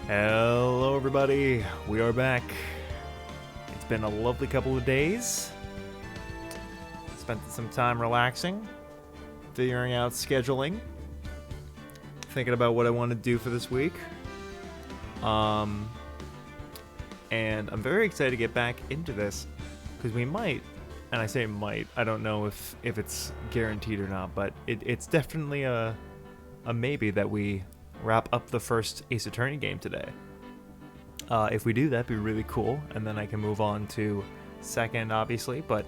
Hello everybody, we are back. It's been a lovely couple of days. Spent some time relaxing, figuring out scheduling, thinking about what I want to do for this week. And I'm very excited to get back into this, because we might, and I say might, I don't know if it's guaranteed or not, but it's definitely a maybe that we wrap up the first Ace Attorney game today. If we do, that'd be really cool, and then I can move on to second, obviously, but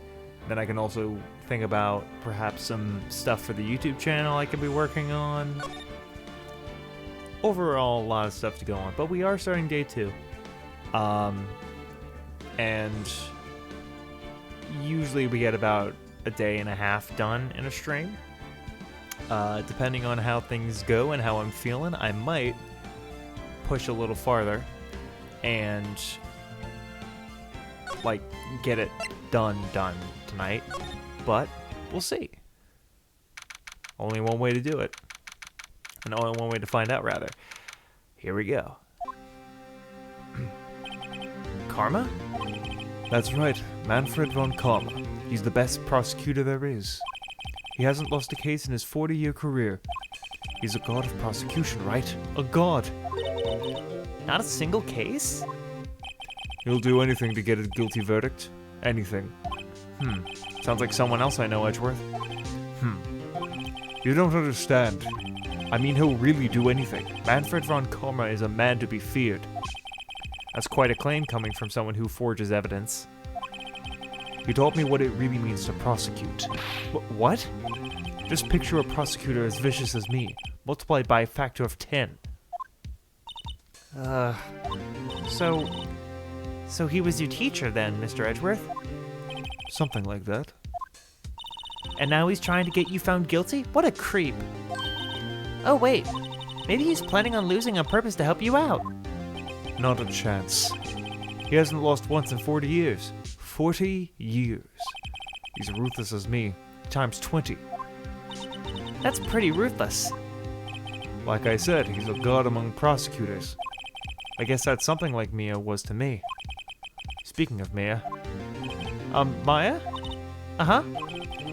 then I can also think about perhaps some stuff for the YouTube channel I could be working on. Overall, a lot of stuff to go on, but we are starting day 2. And usually we get about a day and a half done in a stream. Depending on how things go and how I'm feeling, I might push a little farther and like get it done tonight, but we'll see. Only one way to do it, and only one way to find out, rather. Here we go. Karma? That's right, Manfred von Karma. He's the best prosecutor there is. He hasn't lost a case in his 40-year career. He's a god of prosecution, right? A god! Not a single case? He'll do anything to get a guilty verdict. Anything. Sounds like someone else I know, Edgeworth. You don't understand. I mean, he'll really do anything. Manfred von Karma is a man to be feared. That's quite a claim coming from someone who forges evidence. He taught me what it really means to prosecute. What? Just picture a prosecutor as vicious as me, multiplied by a factor of 10. So he was your teacher then, Mr. Edgeworth? Something like that. And now he's trying to get you found guilty? What a creep. Oh wait, maybe he's planning on losing on purpose to help you out. Not a chance. He hasn't lost once in 40 years. 40 years. He's ruthless as me, times 20. That's pretty ruthless. Like I said, he's a god among prosecutors. I guess that's something like Mia was to me. Speaking of Mia. Maya? Uh-huh.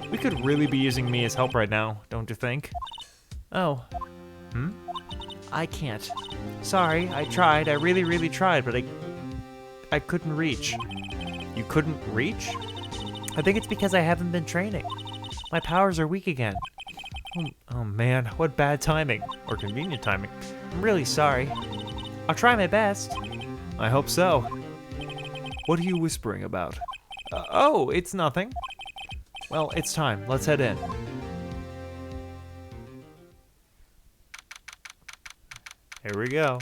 We could really be using Mia's help right now, don't you think? Oh. I can't. Sorry, I tried. I really tried, but I couldn't reach. You couldn't reach? I think it's because I haven't been training. My powers are weak again. Oh man, what bad timing. Or convenient timing. I'm really sorry. I'll try my best. I hope so. What are you whispering about? Oh, it's nothing. Well, it's time. Let's head in. Here we go.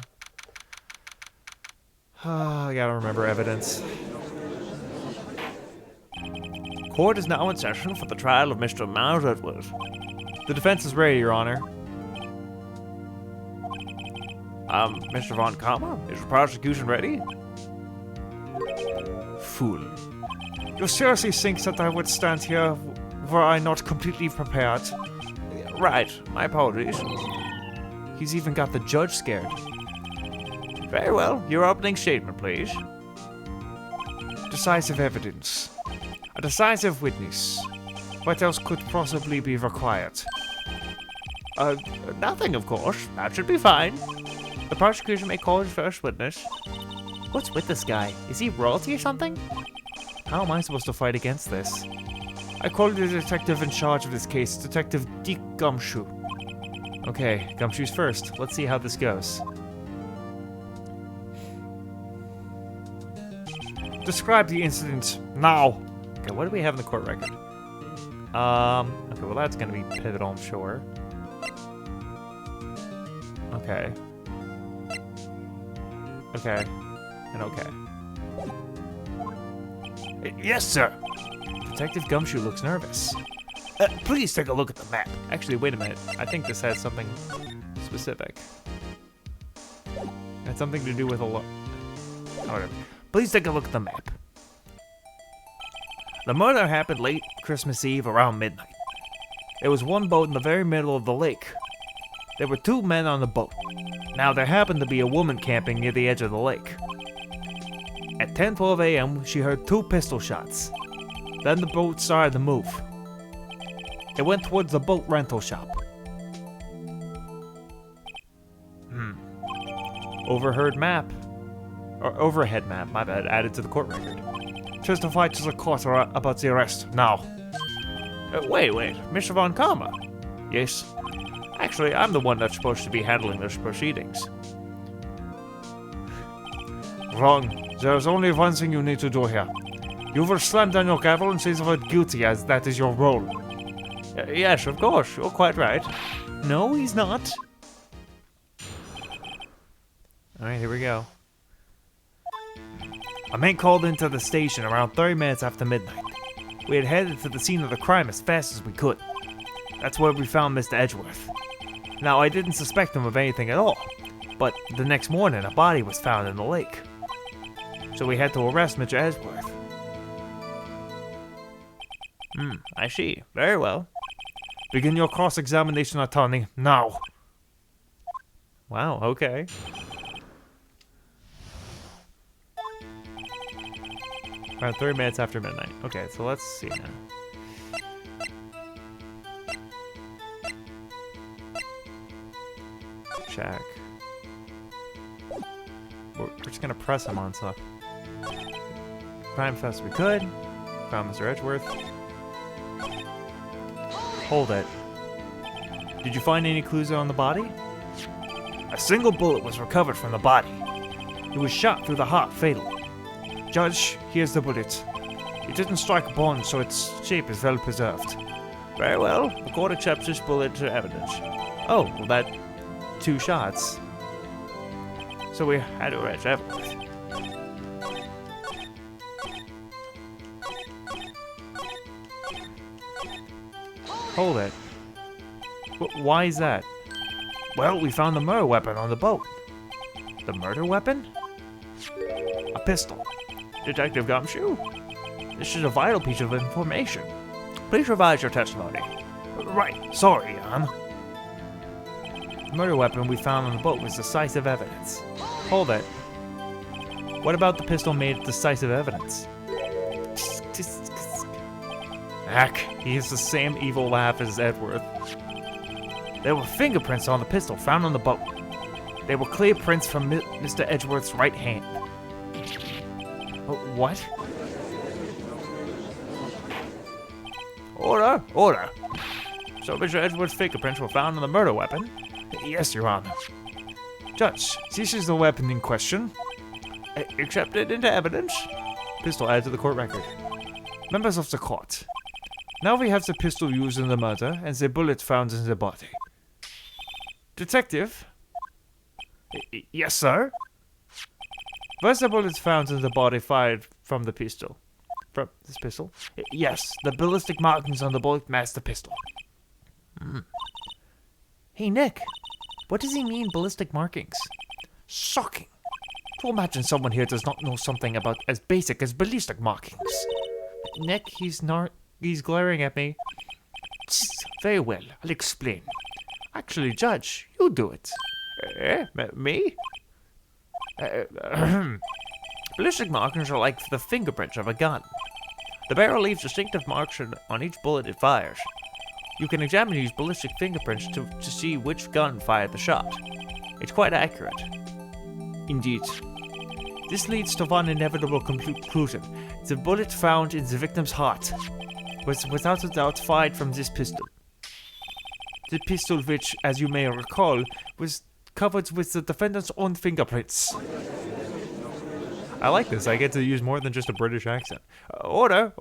I gotta remember evidence. Court is now in session for the trial of Mr. Miles Edgeworth. The defense is ready, Your Honor. Mr. von Karma, is the prosecution ready? Fool. You seriously think that I would stand here were I not completely prepared? Right, my apologies. He's even got the judge scared. Very well, your opening statement, please. Decisive evidence. A decisive witness. What else could possibly be required? Nothing, of course. That should be fine. The prosecution may call his first witness. What's with this guy? Is he royalty or something? How am I supposed to fight against this? I call the detective in charge of this case, Detective Dick Gumshoe. Okay, Gumshoe's first. Let's see how this goes. Describe the incident now. Okay, what do we have in the court record? Okay, well that's gonna be pivotal, I'm sure. Okay. Okay. And okay. Yes, sir! Detective Gumshoe looks nervous. Please take a look at the map. Actually, wait a minute. I think this has something specific. It's something to do with a whatever. Please take a look at the map. The murder happened late Christmas Eve around midnight. There was one boat in the very middle of the lake. There were 2 men on the boat. Now, there happened to be a woman camping near the edge of the lake. At 10:12 a.m., she heard 2 pistol shots. Then the boat started to move. It went towards the boat rental shop. Overhead map, my bad, added to the court record. Testify to the court about the arrest, now. Wait, Mr. Von Karma? Yes. Actually, I'm the one that's supposed to be handling those proceedings. Wrong. There's only one thing you need to do here. You will slam down your gavel and say the word guilty, as that is your role. Yes, of course, you're quite right. No, he's not. Alright, here we go. A man called into the station around 30 minutes after midnight. We had headed to the scene of the crime as fast as we could. That's where we found Mr. Edgeworth. Now, I didn't suspect him of anything at all, but the next morning a body was found in the lake. So we had to arrest Mr. Edgeworth. I see. Very well. Begin your cross-examination, attorney, now. Wow, okay. Around 30 minutes after midnight. Okay, so let's see now. Check. We're just gonna press him on stuff. Crime fast we could. Found Mr. Edgeworth. Hold it. Did you find any clues on the body? A single bullet was recovered from the body. It was shot through the heart fatally. Judge, here's the bullet. It didn't strike a bone, so its shape is well preserved. Very well. The court accepts this bullet to evidence. Oh, well, that 2 shots. So we had to arrest Edgeworth. Hold it. Why is that? Well, we found the murder weapon on the boat. The murder weapon? A pistol. Detective Gumshoe? This is a vital piece of information. Please revise your testimony. Right. Sorry, Jan. The murder weapon we found on the boat was decisive evidence. Hold it. What about the pistol made decisive evidence? Heck, he has the same evil laugh as Edgeworth. There were fingerprints on the pistol found on the boat. They were clear prints from Mr. Edgeworth's right hand. What? Order. So Mr. Edgeworth's fingerprints were found on the murder weapon? Yes, Your Honor. Judge, this is the weapon in question. Accepted into evidence. Pistol added to the court record. Members of the court. Now we have the pistol used in the murder and the bullet found in the body. Detective? Yes, sir? Was the bullet found in the body fired from the pistol? From this pistol? Yes, the ballistic markings on the bullet match the pistol. Hey, Nick. What does he mean, ballistic markings? Shocking. To imagine someone here does not know something about as basic as ballistic markings. Nick, he's glaring at me. Very well, I'll explain. Actually, Judge, you do it. Me? Ballistic markings are like the fingerprints of a gun. The barrel leaves distinctive marks on each bullet it fires. You can examine these ballistic fingerprints to see which gun fired the shot. It's quite accurate. Indeed. This leads to one inevitable conclusion. The bullet found in the victim's heart was without a doubt fired from this pistol. The pistol which, as you may recall, was covered with the defendant's own fingerprints. I like this. I get to use more than just a British accent. Order.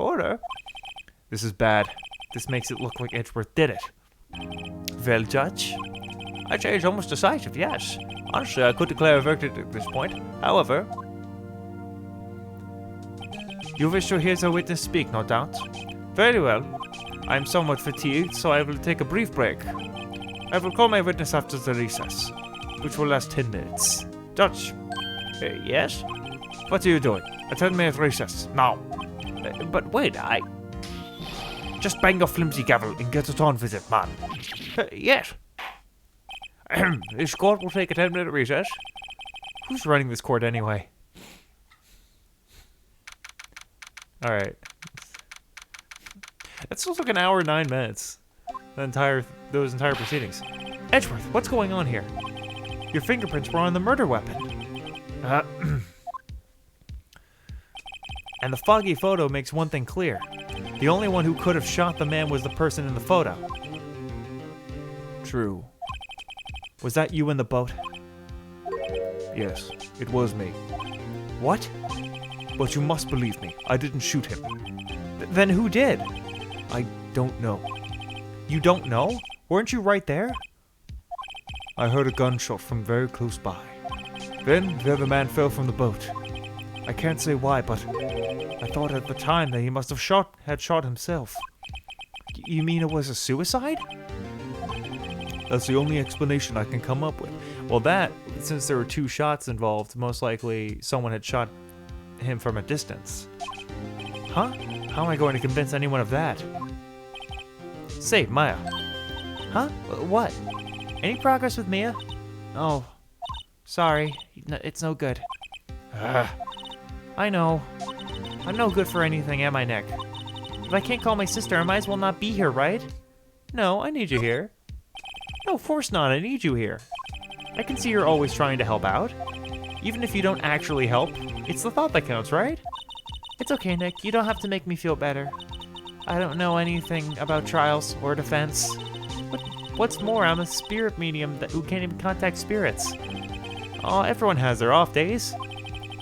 This is bad. This makes it look like Edgeworth did it. Well, Judge? I'd say it's almost decisive, yes. Honestly, I could declare a verdict at this point. However... You wish to hear the witness speak, no doubt? Very well. I am somewhat fatigued, so I will take a brief break. I will call my witness after the recess, which will last 10 minutes. Judge? Yes? What are you doing? A 10-minute recess, now. But wait, Just bang your flimsy gavel and get it on with it, man. Yes. This court will take a 10-minute recess. Who's running this court anyway? Alright. That still took an hour and 9 minutes. Those entire proceedings. Edgeworth, what's going on here? Your fingerprints were on the murder weapon. And the foggy photo makes one thing clear. The only one who could have shot the man was the person in the photo. True. Was that you in the boat? Yes, it was me. What? But you must believe me. I didn't shoot him. Then who did? I don't know. You don't know? Weren't you right there? I heard a gunshot from very close by. Then the other man fell from the boat. I can't say why, but I thought at the time that he must have shot himself. You mean it was a suicide? That's the only explanation I can come up with. Well, since there were 2 shots involved, most likely someone had shot him from a distance. Huh? How am I going to convince anyone of that? Say, Maya. Huh? What? Any progress with Mia? Oh, sorry. It's no good. I know. I'm no good for anything, am I, Nick? If I can't call my sister, I might as well not be here, right? No, I need you here. No, of course not. I need you here. I can see you're always trying to help out. Even if you don't actually help, it's the thought that counts, right? It's okay, Nick. You don't have to make me feel better. I don't know anything about trials or defense. But what's more, I'm a spirit medium who can't even contact spirits. Oh, everyone has their off days.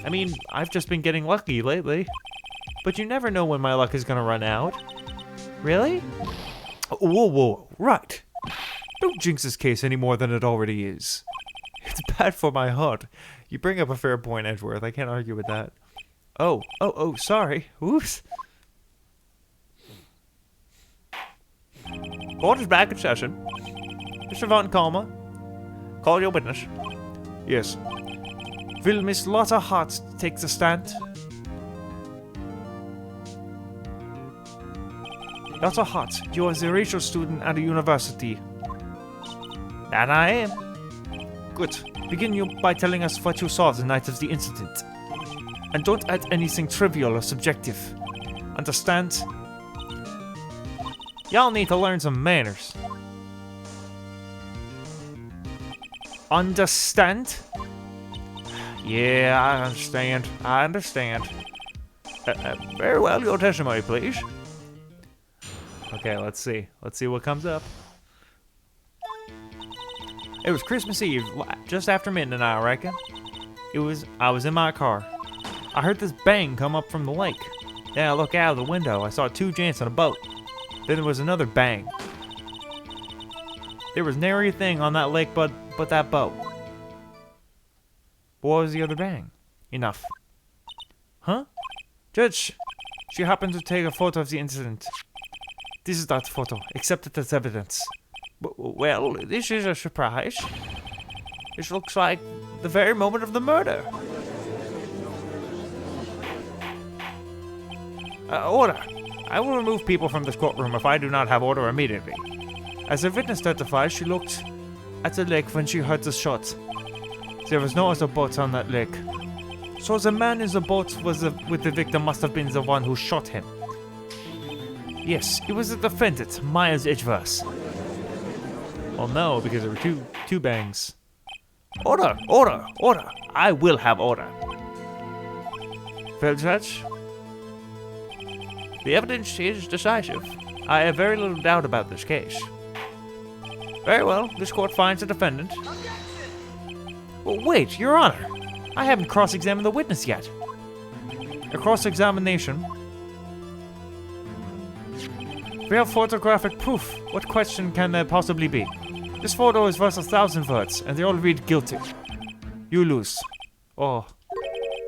I mean, I've just been getting lucky lately. But you never know when my luck is gonna run out. Really? Whoa, right. Don't jinx this case any more than it already is. It's bad for my heart. You bring up a fair point, Edgeworth. I can't argue with that. Oh, sorry. Oops. Court is back in session. Mr. Von Kalma, call your witness. Yes. Will Miss Lotta Hart take the stand? Lotta Hart, you are the racial student at the university. That I am. Good. Begin you by telling us what you saw the night of the incident. And don't add anything trivial or subjective. Understand? Y'all need to learn some manners. Understand? Yeah, I understand. Very well, your testimony, please. Okay, let's see. Let's see what comes up. It was Christmas Eve, just after midnight, I reckon. I was in my car. I heard this bang come up from the lake. Then I looked out of the window. I saw 2 gents on a boat. Then there was another bang. There was nary a thing on that lake but that boat. What was the other bang? Enough. Huh? Judge, she happened to take a photo of the incident. This is that photo. Accept it as evidence. Well, this is a surprise. This looks like the very moment of the murder. Order. I will remove people from this courtroom if I do not have order immediately. As the witness testifies, she looked at the lake when she heard the shot. There was no other boats on that lake. So the man in the boat with the victim must have been the one who shot him. Yes, it was the defendant, Miles Edgeworth. Well, no, because there were two bangs. Order! Order! Order! I will have order. Fair judge? The evidence is decisive. I have very little doubt about this case. Very well, this court finds the defendant. Well, wait, Your Honor. I haven't cross-examined the witness yet. A cross-examination. We have photographic proof. What question can there possibly be? This photo is worth 1,000 words, and they all read guilty. You lose. Or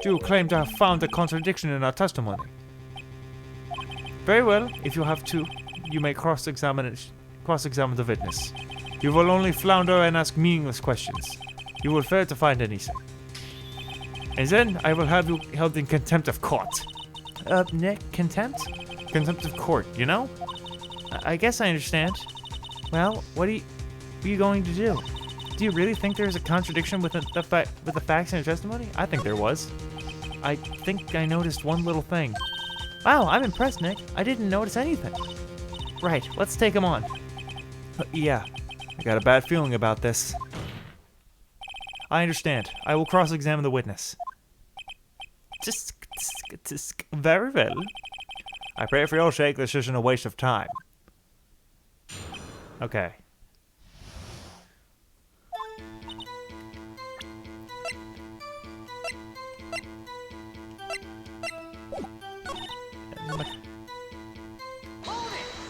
do you claim to have found a contradiction in our testimony? Very well, if you have to, you may cross-examine the witness. You will only flounder and ask meaningless questions. You will fail to find anything. And then I will have you held in contempt of court. Nick, contempt? Contempt of court, you know? I guess I understand. Well, what are you going to do? Do you really think there's a contradiction with the facts in your testimony? I think there was. I think I noticed one little thing. Wow, I'm impressed, Nick. I didn't notice anything. Right, let's take him on. Yeah, I got a bad feeling about this. I understand. I will cross-examine the witness. Very well. I pray for your sake this isn't a waste of time. Okay.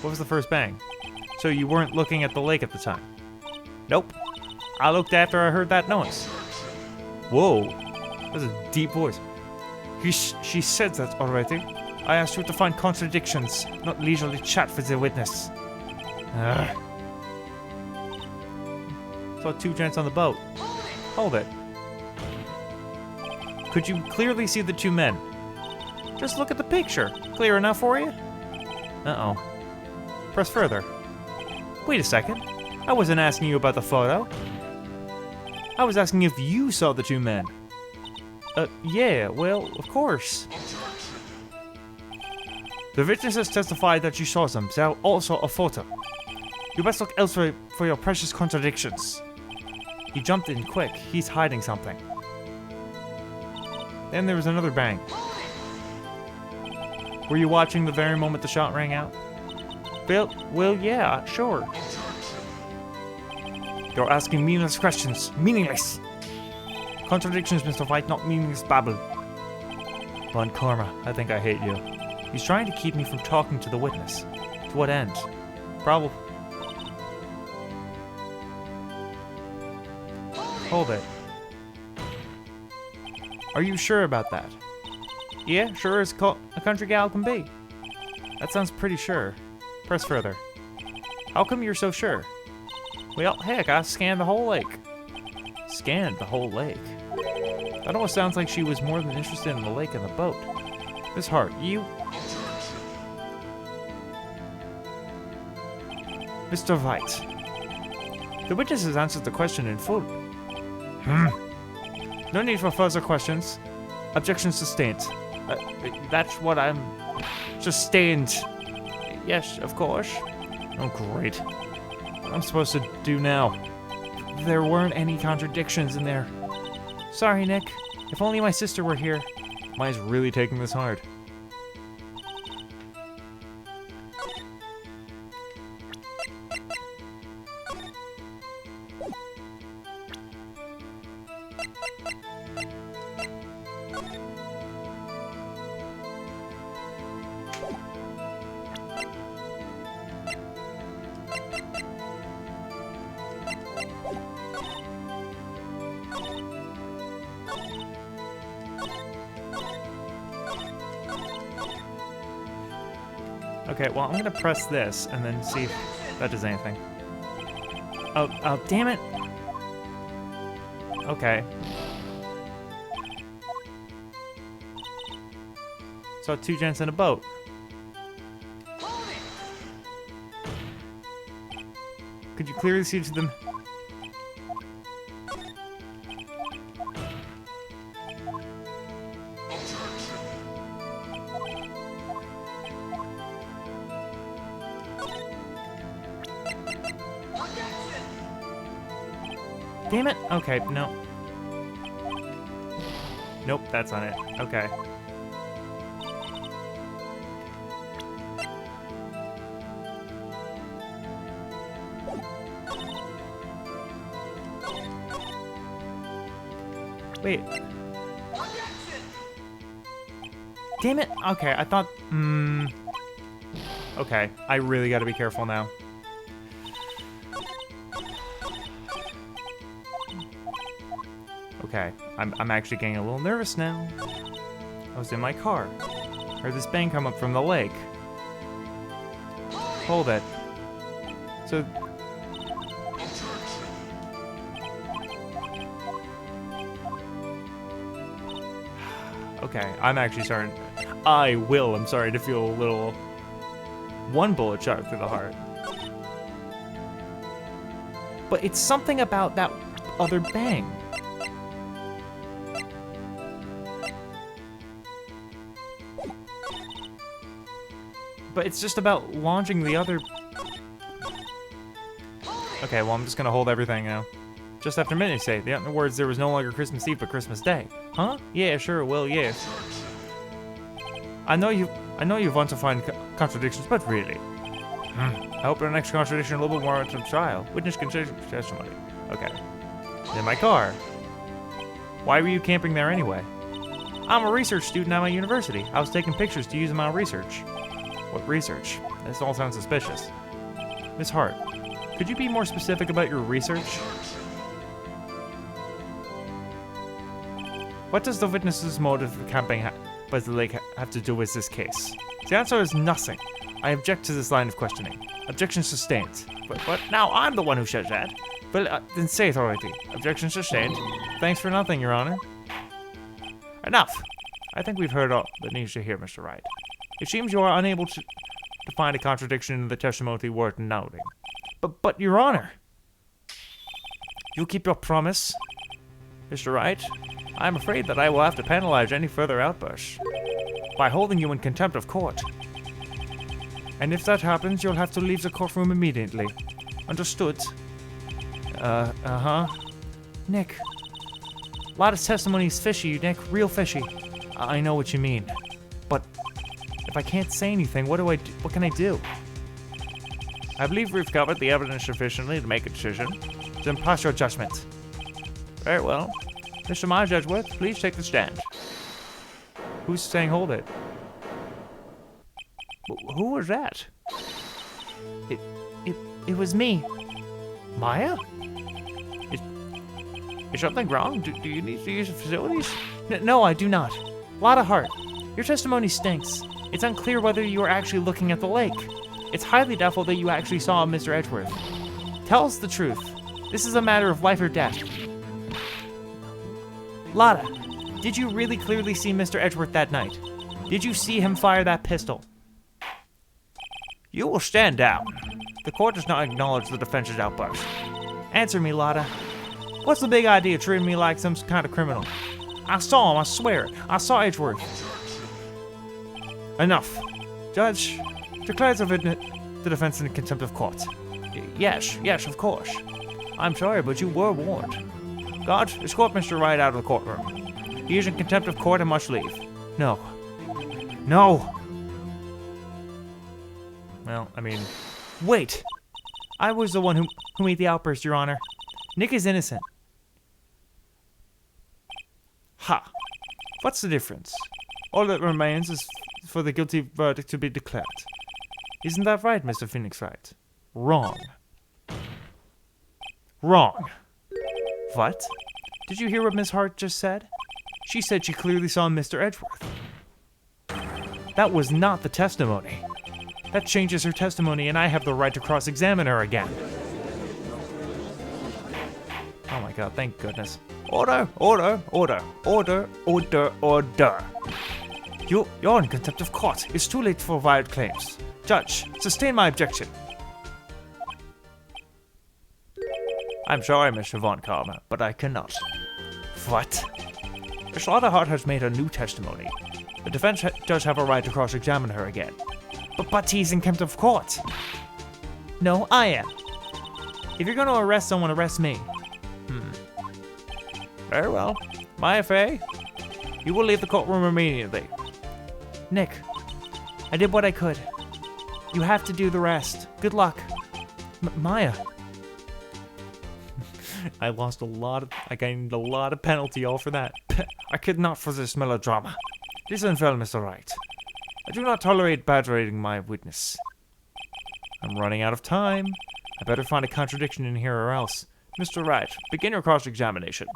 What was the first bang? So you weren't looking at the lake at the time? Nope. I looked after I heard that noise. Whoa. That's a deep voice. She said that already. I asked you to find contradictions, not leisurely chat with the witness. Saw two gents on the boat. Hold it. Could you clearly see the two men? Just look at the picture. Clear enough for you? Uh-oh. Press further. Wait a second. I wasn't asking you about the photo. I was asking if you saw the two men. Yeah, well, of course. The witnesses testified that you saw them. There also a photo. You best look elsewhere for your precious contradictions. He jumped in quick. He's hiding something. Then there was another bang. Were you watching the very moment the shot rang out? Well, yeah, sure. You're asking meaningless questions. Meaningless! Contradictions, Mr. Wright, not meaningless babble. Von Karma, I think I hate you. He's trying to keep me from talking to the witness. To what end? Probably. Hold it. Are you sure about that? Yeah, sure as a country gal can be. That sounds pretty sure. Press further. How come you're so sure? Well, heck, I scanned the whole lake. Scanned the whole lake? That almost sounds like she was more than interested in the lake and the boat. Miss Hart, you... Mr. Wright. The witness has answered the question in full. No need for further questions. Objection sustained. That's what I'm... Sustained. Yes, of course. Oh, great. What am I supposed to do now? There weren't any contradictions in there. Sorry, Nick. If only my sister were here. Maya's really taking this hard. Okay, well, I'm gonna press this and then see if that does anything. Oh, damn it! Okay. Saw two gents in a boat. Could you clearly see to them? Damn it! Okay, no. Nope, that's on it. Okay. Wait. Damn it! Okay, I thought... Okay, I really gotta be careful now. Okay, I'm actually getting a little nervous now. I was in my car. Heard this bang come up from the lake. Hold it. So... Okay, I'm actually starting... I'm sorry to feel a little... One bullet shot through the heart. But it's something about that other bang. But it's just about launching the other... Okay, well, I'm just gonna hold everything now. Just after midnight, say. In other words, there was no longer Christmas Eve but Christmas Day. Huh? Yeah, sure it will, yes. I know you want to find contradictions, but really. I hope the next contradiction a little bit more into trial. Witness testimony. Okay. In my car. Why were you camping there anyway? I'm a research student at my university. I was taking pictures to use in my research. What research? This all sounds suspicious. Miss Hart, could you be more specific about your research? What does the witness's motive for camping by the lake have to do with this case? The answer is nothing. I object to this line of questioning. Objection sustained. But now I'm the one who says that. Well, then say it already. Objection sustained. Thanks for nothing, Your Honor. Enough. I think we've heard all that needs to hear, Mr. Wright. It seems you are unable to find a contradiction in the testimony worth noting. But, Your Honor, you'll keep your promise, Mr. Wright. I'm afraid that I will have to penalize any further outbursts by holding you in contempt of court. And if that happens, you'll have to leave the courtroom immediately. Understood? Nick. A lot of testimony is fishy, Nick. Real fishy. I know what you mean. But if I can't say anything, what can I do? I believe we've covered the evidence sufficiently to make a decision. Then pass your judgment. Very well. Mr. Miles Edgeworth, please take the stand. Who's saying hold it? Who was that? It was me. Maya? Is something wrong? Do you need to use the facilities? No, I do not. Lot of heart. Your testimony stinks. It's unclear whether you were actually looking at the lake. It's highly doubtful that you actually saw Mr. Edgeworth. Tell us the truth. This is a matter of life or death. Lotta, did you really clearly see Mr. Edgeworth that night? Did you see him fire that pistol? You will stand down. The court does not acknowledge the defense's outburst. Answer me, Lotta. What's the big idea treating me like some kind of criminal? I saw him, I swear it. I saw Edgeworth. Enough. Judge, declares the defense in contempt of court. Yes, of course. I'm sorry, but you were warned. God, escort Mr. Wright out of the courtroom. He is in contempt of court and must leave. No. Well, I mean... Wait! I was the one who made the outburst, Your Honor. Nick is innocent. Ha! What's the difference? All that remains is for the guilty verdict to be declared. Isn't that right, Mr. Phoenix Wright? Wrong. What? Did you hear what Miss Hart just said? She said she clearly saw Mr. Edgeworth. That was not the testimony. That changes her testimony, and I have the right to cross-examine her again. Oh my god, thank goodness. Order! You're in contempt of court. It's too late for violent claims. Judge, sustain my objection. I'm sorry, Mr. Von Karma, but I cannot. What? Miss Hart has made a new testimony. The defense does have a right to cross-examine her again. But he's in contempt of court. No, I am. If you're going to arrest someone, arrest me. Very well. My affair. You will leave the courtroom immediately. Nick, I did what I could. You have to do the rest. Good luck. Maya. I lost a lot of... I gained a lot of penalty all for that. I could not for this melodrama. Listen well, Mr. Wright. I do not tolerate badgering my witness. I'm running out of time. I better find a contradiction in here or else. Mr. Wright, begin your cross-examination.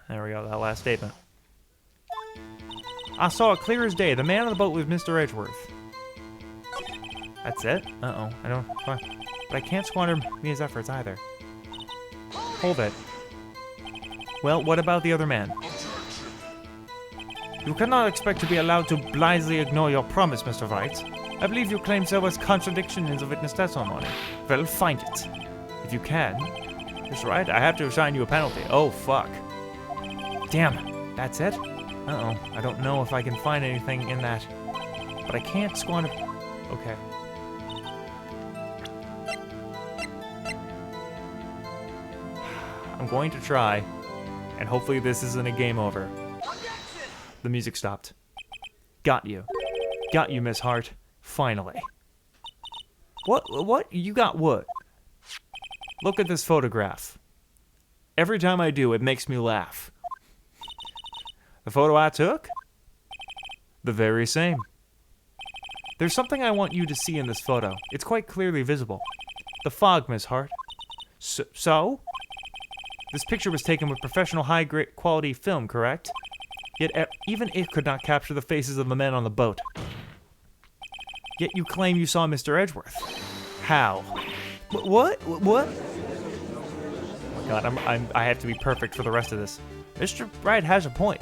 There we go, that last statement. I saw it clear as day. The man on the boat with Mr. Edgeworth. That's it? Uh-oh. But I can't squander these efforts either. Hold it. Well, what about the other man? You cannot expect to be allowed to blithely ignore your promise, Mr. Wright. I believe you claim there was contradiction in the witness testimony. Well, find it. If you can, Mr. Wright, I have to assign you a penalty. Oh, fuck. Damn, that's it? Uh-oh, I don't know if I can find anything in that. But I can't squander... Okay. I'm going to try, and hopefully this isn't a game over. The music stopped. Got you. Got you, Miss Hart. Finally. What? You got what? Look at this photograph. Every time I do, it makes me laugh. The photo I took? The very same. There's something I want you to see in this photo. It's quite clearly visible. The fog, Miss Hart. So? This picture was taken with professional high-quality film, correct? Yet even it could not capture the faces of the men on the boat. Yet you claim you saw Mr. Edgeworth. How? What? Oh my god, I have to be perfect for the rest of this. Mr. Wright has a point.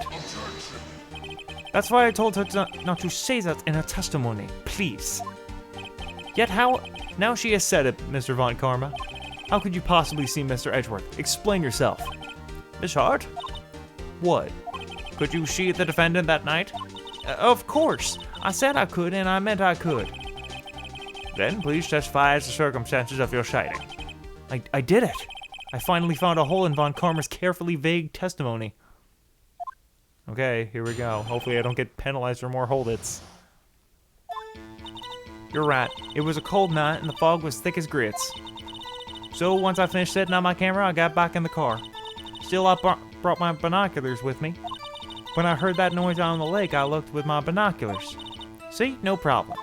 That's why I told her not to say that in her testimony, please. Yet how... Now she has said it, Mr. Von Karma. How could you possibly see Mr. Edgeworth? Explain yourself. Miss Hart? What? Could you see the defendant that night? Of course. I said I could, and I meant I could. Then please testify as the circumstances of your sighting. I did it. I finally found a hole in Von Karma's carefully vague testimony. Okay, here we go. Hopefully I don't get penalized for more hold-its. You're right. It was a cold night, and the fog was thick as grits. So once I finished setting up my camera, I got back in the car. Still, I brought my binoculars with me. When I heard that noise out on the lake, I looked with my binoculars. See? No problem.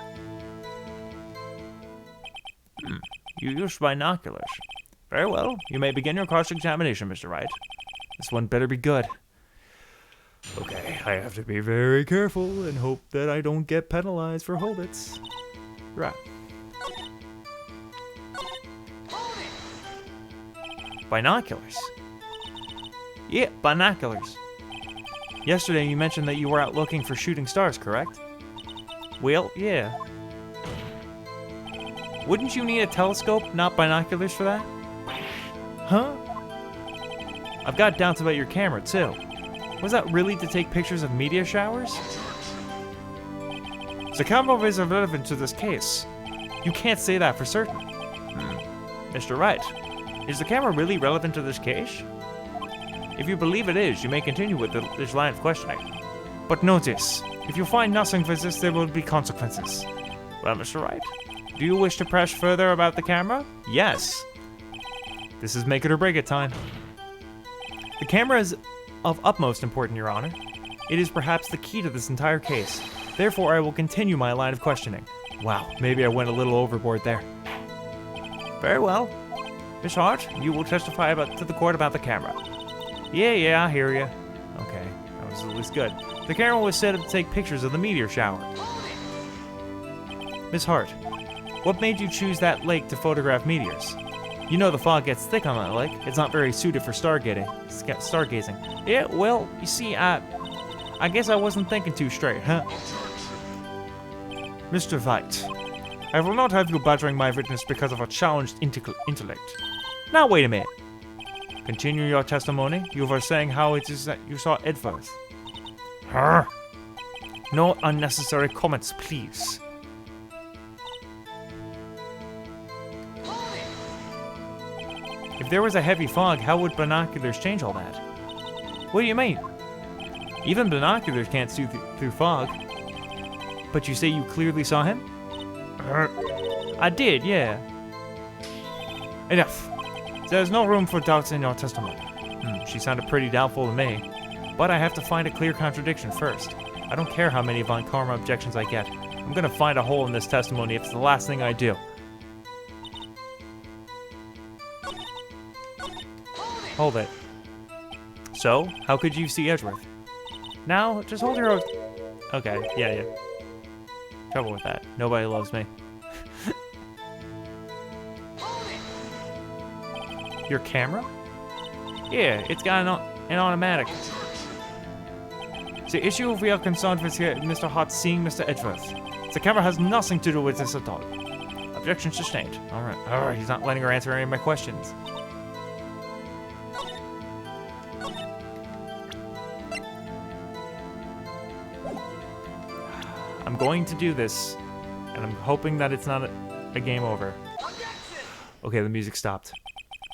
You used binoculars. Very well. You may begin your cross-examination, Mr. Wright. This one better be good. Okay, I have to be very careful and hope that I don't get penalized for hold-its. Right. Binoculars. Yeah, binoculars. Yesterday you mentioned that you were out looking for shooting stars, correct? Well, yeah. Wouldn't you need a telescope, not binoculars for that? Huh? I've got doubts about your camera, too. Was that really to take pictures of meteor showers? The camera is irrelevant to this case. You can't say that for certain. Mr. Wright, is the camera really relevant to this case? If you believe it is, you may continue with this line of questioning. But notice, if you find nothing for this, there will be consequences. Well, Mr. Wright, do you wish to press further about the camera? Yes. This is make it or break it time. The camera is of utmost importance, Your Honor. It is perhaps the key to this entire case. Therefore, I will continue my line of questioning. Wow, maybe I went a little overboard there. Very well. Miss Hart, you will testify to the court about the camera. Yeah, I hear you. Okay, that was at least good. The camera was set up to take pictures of the meteor shower. Miss Hart, what made you choose that lake to photograph meteors? You know the fog gets thick on that lake. It's not very suited for stargazing. Yeah, well, you see, I guess I wasn't thinking too straight, huh? Mr. Wright, I will not have you badgering my witness because of a challenged intellect. Now, wait a minute. Continue your testimony. You were saying how it is that you saw Edgeworth. No unnecessary comments, please. If there was a heavy fog, how would binoculars change all that? What do you mean? Even binoculars can't see through fog. But you say you clearly saw him? I did, yeah. Enough. There's no room for doubts in your testimony. She sounded pretty doubtful to me. But I have to find a clear contradiction first. I don't care how many Von Karma objections I get. I'm gonna find a hole in this testimony if it's the last thing I do. Hold it. So, how could you see Edgeworth? Now, just hold your... Okay, yeah. Trouble with that. Nobody loves me. Your camera? Yeah, it's got an automatic. The issue we are concerned with here is Mr. Hart seeing Mr. Edgeworth. The camera has nothing to do with this at all. Objection sustained. Alright, he's not letting her answer any of my questions. I'm going to do this, and I'm hoping that it's not a game over. Okay, the music stopped.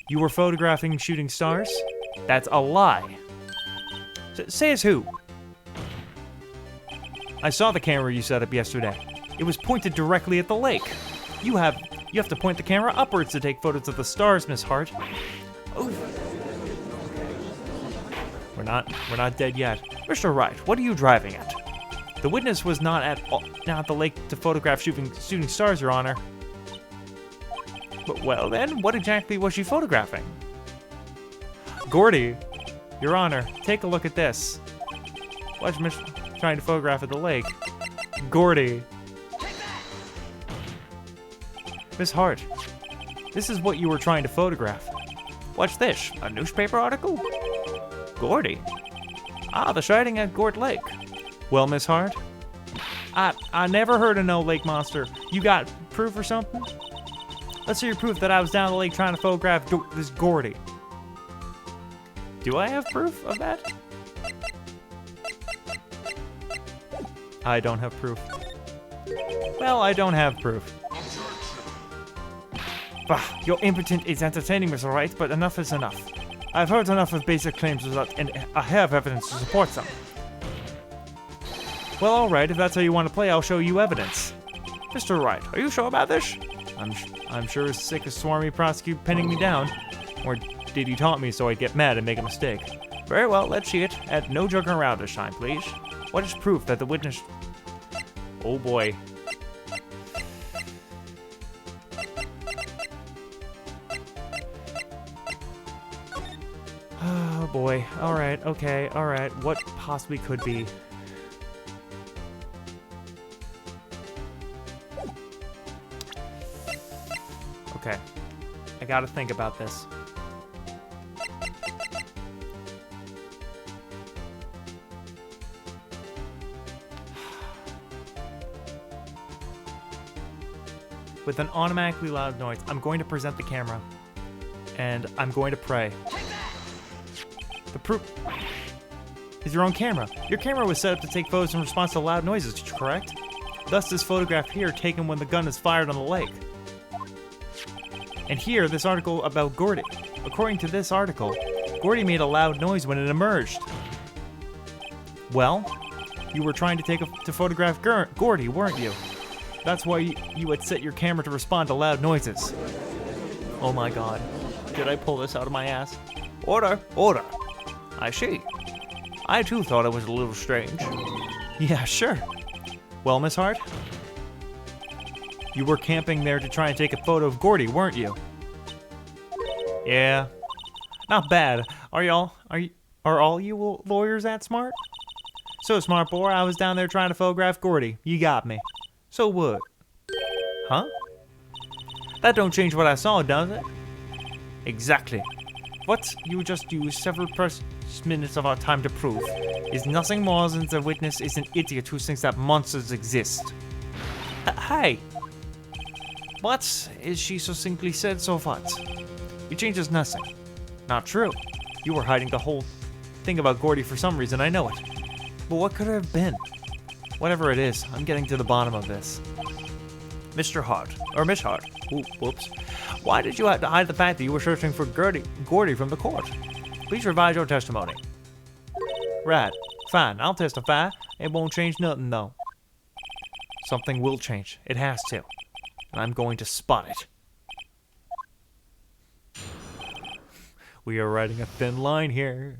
You were photographing shooting stars? That's a lie. Say as who? I saw the camera you set up yesterday. It was pointed directly at the lake. You have to point the camera upwards to take photos of the stars, Miss Hart. Oh. We're not dead yet. Mr. Wright, what are you driving at? The witness was not at the lake to photograph shooting stars, Your Honor. But well then, what exactly was she photographing? Gordy, Your Honor, take a look at this. What's Miss trying to photograph at the lake? Gordy. Miss Hart, this is what you were trying to photograph. What's this? A newspaper article? Gordy. Ah, the sighting at Gort Lake. Well, Miss Hart, I never heard of no lake monster. You got proof or something? Let's see your proof that I was down the lake trying to photograph this Gordy. Do I have proof of that? I don't have proof. Well, I don't have proof. Bah, your impotence is entertaining, Mr. Wright, but enough is enough. I've heard enough of basic claims and I have evidence to support them. Well, alright, if that's how you want to play, I'll show you evidence. Mr. Wright, are you sure about this? I'm sure as sick as swarmy prosecute pinning me down. Or did he taunt me so I'd get mad and make a mistake? Very well, let's see it. And no joking around this time, please. What is proof that the witness... Oh boy. Oh boy. Alright, okay, alright. What possibly could be... Okay. I gotta think about this. With an automatically loud noise, I'm going to present the camera. And I'm going to pray. The proof is your own camera. Your camera was set up to take photos in response to loud noises, correct? Thus this photograph here taken when the gun is fired on the lake. And here, this article about Gordy. According to this article, Gordy made a loud noise when it emerged. Well, you were trying to photograph Gordy, weren't you? That's why you had set your camera to respond to loud noises. Oh my god. Did I pull this out of my ass? Order, order. I see. I too thought it was a little strange. Yeah, sure. Well, Miss Hart? You were camping there to try and take a photo of Gordy, weren't you? Yeah. Not bad. Are all you lawyers that smart? So smart, boy, I was down there trying to photograph Gordy. You got me. So what? Huh? That don't change what I saw, does it? Exactly. What you just used several minutes of our time to prove is nothing more than the witness is an idiot who thinks that monsters exist. Hey! What is she succinctly said so what? It changes nothing. Not true. You were hiding the whole thing about Gordy for some reason, I know it. But what could it have been? Whatever it is, I'm getting to the bottom of this. Mr. Hart, or Miss Hart, whoops. Why did you have to hide the fact that you were searching for Gordy from the court? Please revise your testimony. Right, fine, I'll testify. It won't change nothing, though. Something will change. It has to. And I'm going to spot it. We are riding a thin line here.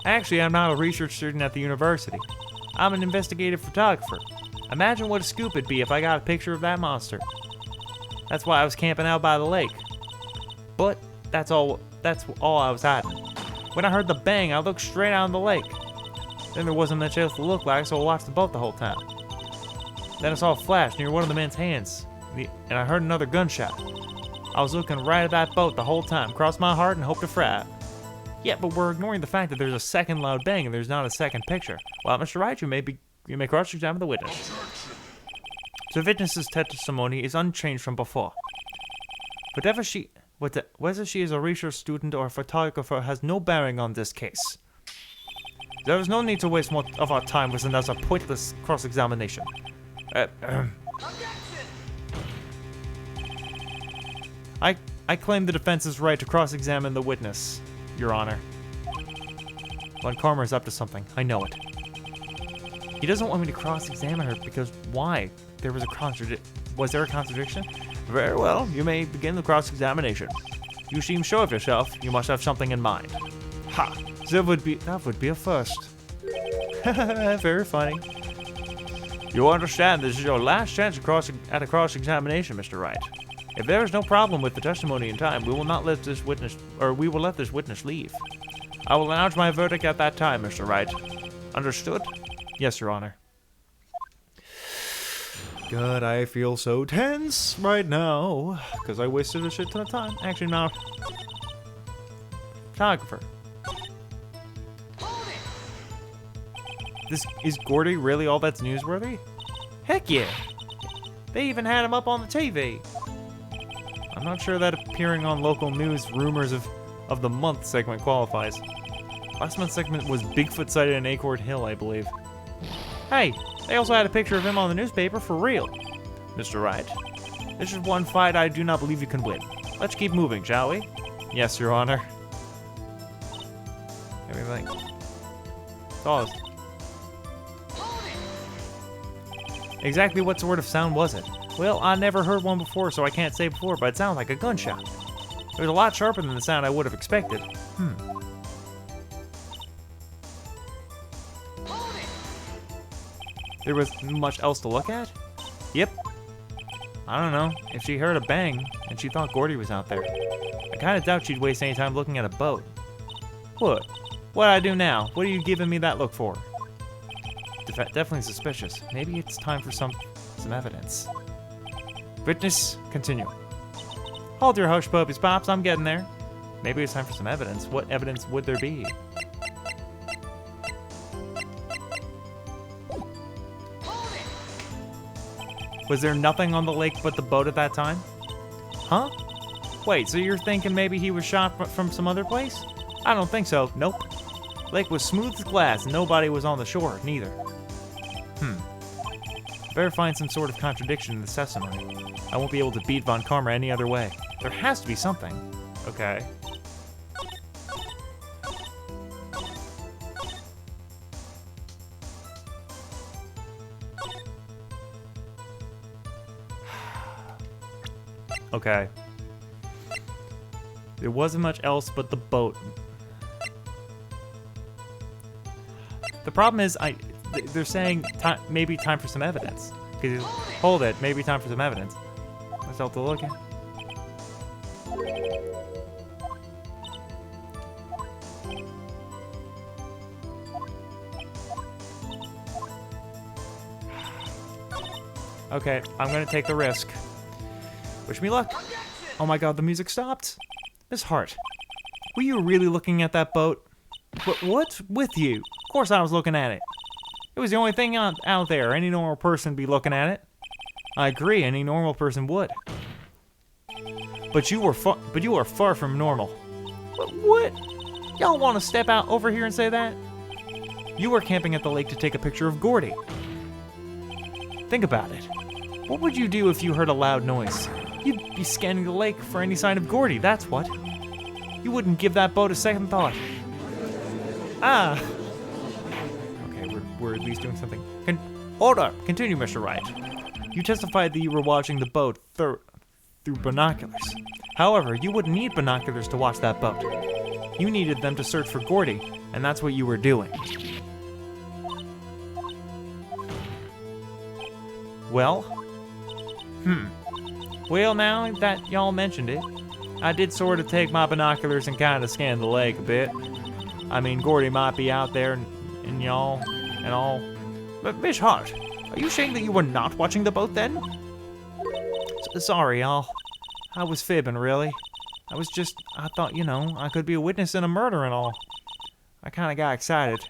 Actually, I'm not a research student at the university. I'm an investigative photographer. Imagine what a scoop it'd be if I got a picture of that monster. That's why I was camping out by the lake. But that's all I was hiding. When I heard the bang, I looked straight out on the lake. Then there wasn't much else to look like, so I watched the boat the whole time. Then I saw a flash near one of the men's hands, and I heard another gunshot. I was looking right at that boat the whole time, crossed my heart and hoped to fry. Yeah, but we're ignoring the fact that there's a second loud bang and there's not a second picture. Well, Mr. Wright, you may cross-examine the witness. The witness's testimony is unchanged from before. Whatever she Whether she is a research student or a photographer has no bearing on this case. There is no need to waste more of our time with another pointless cross-examination. I claim the defense's right to cross-examine the witness, Your Honor. Von Karma is up to something. I know it. He doesn't want me to cross-examine her because why? Was there a contradiction? Very well. You may begin the cross-examination. You seem sure of yourself. You must have something in mind. Ha! That would be a first. Very funny. You understand this is your last chance at a cross-examination, Mr. Wright. If there is no problem with the testimony in time, we will let this witness leave. I will announce my verdict at that time, Mr. Wright. Understood? Yes, Your Honor. God, I feel so tense right now because I wasted a shit ton of time. Actually, no. Photographer. Is Gordy really all that's newsworthy? Heck yeah! They even had him up on the TV. I'm not sure that appearing on local news rumors of the month segment qualifies. Last month's segment was Bigfoot sighted in Acorn Hill, I believe. Hey, they also had a picture of him on the newspaper for real. Mr. Wright, this is one fight I do not believe you can win. Let's keep moving, shall we? Yes, Your Honor. Everything. Pause. Exactly what sort of sound was it? Well, I never heard one before, so I can't say before, but it sounded like a gunshot. It was a lot sharper than the sound I would have expected. There was much else to look at? Yep. I don't know. If she heard a bang and she thought Gordy was out there, I kind of doubt she'd waste any time looking at a boat. What? What'd I do now? What are you giving me that look for? Definitely suspicious. Maybe it's time for some evidence. Witness, continue. Hold your hush puppies, Pops. I'm getting there. Maybe it's time for some evidence. What evidence would there be? Was there nothing on the lake but the boat at that time? Huh? Wait, so you're thinking maybe he was shot from some other place? I don't think so. Nope. Lake was smooth as glass and nobody was on the shore, neither. Better find some sort of contradiction in the testimony. I won't be able to beat Von Karma any other way. There has to be something. Okay. Okay. There wasn't much else but the boat. The problem is, they're saying maybe time for some evidence. Hold it, maybe time for some evidence. Let's have to look at. Okay, I'm gonna take the risk. Wish me luck. Oh my god, the music stopped. Miss Hart, were you really looking at that boat? What's with you? Of course I was looking at it. It was the only thing out there. Any normal person would be looking at it. I agree, any normal person would. But you are far from normal. What? Y'all want to step out over here and say that? You were camping at the lake to take a picture of Gordy. Think about it. What would you do if you heard a loud noise? You'd be scanning the lake for any sign of Gordy, that's what. You wouldn't give that boat a second thought. Ah. Okay, we're at least doing something. Hold up. Continue, Mr. Wright. You testified that you were watching the boat through binoculars. However, you wouldn't need binoculars to watch that boat. You needed them to search for Gordy, and that's what you were doing. Well? Well, now that y'all mentioned it, I did sort of take my binoculars and kind of scan the lake a bit. I mean, Gordy might be out there and y'all and all. But Miss Hart, are you saying that you were not watching the boat then? Sorry, y'all. I was fibbing, really. I thought, I could be a witness in a murder and all. I kind of got excited.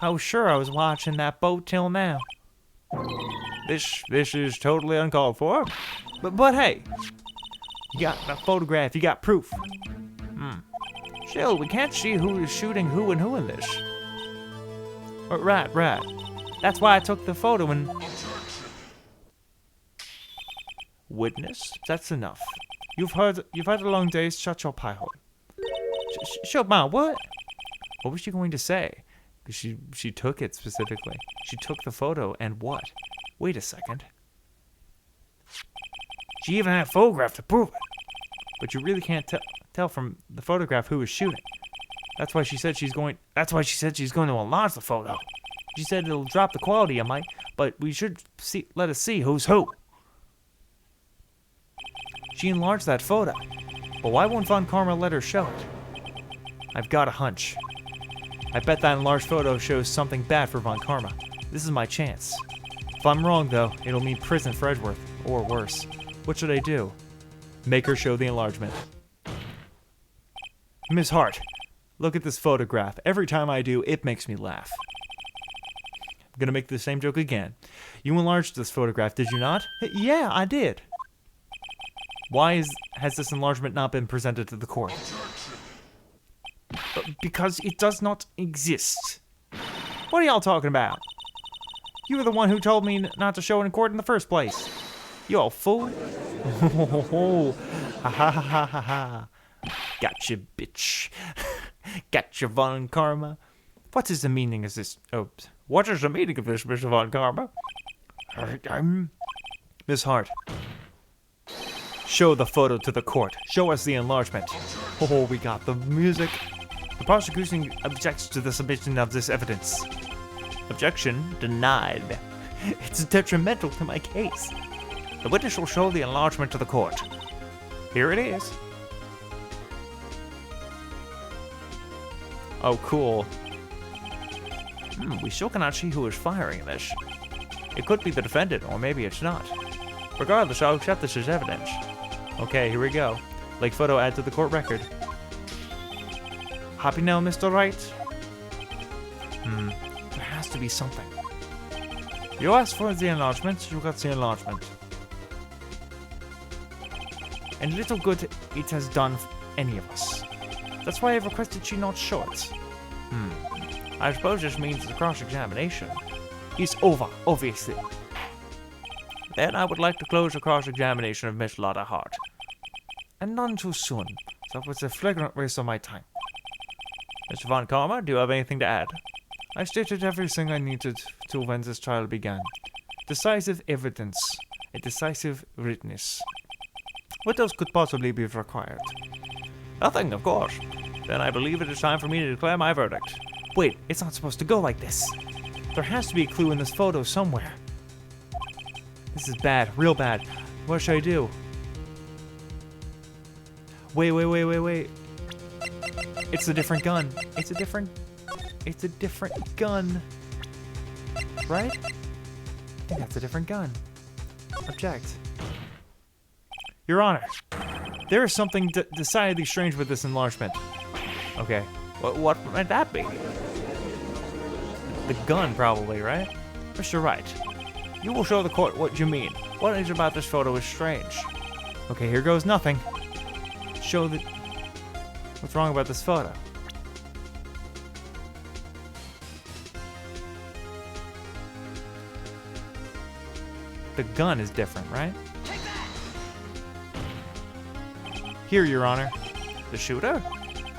I was sure I was watching that boat till now. This is totally uncalled for. But hey, You got a photograph, you got proof. Still, we can't see who is shooting who and who in this. Right. That's why I took the photo and... Witness? That's enough. You've had a long day, shut your pie hole. Shut my what? What was she going to say? Because she took it specifically. She took the photo and what? Wait a second. She even had a photograph to prove it. But you really can't tell from the photograph who was shooting. That's why she said she's going to enlarge the photo. She said it'll drop the quality, I might, but we should let us see who's who. She enlarged that photo. But why won't Von Karma let her show it? I've got a hunch. I bet that enlarged photo shows something bad for Von Karma. This is my chance. If I'm wrong, though, it'll mean prison for Edgeworth, or worse. What should I do? Make her show the enlargement. Miss Hart, look at this photograph. Every time I do, it makes me laugh. I'm gonna make the same joke again. You enlarged this photograph, did you not? Yeah, I did. Why has this enlargement not been presented to the court? Because it does not exist. What are y'all talking about? You were the one who told me not to show it in court in the first place. You old fool. Ha ha ha ha ha. Gotcha, bitch. Gotcha, Von Karma. What is the meaning of this? Oh, what is the meaning of this, Mr. Von Karma? Miss Hart. Show the photo to the court. Show us the enlargement. Oh, we got the music. The prosecution objects to the submission of this evidence. Objection denied. It's detrimental to my case. The witness will show the enlargement to the court. Here it is. Oh, cool. We still cannot see who is firing this. It could be the defendant, or maybe it's not. Regardless, I'll accept this as evidence. Okay, here we go. Lake photo add to the court record. Happy now, Mr. Wright? There has to be something. You asked for the enlargement, you got the enlargement. And little good it has done any of us. That's why I've requested she not show it. I suppose this means the cross-examination is over, obviously. Then I would like to close the cross-examination of Miss Lotta Hart. And none too soon. That was a flagrant waste of my time. Mr. Von Karma, do you have anything to add? I stated everything I needed to when this trial began. Decisive evidence. A decisive witness. What else could possibly be required? Nothing, of course. Then I believe it is time for me to declare my verdict. Wait, it's not supposed to go like this. There has to be a clue in this photo somewhere. This is bad, real bad. What should I do? Wait. It's a different gun. It's a different gun. Right? I think that's a different gun. Object. Your Honor, there is something decidedly strange with this enlargement. Okay. What might that be? The gun, probably, right? Mr. Wright, you will show the court what you mean. What is about this photo is strange. Okay, here goes nothing. Show the... What's wrong about this photo? The gun is different, right? Here, Your Honor. The shooter?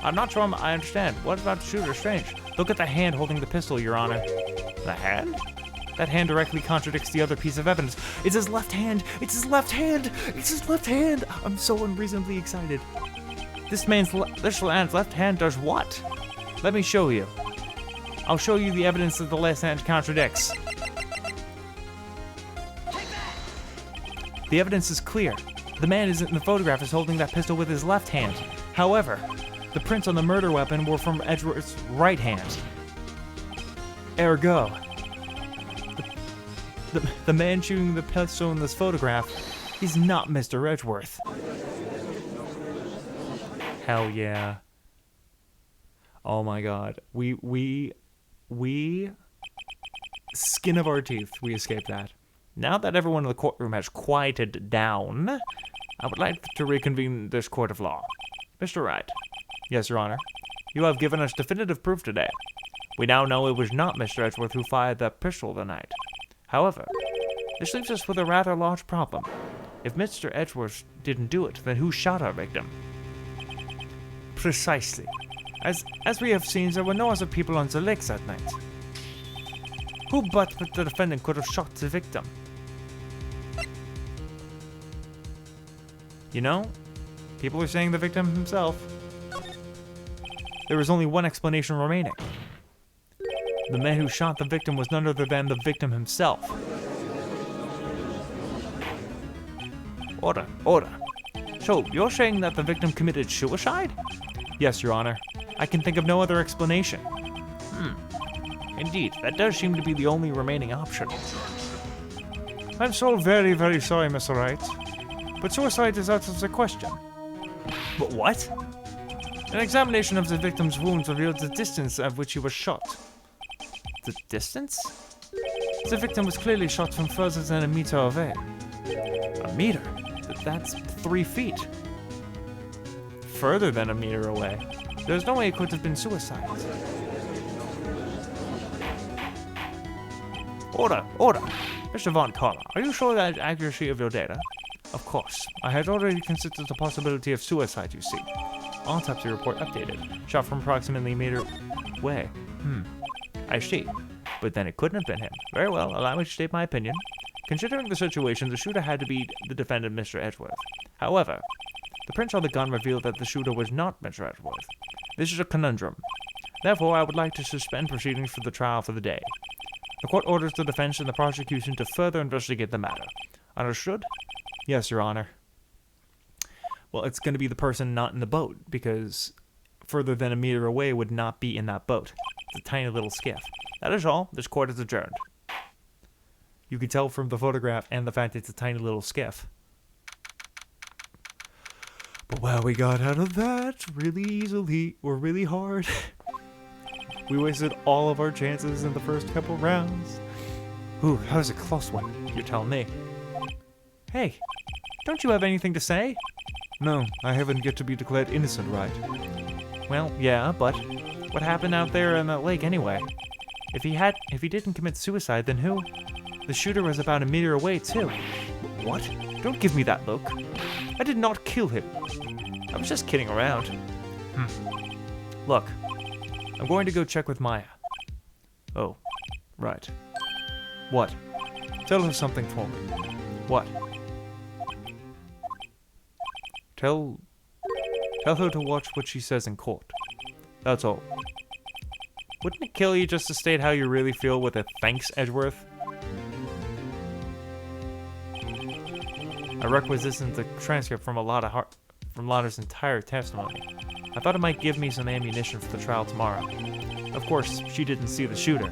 I'm not sure I understand. What about the shooter? Strange. Look at the hand holding the pistol, Your Honor. The hand? That hand directly contradicts the other piece of evidence. It's his left hand! It's his left hand! It's his left hand! I'm so unreasonably excited. This man's left hand does what? Let me show you. I'll show you the evidence that the left hand contradicts. The evidence is clear. The man in the photograph is holding that pistol with his left hand. However, the prints on the murder weapon were from Edgeworth's right hand. Ergo, the man shooting the pistol in this photograph is not Mr. Edgeworth. Hell yeah. Oh my god. We skin of our teeth, we escaped that. Now that everyone in the courtroom has quieted down, I would like to reconvene this court of law. Mr. Wright. Yes, Your Honor. You have given us definitive proof today. We now know it was not Mr. Edgeworth who fired that pistol tonight. However, this leaves us with a rather large problem. If Mr. Edgeworth didn't do it, then who shot our victim? Precisely. As we have seen, there were no other people on the lakes that night. Who but the defendant could have shot the victim? You know, people are saying the victim himself. There is only one explanation remaining. The man who shot the victim was none other than the victim himself. Order, order. So, you're saying that the victim committed suicide? Yes, Your Honor. I can think of no other explanation. Indeed, that does seem to be the only remaining option. I'm so very, very sorry, Mr. Wright. But suicide is out of the question. But what? An examination of the victim's wounds revealed the distance at which he was shot. The distance? The victim was clearly shot from further than a meter away. A meter? That's 3 feet. Further than a meter away. There's no way it could have been suicide. Order, order. Mr. Von Carla, are you sure that accuracy of your data? Of course. I had already considered the possibility of suicide, you see. Autopsy report updated. Shot from approximately a meter away. I see. But then it couldn't have been him. Very well, allow me to state my opinion. Considering the situation, the shooter had to be the defendant, Mr. Edgeworth. However, the prints on the gun revealed that the shooter was not Mr. Edgeworth. This is a conundrum. Therefore, I would like to suspend proceedings for the trial for the day. The court orders the defense and the prosecution to further investigate the matter. Understood? Yes, Your Honor. Well, it's going to be the person not in the boat, because further than a meter away would not be in that boat. It's a tiny little skiff. That is all. This court is adjourned. You can tell from the photograph and the fact it's a tiny little skiff. But wow, we got out of that really easily, or really hard. We wasted all of our chances in the first couple rounds. Ooh, that was a close one. You're telling me. Hey, don't you have anything to say? No, I haven't yet to be declared innocent, right? Well, yeah, but what happened out there in that lake anyway? If he didn't commit suicide, then who? The shooter was about a meter away, too. What? Don't give me that look. I did not kill him. I was just kidding around. Look, I'm going to go check with Maya. Oh, right. What? Tell her something for me. What? Tell her to watch what she says in court. That's all. Wouldn't it kill you just to state how you really feel with a thanks, Edgeworth? I requisitioned the transcript from Lotta's entire testimony. I thought it might give me some ammunition for the trial tomorrow. Of course, she didn't see the shooter,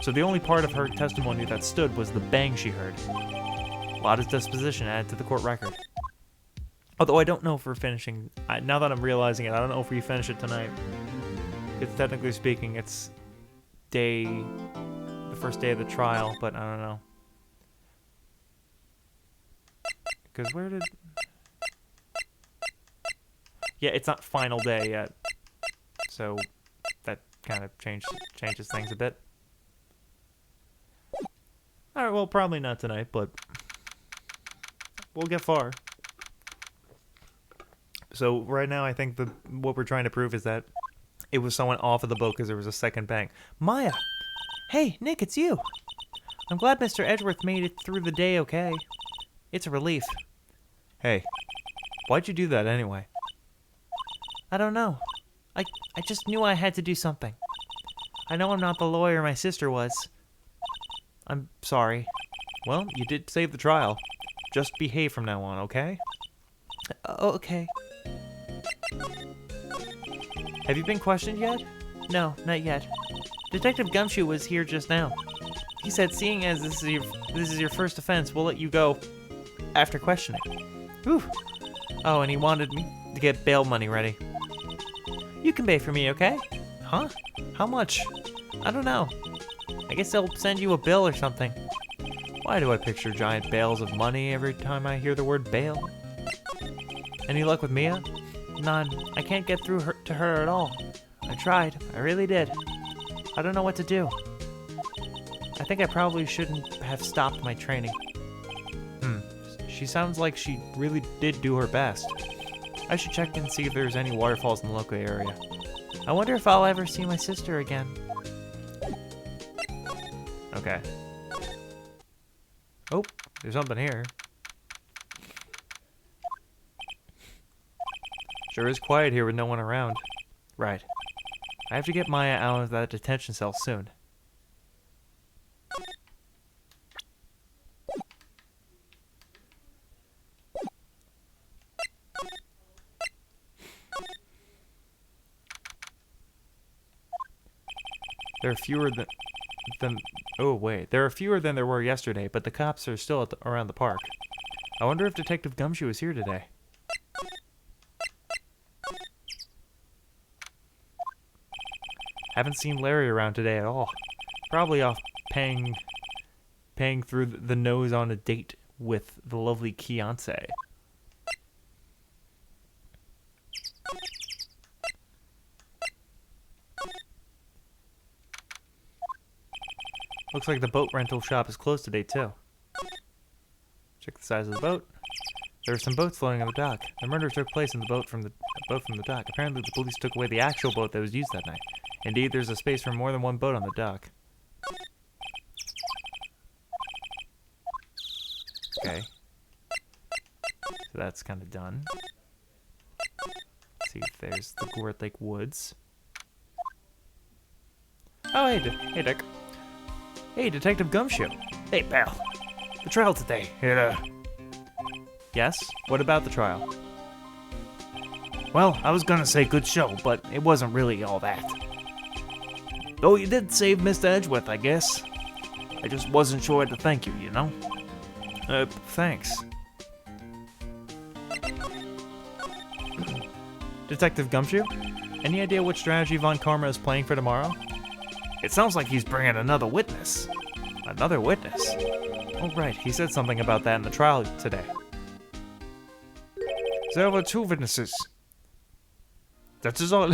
so the only part of her testimony that stood was the bang she heard. Lotta's disposition added to the court record. Although I don't know if we're finishing... now that I'm realizing it, I don't know if we finish it tonight. It's technically speaking, it's the first day of the trial, but I don't know. Because where did... Yeah, it's not final day yet. So that kind of changes things a bit. Alright, well, probably not tonight, but we'll get far. So right now, I think what we're trying to prove is that it was someone off of the boat because there was a second bang. Maya! Hey, Nick, it's you! I'm glad Mr. Edgeworth made it through the day okay. It's a relief. Hey, why'd you do that anyway? I don't know. I just knew I had to do something. I know I'm not the lawyer my sister was. I'm sorry. Well, you did save the trial. Just behave from now on, okay? Okay. Have you been questioned yet? No, not yet. Detective Gumshoe was here just now. He said, seeing as this is your first offense, we'll let you go after questioning. Whew. Oh, and he wanted me to get bail money ready. You can pay for me, okay? Huh? How much? I don't know. I guess they'll send you a bill or something. Why do I picture giant bales of money every time I hear the word bail? Any luck with Mia? None. I can't get through to her at all. I tried. I really did. I don't know what to do. I think I probably shouldn't have stopped my training. She sounds like she really did do her best. I should check and see if there's any waterfalls in the local area. I wonder if I'll ever see my sister again. Okay. Oh, there's something here. Sure is quiet here with no one around. Right. I have to get Maya out of that detention cell soon. There are fewer there are fewer than there were yesterday, but the cops are still around the park. I wonder if Detective Gumshoe is here today. Haven't seen Larry around today at all. Probably off paying through the nose on a date with the lovely Kiance. Looks like the boat rental shop is closed today, too. Check the size of the boat. There are some boats floating on the dock. The murder took place in the boat from the dock. Apparently, the police took away the actual boat that was used that night. Indeed, there's a space for more than one boat on the dock. Okay. So that's kind of done. Let's see if there's the Gourd Lake Woods. Oh, hey, Dick. Hey, Detective Gumshoe. Hey, pal. The trial today. Yes? What about the trial? Well, I was gonna say good show, but it wasn't really all that. Though you did save Mr. Edgeworth, I guess. I just wasn't sure to thank you, you know? Thanks. Detective Gumshoe? Any idea what strategy Von Karma is playing for tomorrow? It sounds like he's bringing another witness. Another witness? Oh, right. He said something about that in the trial today. There were 2 witnesses. That is all.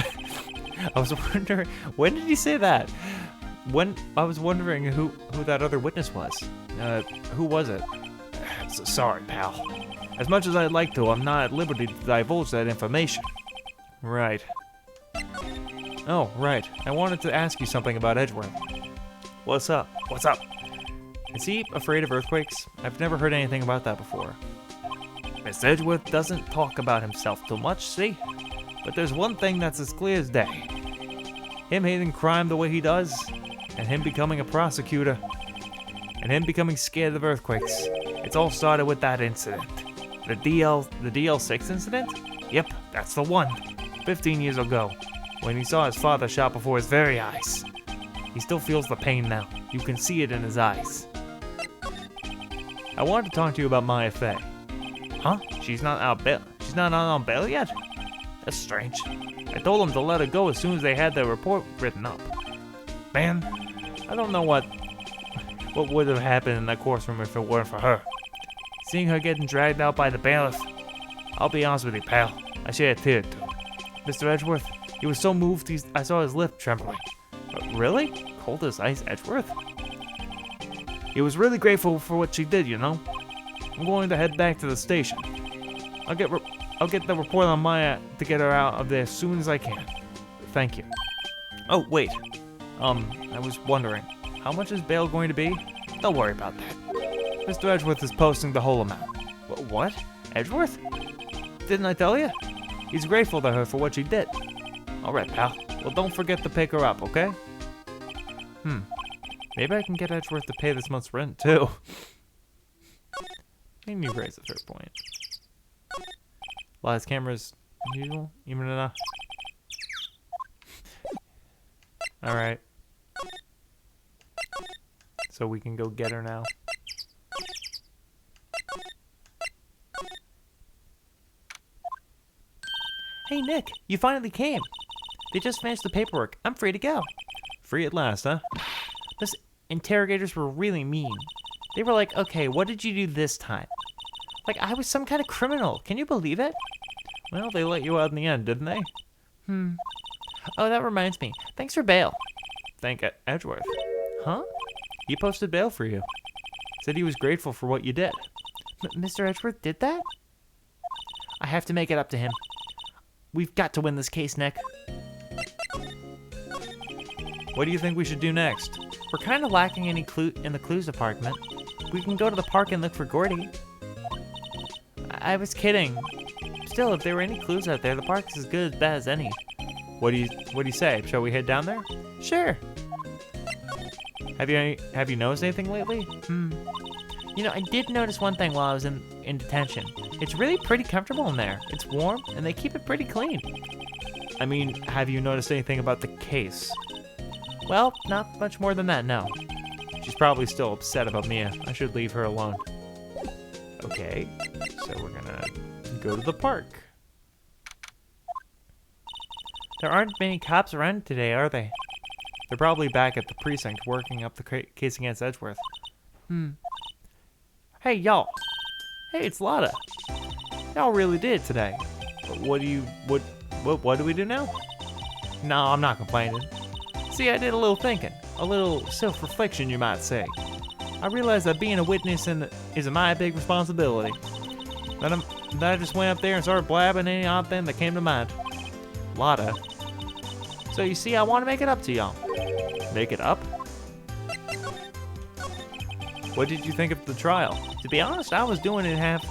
I was wondering, when did he say that? I was wondering who that other witness was. Who was it? Sorry, pal. As much as I'd like to, I'm not at liberty to divulge that information. Right. Oh, right. I wanted to ask you something about Edgeworth. What's up? Is he afraid of earthquakes? I've never heard anything about that before. Mr. Edgeworth doesn't talk about himself too much, see? But there's one thing that's as clear as day. Him hating crime the way he does, and him becoming a prosecutor, and him becoming scared of earthquakes. It's all started with that incident. The DL6 incident? Yep, that's the one. 15 years ago, when he saw his father shot before his very eyes. He still feels the pain now. You can see it in his eyes. I wanted to talk to you about Maya Fey. Huh? She's not out on bail yet? That's strange. I told them to let her go as soon as they had their report written up. Man, I don't know what would have happened in that courtroom if it weren't for her. Seeing her getting dragged out by the bailiff, I'll be honest with you, pal, I shed a tear too. Mr. Edgeworth, he was so moved I saw his lip trembling. Really? Cold as ice, Edgeworth? He was really grateful for what she did, you know. I'm going to head back to the station. I'll get the report on Maya to get her out of there as soon as I can. Thank you. Oh, wait. I was wondering, how much is bail going to be? Don't worry about that. Mr. Edgeworth is posting the whole amount. What? Edgeworth? Didn't I tell you? He's grateful to her for what she did. All right, pal. Well, don't forget to pick her up, okay? Maybe I can get Edgeworth to pay this month's rent, too. Can you raise the third point? Lies cameras usual, even enough. Alright. So we can go get her now. Hey Nick, you finally came. They just finished the paperwork. I'm free to go. Free at last, huh? Those interrogators were really mean. They were like, okay, what did you do this time? Like I was some kind of criminal. Can you believe it? Well, they let you out in the end, didn't they? Oh, that reminds me. Thanks for bail. Thank Edgeworth. Huh? He posted bail for you. Said he was grateful for what you did. Mr. Edgeworth did that? I have to make it up to him. We've got to win this case, Nick. What do you think we should do next? We're kind of lacking any clue in the clues department. We can go to the park and look for Gordy. I was kidding. Still, if there were any clues out there, the park's as good as bad as any. What do you say? Shall we head down there? Sure. Have you noticed anything lately? You know, I did notice one thing while I was in detention. It's really pretty comfortable in there. It's warm, and they keep it pretty clean. I mean, have you noticed anything about the case? Well, not much more than that, no. She's probably still upset about Mia. I should leave her alone. Okay, so we're gonna go to the park. There aren't many cops around today, are they? They're probably back at the precinct working up the case against Edgeworth. Hey, y'all. Hey, it's Lotta. Y'all really did today. What do we do now? No, I'm not complaining. See, I did a little thinking, a little self-reflection, you might say. I realized that being a witness is my big responsibility. Then I just went up there and started blabbing any odd thing that came to mind. Lotta. So you see, I want to make it up to y'all. Make it up? What did you think of the trial? To be honest, I was doing it half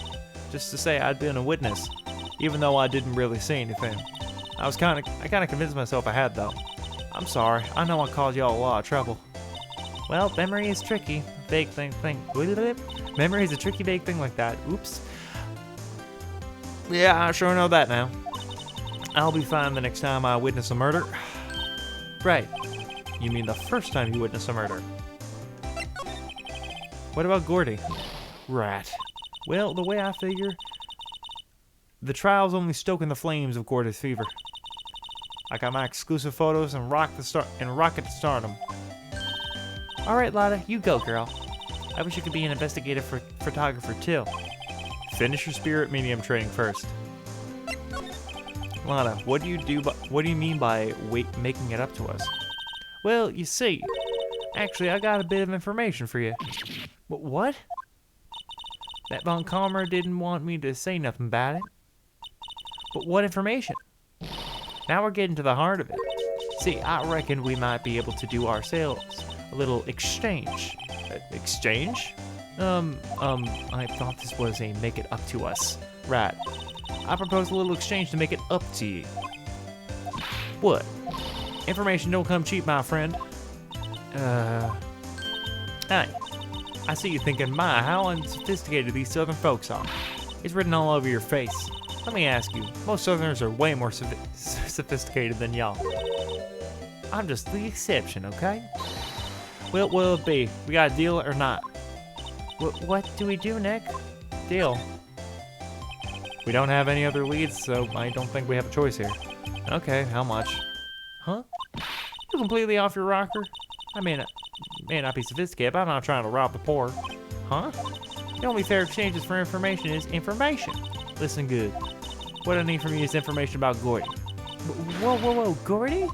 Just to say I'd been a witness, even though I didn't really see anything. I kind of convinced myself I had, though. I'm sorry. I know I caused y'all a lot of trouble. Well, memory is tricky. Vague thing. Memory is a tricky, vague thing like that. Oops. Yeah, I sure know that now. I'll be fine the next time I witness a murder. Right. You mean the first time you witness a murder? What about Gordy? Rat. Well, the way I figure, the trial's only stoking the flames of Gordy's fever. I got my exclusive photos and rocket to stardom. All right, Lotta, you go, girl. I wish you could be an investigative photographer too. Finish your spirit medium training first. Lotta, what do you mean by making it up to us? Well, you see, actually, I got a bit of information for you. What? That Von Calmer didn't want me to say nothing about it. But what information? Now we're getting to the heart of it. See, I reckon we might be able to do ourselves a little exchange. Exchange? I thought this was a make it up to us. Right. I propose a little exchange to make it up to you. What? Information don't come cheap, my friend. Hey, I see you thinking, my, how unsophisticated these southern folks are. It's written all over your face. Let me ask you, most southerners are way more sophisticated than y'all. I'm just the exception, okay? Well, what will it be? We got a deal or not? What do we do, Nick? Deal. We don't have any other leads, so I don't think we have a choice here. Okay, how much? Huh? You completely off your rocker? I may not be sophisticated, but I'm not trying to rob the poor. Huh? The only fair exchanges for information is information. Listen good. What I need from you is information about Gordy. Whoa, Gordy?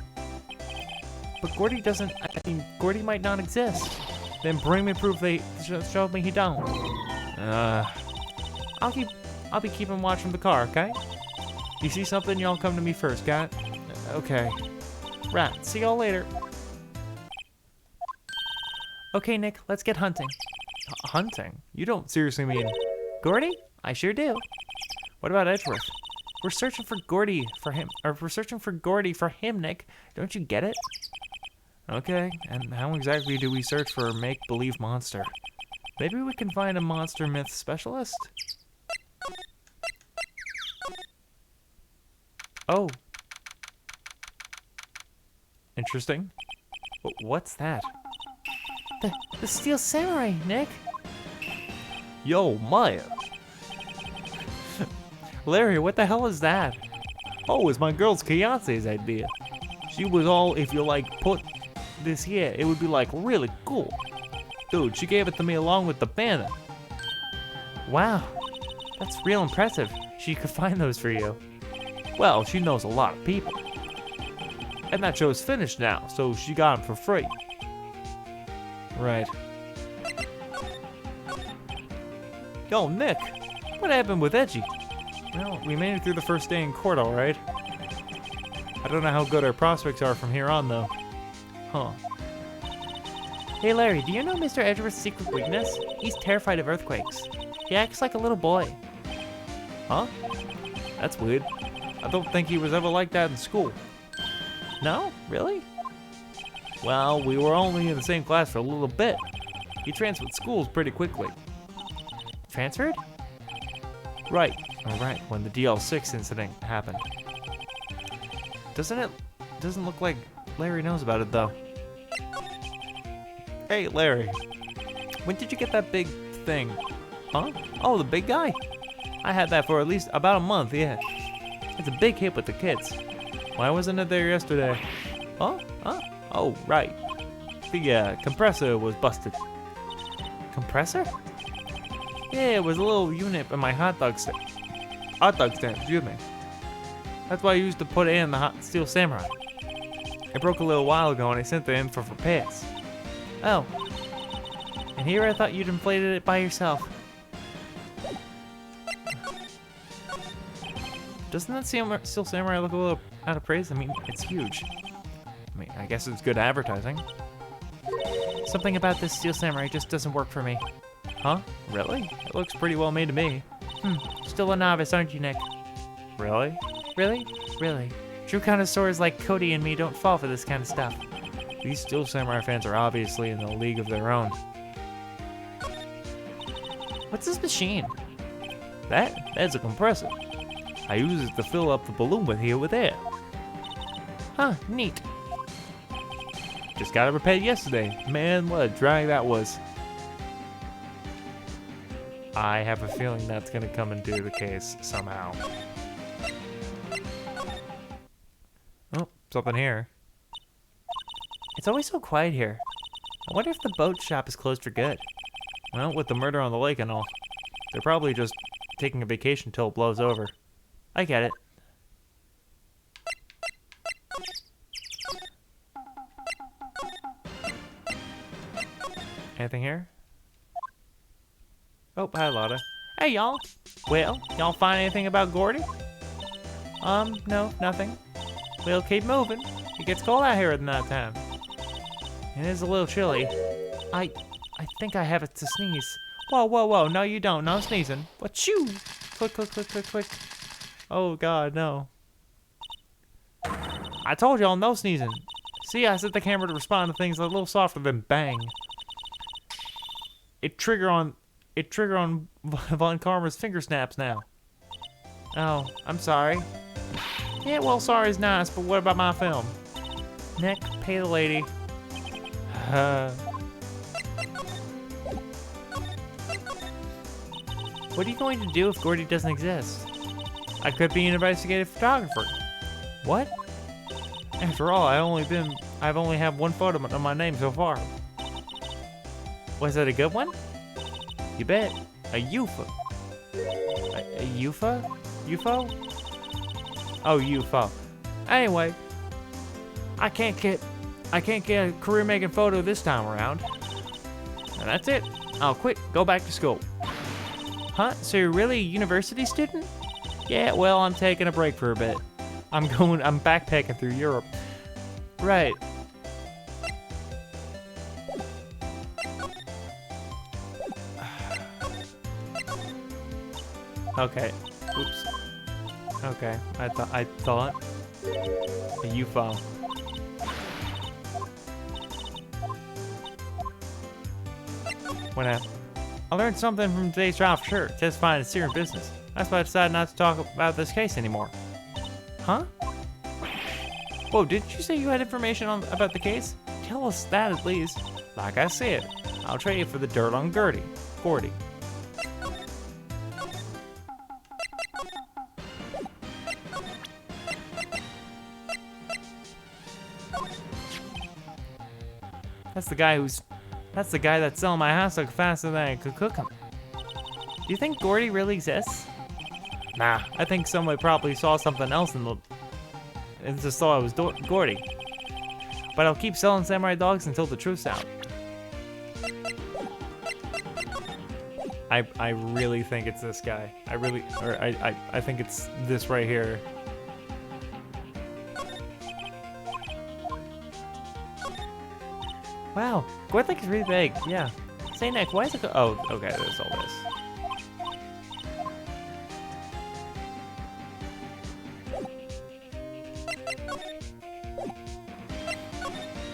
But Gordy doesn't, Gordy might not exist. Then bring me proof they showed me he don't. I'll be keeping watch from the car, okay? You see something, y'all come to me first, got it? Okay. Right, see y'all later. Okay, Nick, let's get hunting. Hunting? You don't seriously mean... Gordy? I sure do. What about Edgeworth? We're searching for Gordy for him, Nick. Don't you get it? Okay, and how exactly do we search for a make-believe monster? Maybe we can find a monster myth specialist? Oh. Interesting. What's that? The Steel Samurai, Nick. Yo, Maya. Larry, what the hell is that? Oh, it's my girl's fiance's idea. She was all, if you like, put this here, it would be like really cool. Dude, she gave it to me along with the banner. Wow, that's real impressive. She could find those for you. Well, she knows a lot of people. And that show's finished now, so she got him for free. Right. Yo, Nick, what happened with Edgy? Well, we made it through the first day in court, all right. I don't know how good our prospects are from here on, though. Huh. Hey Larry, do you know Mr. Edgeworth's secret weakness? He's terrified of earthquakes. He acts like a little boy. Huh? That's weird. I don't think he was ever like that in school. No? Really? Well, we were only in the same class for a little bit. He transferred schools pretty quickly. Transferred? Right. All right, when the DL6 incident happened. Doesn't look like Larry knows about it, though. Hey, Larry. When did you get that big thing? Huh? Oh, the big guy? I had that for at least about a month, yeah. It's a big hit with the kids. Why wasn't it there yesterday? Huh? Huh? Oh, right. The compressor was busted. Compressor? Yeah, it was a little unit in my hot dog stand. Hot dog stand, excuse me. That's why I used to put it in the Hot Steel Samurai. It broke a little while ago and I sent it in for repairs. Oh. And here I thought you'd inflated it by yourself. Doesn't that Steel Samurai look a little out of praise? I mean, it's huge. I mean, I guess it's good advertising. Something about this Steel Samurai just doesn't work for me. Huh? Really? It looks pretty well made to me. Still a novice, aren't you, Nick? Really? Really? Really. True connoisseurs like Cody and me don't fall for this kind of stuff. These Steel Samurai fans are obviously in a league of their own. What's this machine? That's a compressor. I use it to fill up the balloon with air. Huh, neat. Just got it repaired yesterday. Man, what a drag that was. I have a feeling that's gonna come into the case somehow. Oh, something here. It's always so quiet here. I wonder if the boat shop is closed for good. Well, with the murder on the lake and all, they're probably just taking a vacation till it blows over. I get it. Anything here? Oh, hi, Lotta. Hey, y'all. Well, y'all find anything about Gordy? No, nothing. We'll keep moving. It gets cold out here at night time. It is a little chilly. I think I have it to sneeze. Whoa, whoa, whoa. No, you don't. No sneezing. What shoo? Click, click, click, click, click. Oh, God, no. I told y'all no sneezing. See, I set the camera to respond to things a little softer than bang. It trigger on Von Karma's finger snaps now. Oh, I'm sorry. Yeah, well, sorry's nice, but what about my film? Nick, pay the lady. What are you going to do if Gordy doesn't exist? I could be an investigative photographer. What? After all, I've only had one photo of my name so far. Was it a good one? You bet. A UFO. A UFO? UFO? Oh, UFO. Anyway, I can't get a career-making photo this time around. And that's it. I'll quit. Go back to school. Huh? So you're really a university student? Yeah, well, I'm taking a break for a bit. I'm backpacking through Europe. Right. Okay. Oops. Okay. I thought a UFO. Whatever. I learned something from today's trial for sure. Testifying is serious business. That's why I decided not to talk about this case anymore. Huh? Whoa, didn't you say you had information about the case? Tell us that at least. Like I said, I'll trade you for the dirt on Gordy. That's the guy that's selling my hot dog faster than I could cook them. Do you think Gordy really exists? Nah, I think somebody probably saw something else and just thought I was Gordy. But I'll keep selling samurai dogs until the truth's out. I really think it's this guy. I think it's this right here. Wow, Gordy Lake is really big. Yeah. Say Nick, why is it? Oh, okay. There's all this.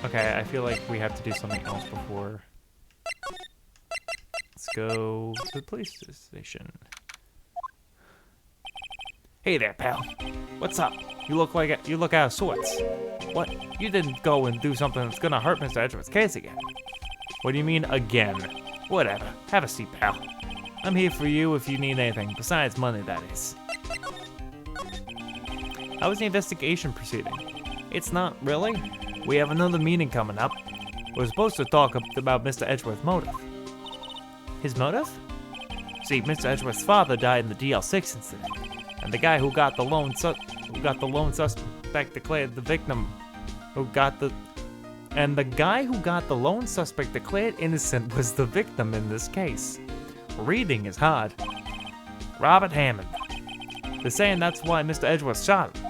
Okay, I feel like we have to do something else before. Let's go to the police station. Hey there, pal. What's up? You look out of sorts. What? You didn't go and do something that's gonna hurt Mr. Edgeworth's case again. What do you mean, again? Whatever. Have a seat, pal. I'm here for you if you need anything, besides money, that is. How was the investigation proceeding? It's not, really. We have another meeting coming up. We're supposed to talk about Mr. Edgeworth's motive. His motive? See, Mr. Edgeworth's father died in the DL6 incident, and the guy who got the lone suspect declared the victim, and the guy who got the lone suspect declared innocent was the victim in this case. Reading is hard. Robert Hammond. They're saying that's why Mr. Edgeworth shot him.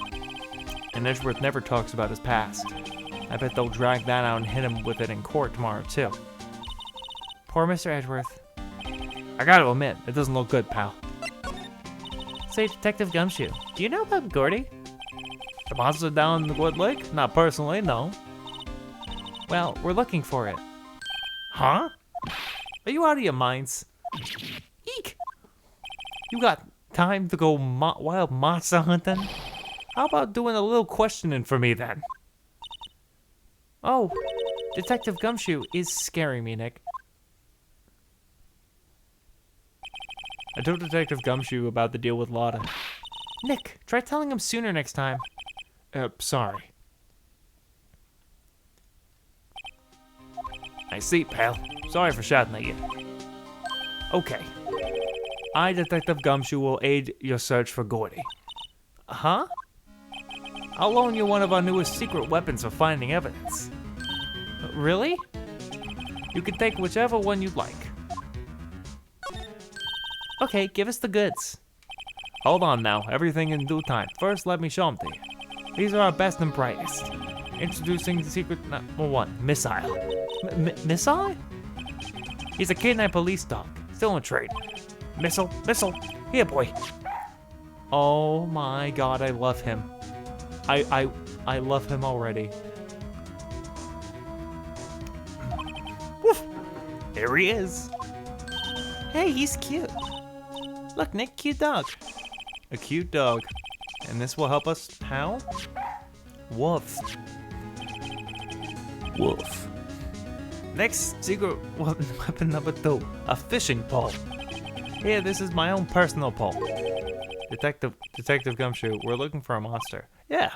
And Edgeworth never talks about his past. I bet they'll drag that out and hit him with it in court tomorrow, too. Poor Mr. Edgeworth. I gotta admit, it doesn't look good, pal. Say, Detective Gumshoe, do you know about Gordy? The monster down in the Wood Lake? Not personally, no. Well, we're looking for it. Huh? Are you out of your minds? Eek! You got time to go wild monster hunting? How about doing a little questioning for me, then? Oh, Detective Gumshoe is scaring me, Nick. I told Detective Gumshoe about the deal with Lotta. Nick, try telling him sooner next time. Sorry. I see, pal. Sorry for shouting at you. Okay. I, Detective Gumshoe, will aid your search for Gordy. Huh? I'll loan you one of our newest secret weapons for finding evidence. Really? You can take whichever one you'd like. Okay, give us the goods. Hold on now, everything in due time. First, let me show them to you. These are our best and brightest. Introducing the secret number 1, Missile. Missile? He's a K9 police dog, still in trade. Missile, here boy. Oh my god, I love him. I love him already. Woof! There he is. Hey, he's cute. Look, Nick, cute dog. A cute dog. And this will help us how? Woof. Woof. Next secret weapon number 2, a fishing pole. Here, this is my own personal pole. Detective Gumshoe, we're looking for a monster. Yeah.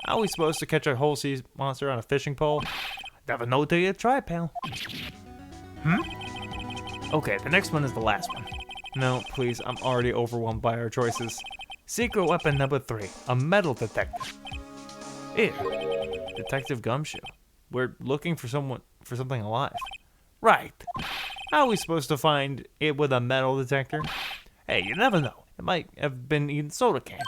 How are we supposed to catch a whole sea monster on a fishing pole? Never know till you try, pal. Okay, the next one is the last one. No, please, I'm already overwhelmed by our choices. Secret weapon number 3, a metal detector. Here, Detective Gumshoe. We're looking for something alive. Right. How are we supposed to find it with a metal detector? Hey, you never know. It might have been eating soda cans.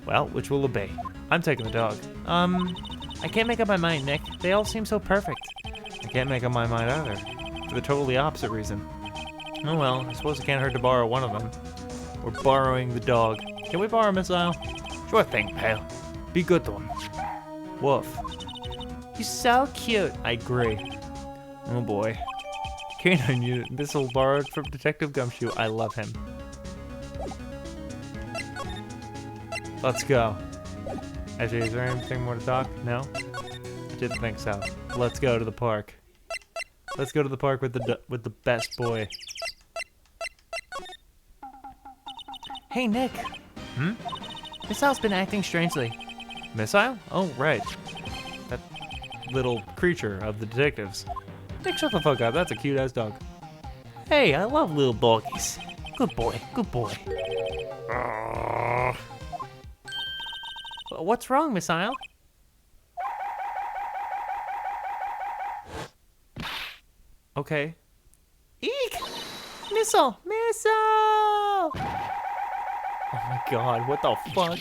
Well, which will it be? I'm taking the dog. I can't make up my mind, Nick. They all seem so perfect. I can't make up my mind either. For the totally opposite reason. Oh well, I suppose it can't hurt to borrow one of them. We're borrowing the dog. Can we borrow Missile? Sure thing, pal. Be good to him. Woof. He's so cute. I agree. Oh boy. Canine unit. Missile borrowed from Detective Gumshoe. I love him. Let's go. Actually, is there anything more to talk? No? I didn't think so. Let's go to the park. Let's go to the park with the best boy. Hey, Nick. Missile's been acting strangely. Missile? Oh, right. That little creature of the detectives. Nick, shut the fuck up. That's a cute-ass dog. Hey, I love little doggies. Good boy, good boy. What's wrong, Missile? Okay. Eek! Missile! Missile! Oh my god, what the fuck?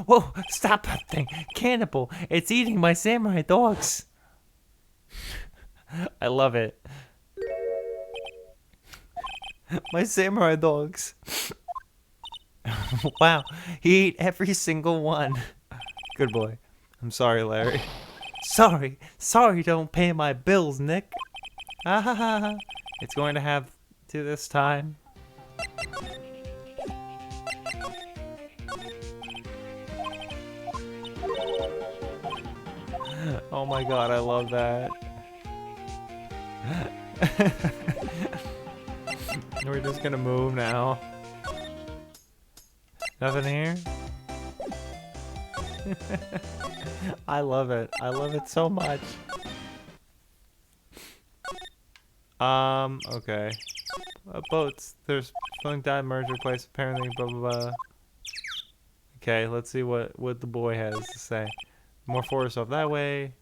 Whoa, stop that thing. Cannibal, it's eating my samurai dogs. I love it. My samurai dogs. Wow, he ate every single one. Good boy. I'm sorry, Larry. Sorry, don't pay my bills, Nick. Ah ha ha ha. It's going to have to this time. Oh my god, I love that. We're just gonna move now. Nothing here? I love it. I love it so much. Okay. Boats. There's filling dive merger place apparently, blah blah blah. Okay, let's see what the boy has to say. More forest off that way.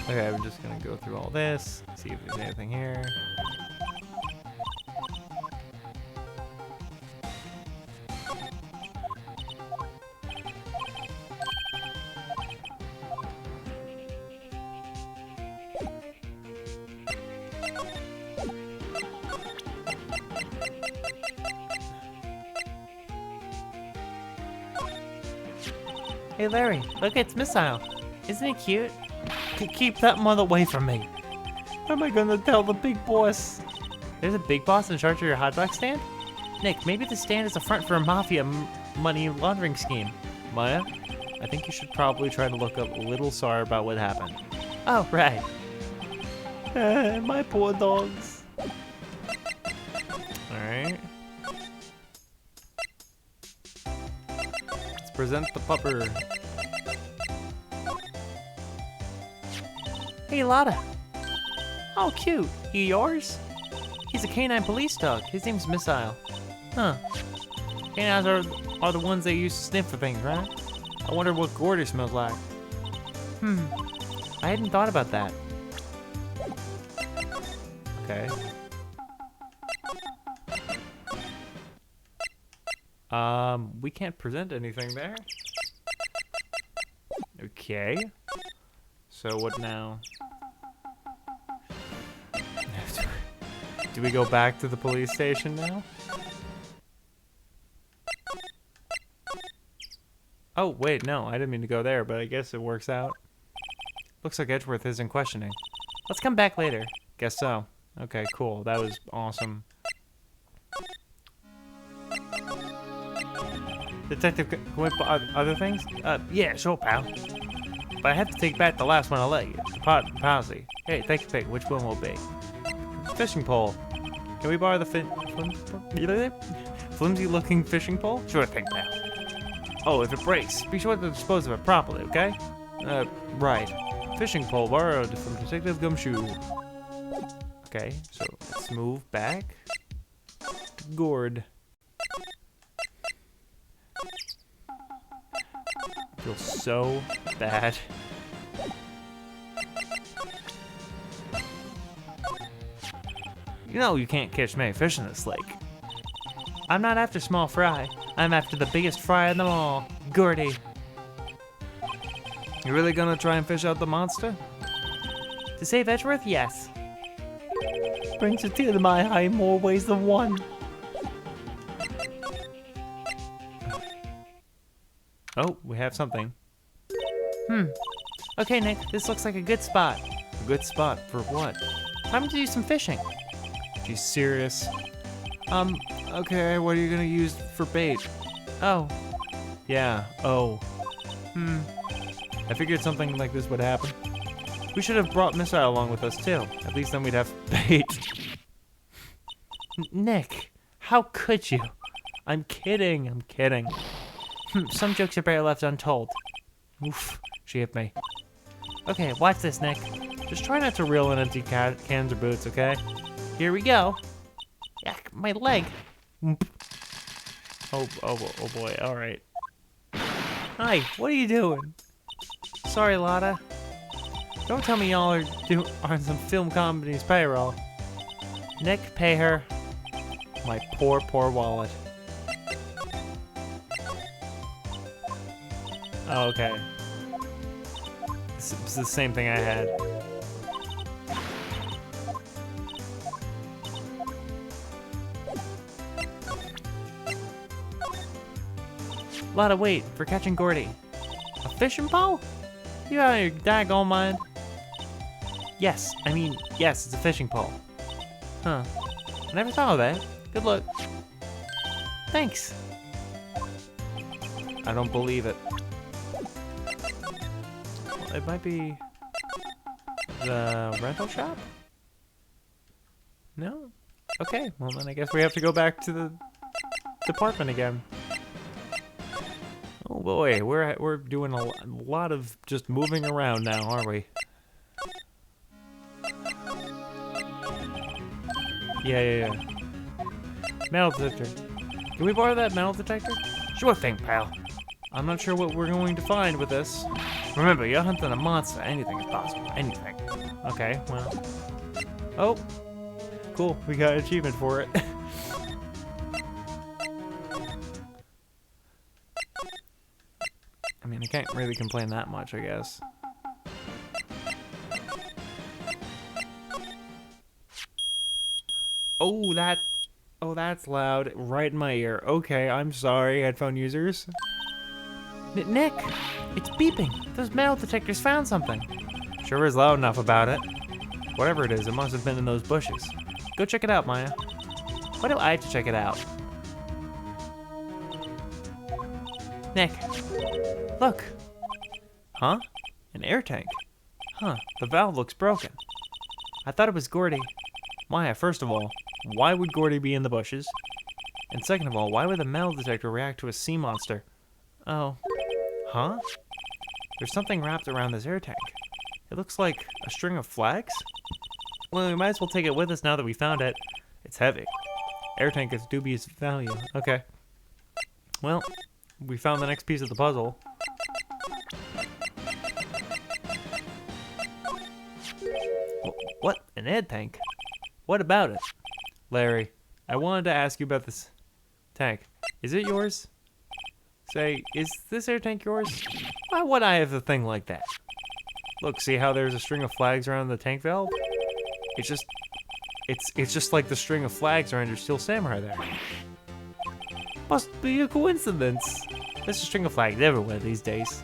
Okay, we're just gonna go through all this, see if there's anything here. Hey Larry, look, it's Missile. Isn't he cute? Keep that mother away from me. What am I gonna tell the big boss? There's a big boss in charge of your hot dog stand? Nick, maybe the stand is a front for a mafia money laundering scheme. Maya, I think you should probably try to look up a little sorry about what happened. Oh, right. My poor dogs. Alright. Let's present the pupper. Hey, Lotta. Oh, cute. He yours? He's a canine police dog. His name's Missile. Huh. Canines are the ones they use to sniff for things, right? I wonder what Gordy smells like. I hadn't thought about that. Okay. We can't present anything there. Okay. So what now? Do we go back to the police station now? Oh, wait, no, I didn't mean to go there, but I guess it works out. Looks like Edgeworth isn't questioning. Let's come back later. Guess so. Okay, cool. That was awesome. Detective, can we put other things? Yeah, sure, pal. But I have to take back the last one I let you. Policy. Hey, take a pick. Which one will it be? Fishing pole. Can we borrow the flimsy-looking fishing pole? Sure thing, pal. Oh, if it breaks, be sure to dispose of it properly, okay? Right. Fishing pole borrowed from Detective Gumshoe. Okay, so let's move back to Gord. I feel so bad. You know you can't catch many fish in this lake. I'm not after small fry. I'm after the biggest fry of them all, Gordy. You really gonna try and fish out the monster? To save Edgeworth, yes. Brings a tear to my eye in more ways than one. Oh, we have something. Okay, Nick, this looks like a good spot. A good spot for what? Time to do some fishing. She's serious. Okay, what are you gonna use for bait? Oh, Yeah, oh. I figured something like this would happen. We should have brought Missile along with us too. At least then we'd have bait. Nick, how could you? I'm kidding, I'm kidding. Some jokes are better left untold. Oof, she hit me. Okay, watch this, Nick. Just try not to reel in empty cans or boots, okay? Here we go. Yeah, my leg. Oh boy, all right. Hi, what are you doing? Sorry, Lotta. Don't tell me y'all are on some film company's payroll. Nick, pay her. My poor wallet. Oh, okay. It's the same thing I had. Lotta, wait, for catching Gordy. A fishing pole? You out of your daggone mind? Yes, yes, it's a fishing pole. Huh. I never thought of that. Good luck. Thanks. I don't believe it. Well, it might be the rental shop? No? Okay, well then I guess we have to go back to the department again. Oh boy, we're doing a lot of just moving around now, aren't we? Yeah. Metal detector. Can we borrow that metal detector? Sure thing, pal. I'm not sure what we're going to find with this. Remember, you're hunting a monster. Anything is possible. Anything. Okay, well. Oh, cool. We got an achievement for it. I mean, I can't really complain that much, I guess. Oh, that's loud. Right in my ear. Okay, I'm sorry, headphone users. Nick, it's beeping. Those metal detectors found something. Sure is loud enough about it. Whatever it is, it must have been in those bushes. Go check it out, Maya. Why do I have to check it out? Nick, look. Huh? An air tank. Huh, the valve looks broken. I thought it was Gordy. Maya, first of all, why would Gordy be in the bushes? And second of all, why would the metal detector react to a sea monster? Oh. Huh? There's something wrapped around this air tank. It looks like a string of flags? Well, we might as well take it with us now that we found it. It's heavy. Air tank is dubious value. Okay. Well, we found the next piece of the puzzle. What? An air tank? What about it? Larry, I wanted to ask you about this tank. Is it yours? Say, is this air tank yours? Why would I have a thing like that? Look, see how there's a string of flags around the tank valve? It's just like the string of flags around your Steel Samurai there. Must be a coincidence. There's a string of flags everywhere these days.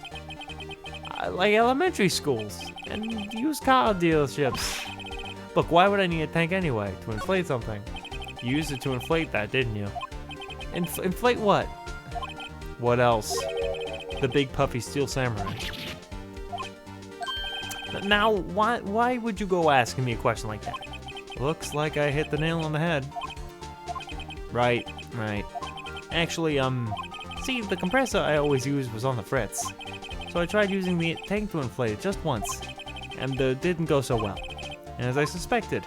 Like elementary schools and used car dealerships. Look, why would I need a tank anyway? To inflate something. You used it to inflate that, didn't you? Inflate what? What else? The big puffy Steel Samurai. Now, why would you go asking me a question like that? Looks like I hit the nail on the head. Right. Actually, see, the compressor I always used was on the fritz. So I tried using the tank to inflate it just once, and it didn't go so well. And as I suspected,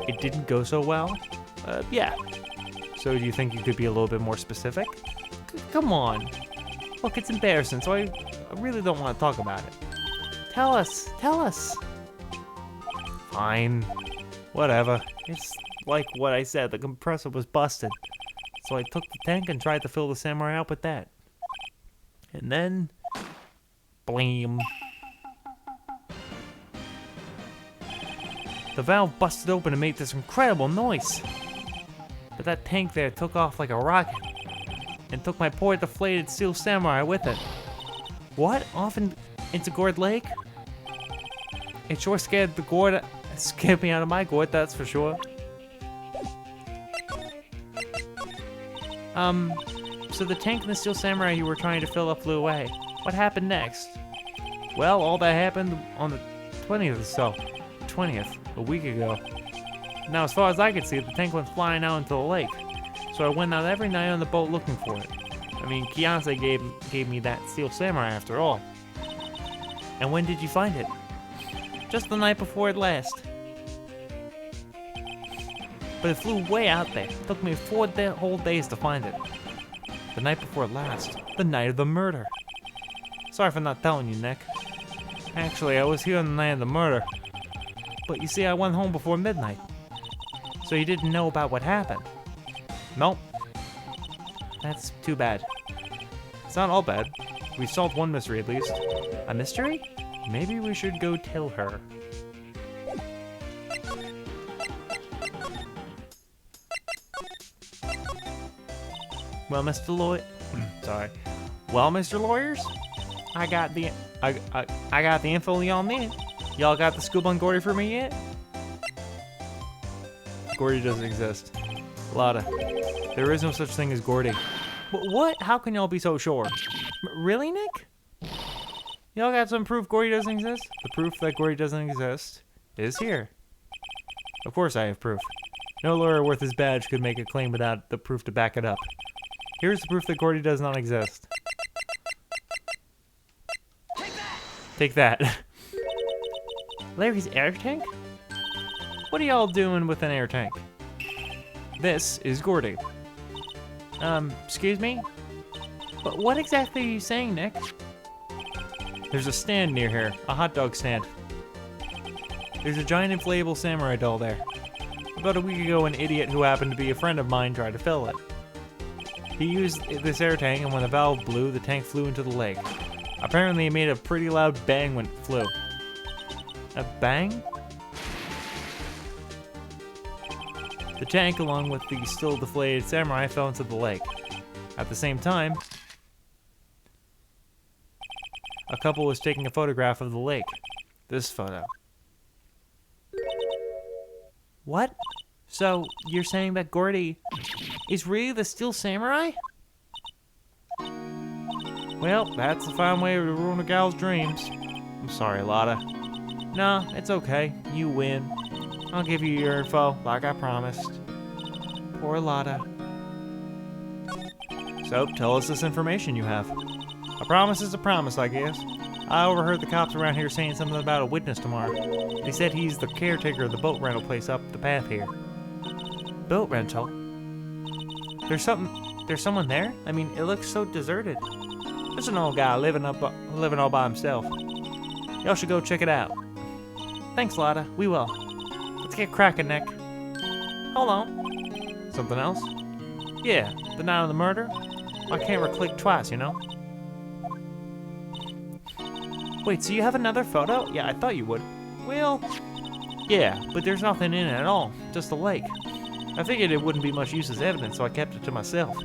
it didn't go so well? Yeah. So do you think you could be a little bit more specific? Come on. Look, it's embarrassing, so I really don't want to talk about it. Tell us. Fine. Whatever. It's like what I said, the compressor was busted. So I took the tank and tried to fill the Samurai up with that. And then, blam. The valve busted open and made this incredible noise. But that tank there took off like a rocket and took my poor deflated Steel Samurai with it. What? Off into Gourd Lake? It sure scared me out of my gourd, that's for sure. So the tank and the Steel Samurai you were trying to fill up flew away. What happened next? Well, all that happened on the 20th or so. 20th, a week ago. Now, as far as I could see, the tank went flying out into the lake. So I went out every night on the boat looking for it. I mean, Kianse gave me that Steel Samurai after all. And when did you find it? Just the night before it last. But it flew way out there. It took me 4 whole days to find it. The night before last. The night of the murder. Sorry for not telling you, Nick. Actually, I was here on the night of the murder. But you see, I went home before midnight. So you didn't know about what happened? Nope. That's too bad. It's not all bad. We solved one mystery at least. A mystery? Maybe we should go tell her. Well, Mr. Lloyd. Sorry. Well, Mr. Lawyers, I got the info y'all need. Y'all got the scoop on Gordy for me yet? Gordy doesn't exist. Lotta, there is no such thing as Gordy. What? How can y'all be so sure? Really, Nick? Y'all got some proof Gordy doesn't exist? The proof that Gordy doesn't exist is here. Of course I have proof. No lawyer worth his badge could make a claim without the proof to back it up. Here's the proof that Gordy does not exist. Take that. Larry's air tank? What are y'all doing with an air tank? This is Gordy. Excuse me? But what exactly are you saying, Nick? There's a stand near here, a hot dog stand. There's a giant inflatable samurai doll there. About a week ago, an idiot who happened to be a friend of mine tried to fill it. He used this air tank, and when the valve blew, the tank flew into the lake. Apparently, it made a pretty loud bang when it flew. A bang? The tank, along with the still deflated samurai, fell into the lake. At the same time, a couple was taking a photograph of the lake. This photo. What? So, you're saying that Gordy is really the Steel Samurai? Well, that's a fine way to ruin a gal's dreams. I'm sorry, Lotta. Nah, it's okay. You win. I'll give you your info, like I promised. Poor Lotta. So, tell us this information you have. A promise is a promise, I guess. I overheard the cops around here saying something about a witness tomorrow. They said he's the caretaker of the boat rental place up the path here. Boat rental? There's someone there? I mean, it looks so deserted. Just an old guy living all by himself. Y'all should go check it out. Thanks, Lotta. We will. Let's get cracking, Nick. Hold on. Something else? Yeah, the night of the murder. My camera clicked twice, you know? Wait, so you have another photo? Yeah, I thought you would. Well, yeah, but there's nothing in it at all. Just a lake. I figured it wouldn't be much use as evidence, so I kept it to myself.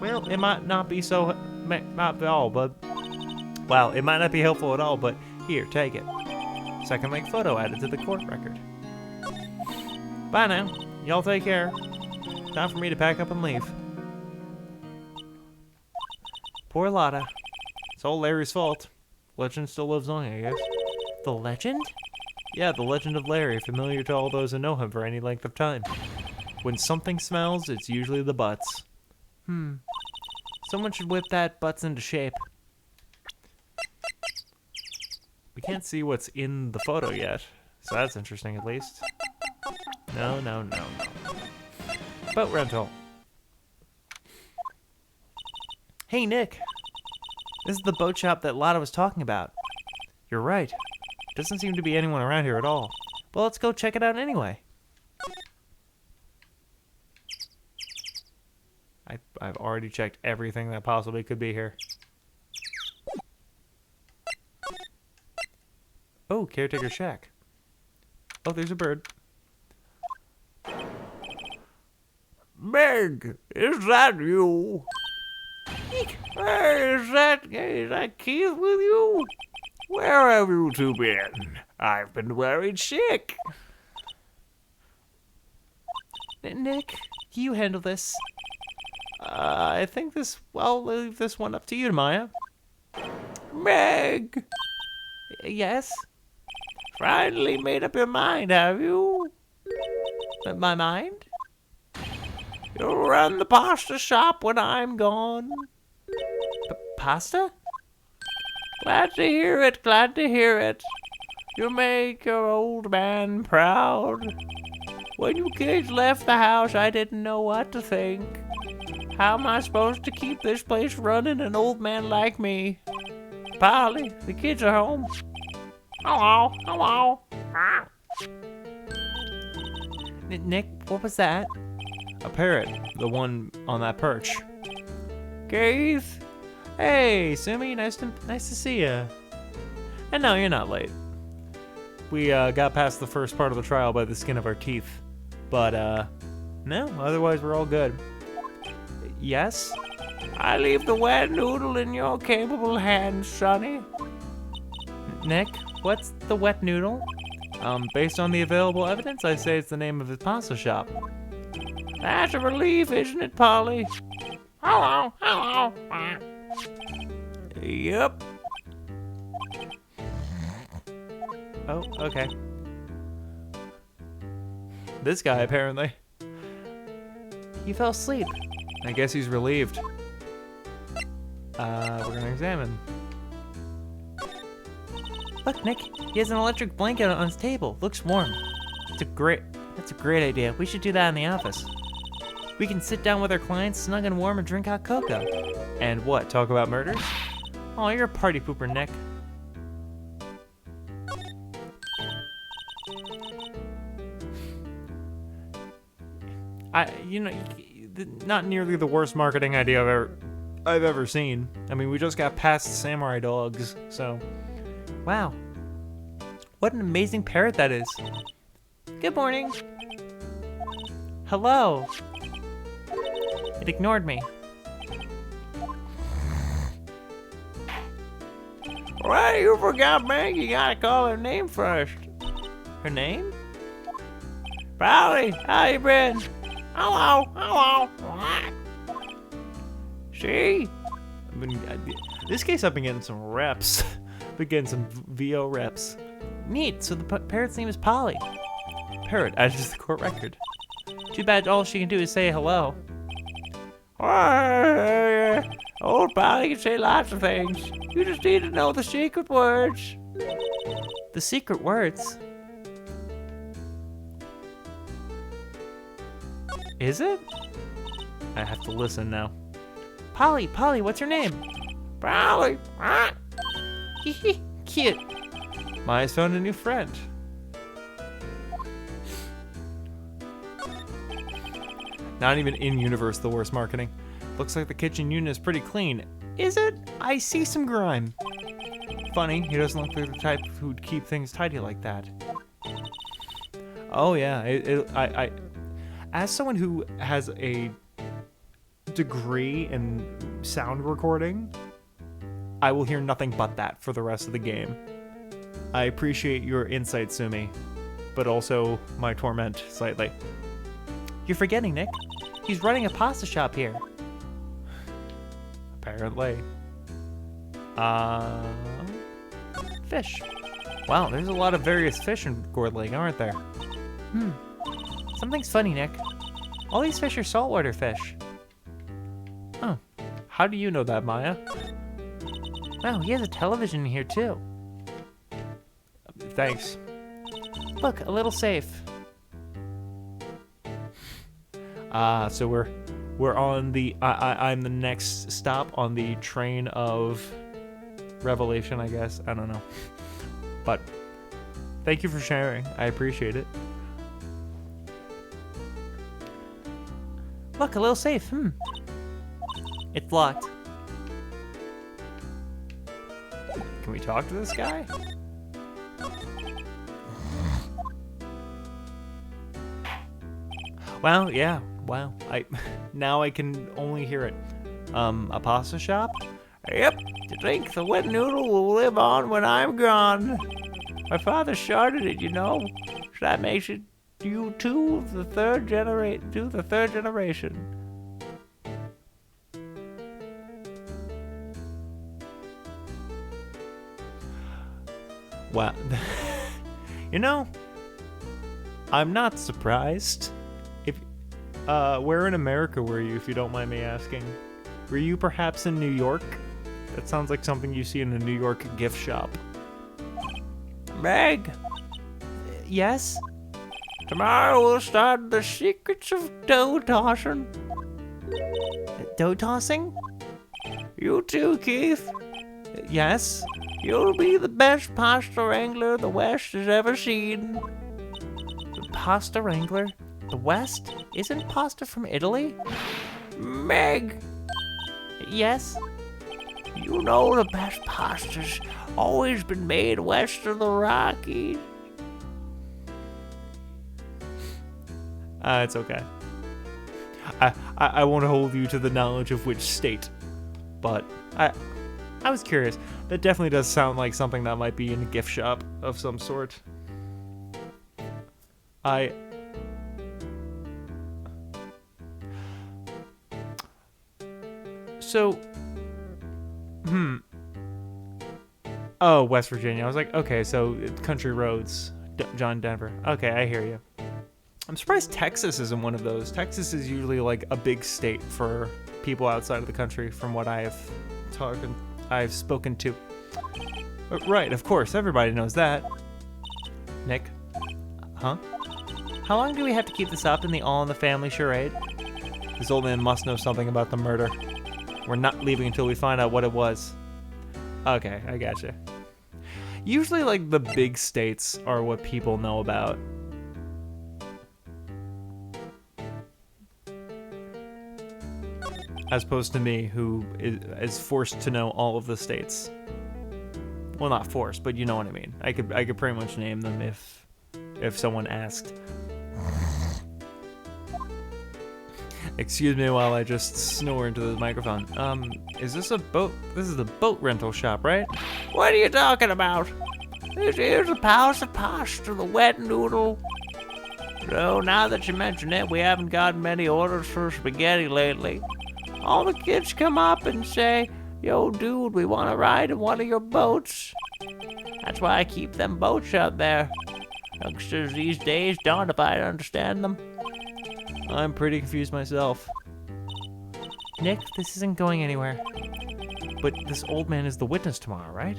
Well, it might not be so... might be all, but... Well, it might not be helpful at all, but here, take it. Second lake photo added to the court record. Bye now. Y'all take care. Time for me to pack up and leave. Poor Lotta. It's all Larry's fault. Legend still lives on, I guess. The legend? Yeah, the legend of Larry, familiar to all those who know him for any length of time. When something smells, it's usually the butts. Someone should whip that butts into shape. We can't see what's in the photo yet, so that's interesting at least. No. Boat rental. Hey, Nick. This is the boat shop that Lotta was talking about. You're right. Doesn't seem to be anyone around here at all. Well, let's go check it out anyway. I've already checked everything that possibly could be here. Oh, caretaker shack. Oh, there's a bird. Meg, is that you? Hey, is that Keith with you? Where have you two been? I've been worried sick. Nick, you handle this. I think I'll leave this one up to you, Maya. Meg! Yes? Finally made up your mind, have you? My mind? You'll run the pasta shop when I'm gone. pasta? Glad to hear it, glad to hear it. You make your old man proud. When you kids left the house, I didn't know what to think. How am I supposed to keep this place running, an old man like me? Polly, the kids are home. Hello, hello. Ah. Nick, what was that? A parrot, the one on that perch. Keith? Hey, Sumi, nice to see ya. And no, you're not late. We got past the first part of the trial by the skin of our teeth. But, no, otherwise we're all good. Yes? I leave the wet noodle in your capable hands, Sonny. Nick, what's the wet noodle? Based on the available evidence, I say it's the name of his pasta shop. That's a relief, isn't it, Polly? Hello, hello. Yep. Oh, okay. This guy, apparently. You fell asleep. I guess he's relieved. We're gonna examine. Look, Nick, he has an electric blanket on his table. Looks warm. That's a great idea. We should do that in the office. We can sit down with our clients, snug and warm, and drink hot cocoa. And what, talk about murders? Oh, you're a party pooper, Nick. Not nearly the worst marketing idea I've ever seen. I mean, we just got past samurai dogs, so. Wow. What an amazing parrot that is. Good morning. Hello. It ignored me. Well, you forgot me. You gotta call her name first. Her name? Polly, how you been? Hello, hello. See? This case I've been getting some reps. Been getting some VO reps. Neat, so the parrot's name is Polly. Parrot, added to the court record. Too bad all she can do is say hello. Old Polly can say lots of things. You just need to know the secret words. The secret words? Is it? I have to listen now. Polly, what's your name? Polly. Cute. Maya's found a new friend. Not even in universe the worst marketing. Looks like the kitchen unit is pretty clean. Is it? I see some grime. Funny, he doesn't look like the type who'd keep things tidy like that. Oh yeah, I as someone who has a degree in sound recording, I will hear nothing but that for the rest of the game. I appreciate your insight, Sumi, but also my torment slightly. You're forgetting, Nick. He's running a pasta shop here. Apparently. Fish. Wow, there's a lot of various fish in Gourd Lake, aren't there? Something's funny, Nick. All these fish are saltwater fish. Oh, how do you know that, Maya? Wow, he has a television here too. Thanks. Look, a little safe. So we're on the I'm the next stop on the train of revelation, I guess. I don't know. But thank you for sharing. I appreciate it. Look, a little safe. It's locked. Can we talk to this guy? Well, yeah. Wow. Now I can only hear it. A pasta shop? Yep, to think the wet noodle will live on when I'm gone. My father started it, you know. So that makes it you two, the third generation. Wow. You know, I'm not surprised. If where in America were you, if you don't mind me asking? Were you perhaps in New York? That sounds like something you see in a New York gift shop. Meg, Yes? tomorrow we'll start the secrets of dough tossing. Dough tossing? You too, Keith. Yes? You'll be the best pasta wrangler the West has ever seen. Pasta wrangler? The West? Isn't pasta from Italy? Meg, Yes? you know the best pasta's always been made west of the Rockies. It's okay. I won't hold you to the knowledge of which state, but I was curious. That definitely does sound like something that might be in a gift shop of some sort. So, Oh, West Virginia. I was like, okay, so country roads, John Denver. Okay, I hear you. I'm surprised Texas isn't one of those. Texas is usually like a big state for people outside of the country, from what I've spoken to. But right, of course, everybody knows that. Nick? Huh? How long do we have to keep this up in the All in the Family charade? This old man must know something about the murder. We're not leaving until we find out what it was. Okay, I gotcha. Usually, like, the big states are what people know about. As opposed to me, who is forced to know all of the states. Well, not forced, but you know what I mean. I could pretty much name them if someone asked. Excuse me while I just snore into the microphone. Is this a boat? This is the boat rental shop, right? What are you talking about? This is a house of pasta, the wet noodle. So now that you mention it, we haven't gotten many orders for spaghetti lately. All the kids come up and say, "Yo, dude, we want to ride in one of your boats." That's why I keep them boats out there. Youngsters these days, darned if I understand them. I'm pretty confused myself. Nick, this isn't going anywhere. But this old man is the witness tomorrow, right?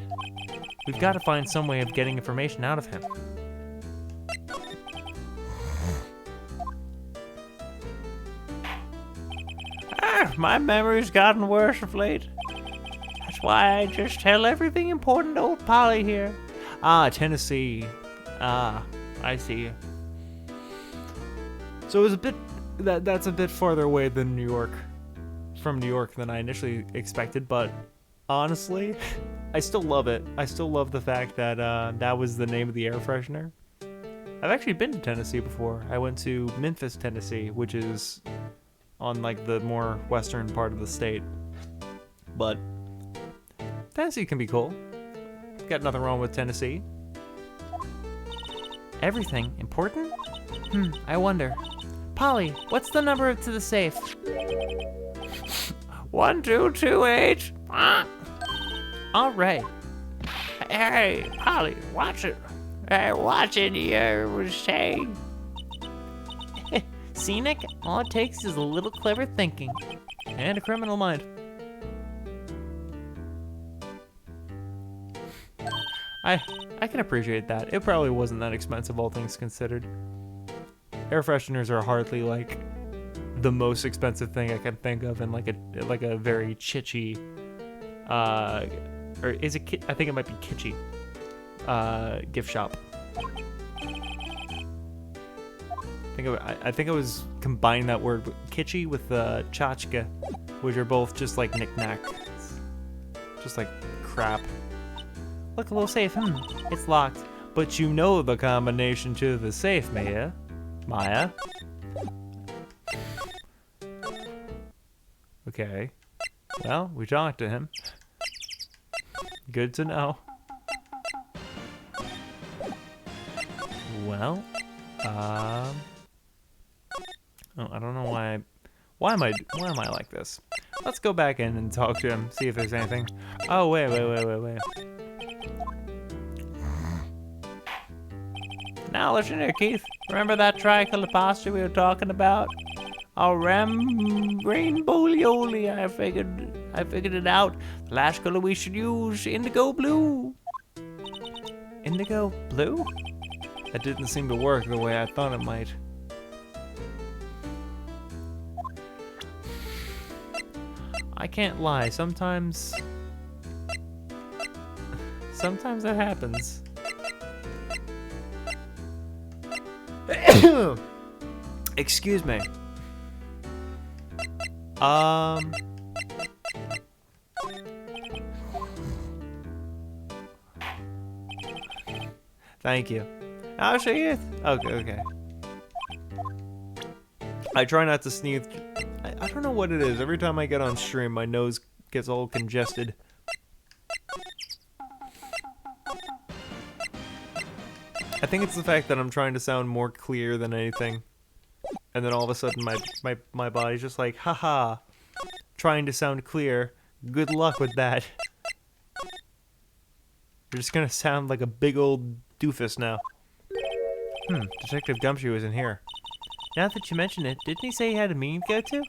We've got to find some way of getting information out of him. My memory's gotten worse of late. That's why I just tell everything important to old Polly here. Ah, Tennessee. Ah, I see. So it was a bit... That's a bit farther away than New York. From New York than I initially expected, but honestly, I still love it. I still love the fact that that was the name of the air freshener. I've actually been to Tennessee before. I went to Memphis, Tennessee, which is on like the more western part of the state. But Tennessee can be cool. Got nothing wrong with Tennessee. Everything important? I wonder. Polly, what's the number to the safe? 1228. All right. Hey, Polly, watch it. Hey, watch it, you say. See, Nick? All it takes is a little clever thinking. And a criminal mind. I can appreciate that. It probably wasn't that expensive, all things considered. Air fresheners are hardly like the most expensive thing I can think of in like a very kitschy, or is it? I think it might be kitschy. Gift shop. I think I was combining that word kitschy with tchotchke, which are both just like knick-knack, just like crap. Look, a little safe. It's locked. But you know the combination to the safe, Maya. Okay. Well, we talked to him. Good to know. Well, oh, I don't know why. Why am I like this? Let's go back in and talk to him, see if there's anything. Oh, wait. Now listen here, Keith. Remember that tricolor pasta we were talking about? rainbow-lioli. I figured it out. The last color we should use, indigo blue. Indigo blue? That didn't seem to work the way I thought it might. I can't lie, sometimes that happens. Excuse me. Thank you. I'll show you. Okay. I try not to sneeze. I don't know what it is. Every time I get on stream, my nose gets all congested. I think it's the fact that I'm trying to sound more clear than anything. And then all of a sudden my body's just like, haha, trying to sound clear. Good luck with that. You're just gonna sound like a big old doofus now. Detective Gumshoe isn't here. Now that you mention it, didn't he say he had a meeting to go to?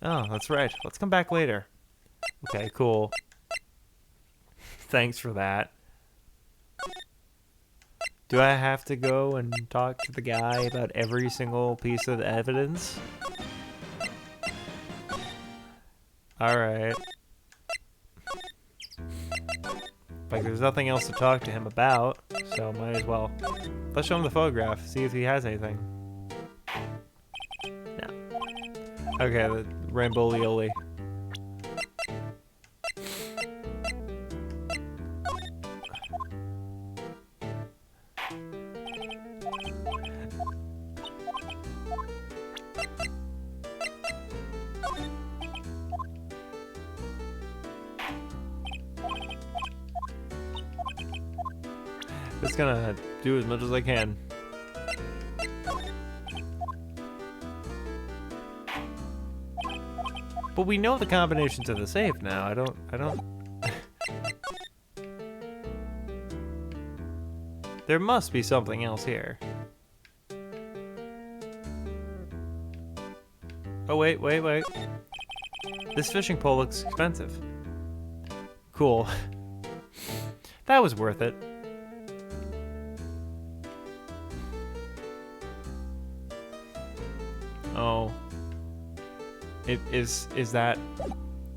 Oh, that's right. Let's come back later. Okay, cool. Thanks for that. Do I have to go and talk to the guy about every single piece of evidence? Alright. Like, there's nothing else to talk to him about, so might as well. Let's show him the photograph, see if he has anything. No. Okay, the rainbow-lioli. Just gonna do as much as I can. But we know the combination to the safe now. I don't There must be something else here. Oh wait. This fishing pole looks expensive. Cool. That was worth it. Oh. Is that...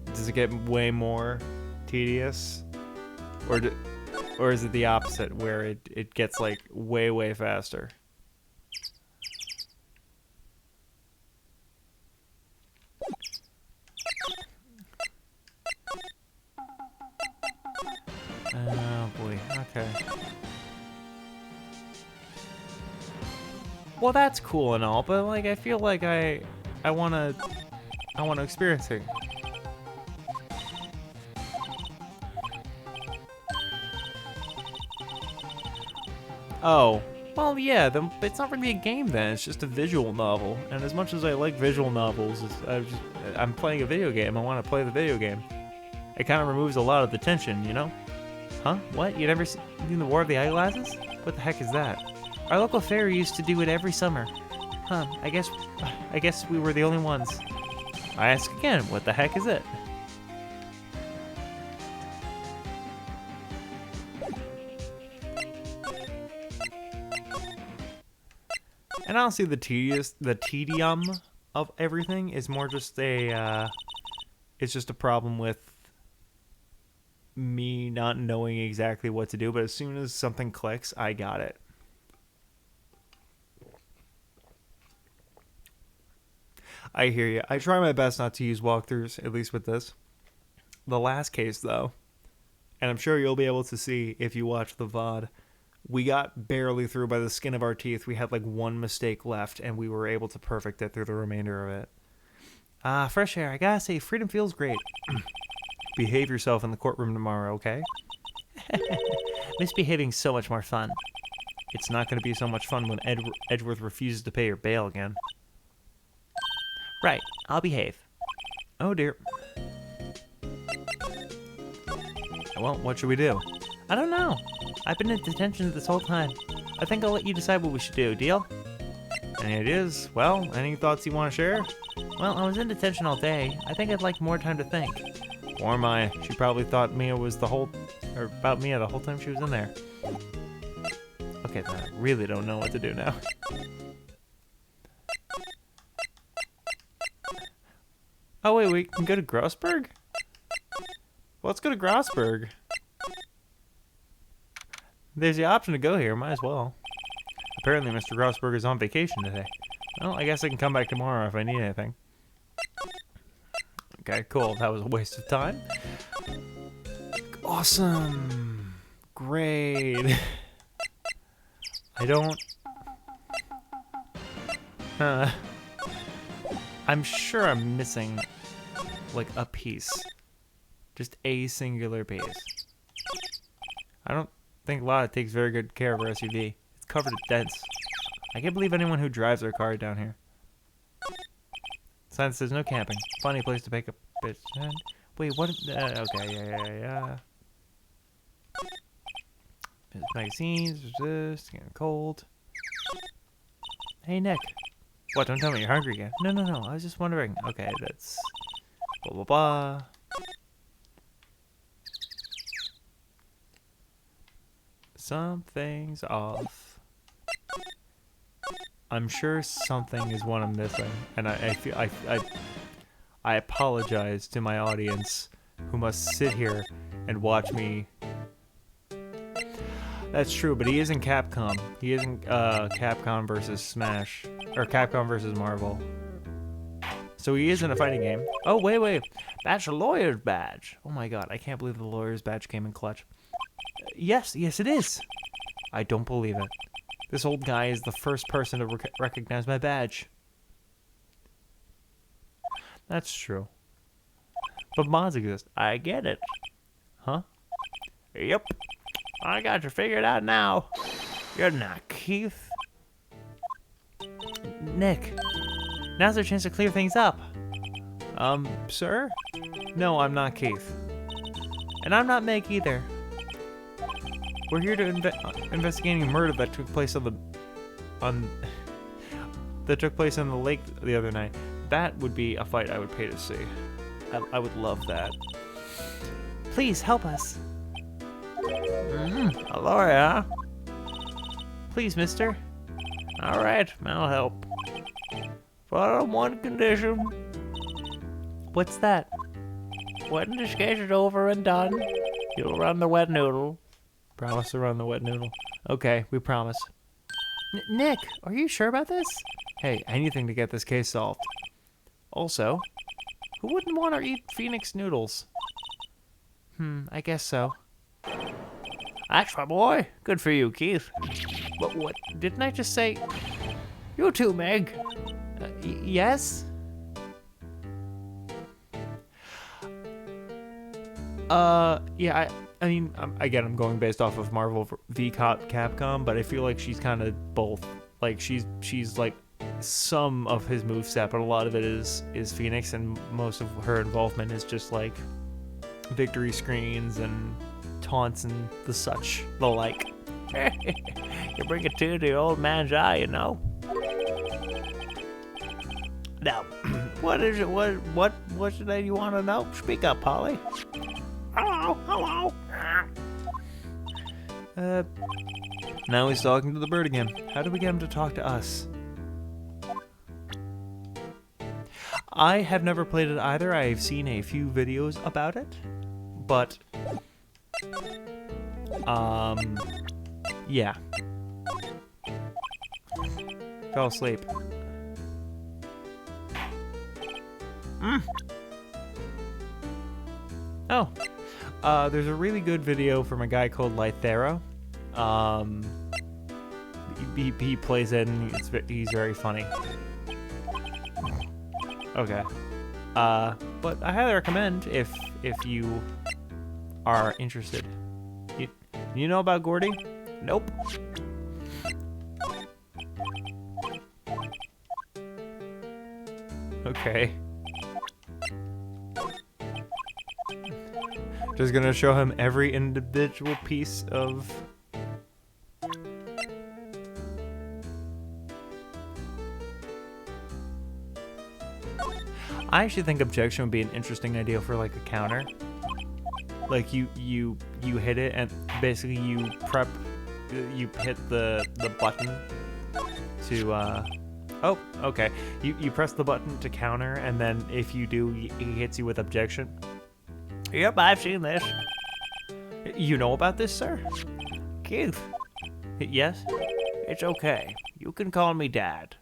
Does it get way more tedious? Or is it the opposite, where it gets, like, way faster? Oh, boy. Okay. Well, that's cool and all, but, like, I feel like I wanna experience it. Oh, well, yeah, it's not really a game then, it's just a visual novel. And as much as I like visual novels, I'm playing a video game, I want to play the video game. It kind of removes a lot of the tension, you know? Huh? What? You never seen the War of the Eyeglasses? What the heck is that? Our local fair used to do it every summer. Huh, I guess we were the only ones. I ask again, what the heck is it? And honestly, the tedium of everything is more just it's just a problem with me not knowing exactly what to do, but as soon as something clicks, I got it. I hear you. I try my best not to use walkthroughs, at least with this. The last case, though, and I'm sure you'll be able to see if you watch the VOD, we got barely through by the skin of our teeth. We had like one mistake left, and we were able to perfect it through the remainder of it. Fresh air. I gotta say, freedom feels great. Behave yourself in the courtroom tomorrow, okay? Misbehaving's so much more fun. It's not going to be so much fun when Edgeworth refuses to pay your bail again. Right, I'll behave. Oh dear. Well, what should we do? I don't know. I've been in detention this whole time. I think I'll let you decide what we should do. Deal? Any ideas? Well, any thoughts you want to share? Well, I was in detention all day. I think I'd like more time to think. Or am I? She probably thought Mia was about Mia the whole time she was in there. Okay, then I really don't know what to do now. Oh wait, we can go to Grossberg? Well, let's go to Grossberg. There's the option to go here, might as well. Apparently Mr. Grossberg is on vacation today. Well, I guess I can come back tomorrow if I need anything. Okay, cool. That was a waste of time. Awesome. Great. I don't... I'm sure I'm missing, like, a piece. Just a singular piece. I don't think Lotta takes very good care of her SUV. It's covered in dents. I can't believe anyone who drives their car down here. Sign says no camping. Funny place to pick up bitch. Wait, what? Okay, yeah. There's magazines, there's this, getting cold. Hey, Nick. What, don't tell me you're hungry again. No, I was just wondering. Okay, that's... blah, blah, blah. Something's off. I'm sure something is what I'm missing, and I apologize to my audience who must sit here and watch me. That's true, but he is in Capcom. He is in Capcom versus Smash, or Capcom versus Marvel. So he is in a fighting game. Oh wait, that's a lawyer's badge. Oh my god, I can't believe the lawyer's badge came in clutch. Yes, it is. I don't believe it. This old guy is the first person to recognize my badge. That's true. But mods exist. I get it. Huh? Yep. I got you figured out now. You're not Keith. Nick, now's our chance to clear things up. Sir? No, I'm not Keith. And I'm not Meg either. We're here to investigating a murder that took place on the lake the other night. That would be a fight I would pay to see. I would love that. Please help us. A lawyer, huh? Please, mister. All right, I'll help. But on one condition. What's that? When this case is over and done, you'll run the wet noodle. Promise to run the wet noodle. Okay, we promise. Nick, are you sure about this? Hey, anything to get this case solved. Also, who wouldn't want to eat Phoenix noodles? I guess so. That's my boy. Good for you, Keith. But what? Didn't I just say... You too, Meg. Yes? Yeah, I mean, again, I'm going based off of Marvel v Capcom, but I feel like she's kind of both. Like, she's like some of his moveset, but a lot of it is Phoenix, and most of her involvement is just like victory screens and taunts and the like. You bring a tear to your old man's eye, you know. Now, what is it? What's the name you want to know? Speak up, Polly. Hello. Now he's talking to the bird again. How do we get him to talk to us? I have never played it either. I've seen a few videos about it, but yeah. Fell asleep. Oh. There's a really good video from a guy called Lythera. He plays it and he's very funny. Okay. But I highly recommend if you are interested. You know about Gordy? Nope. Okay. Just gonna show him every individual piece of... I actually think objection would be an interesting idea for like a counter. Like you hit it and basically you hit the button to oh, okay. You press the button to counter, and then if you do, he hits you with objection. Yep, I've seen this. You know about this, sir? Keith, Yes? it's okay. You can call me Dad.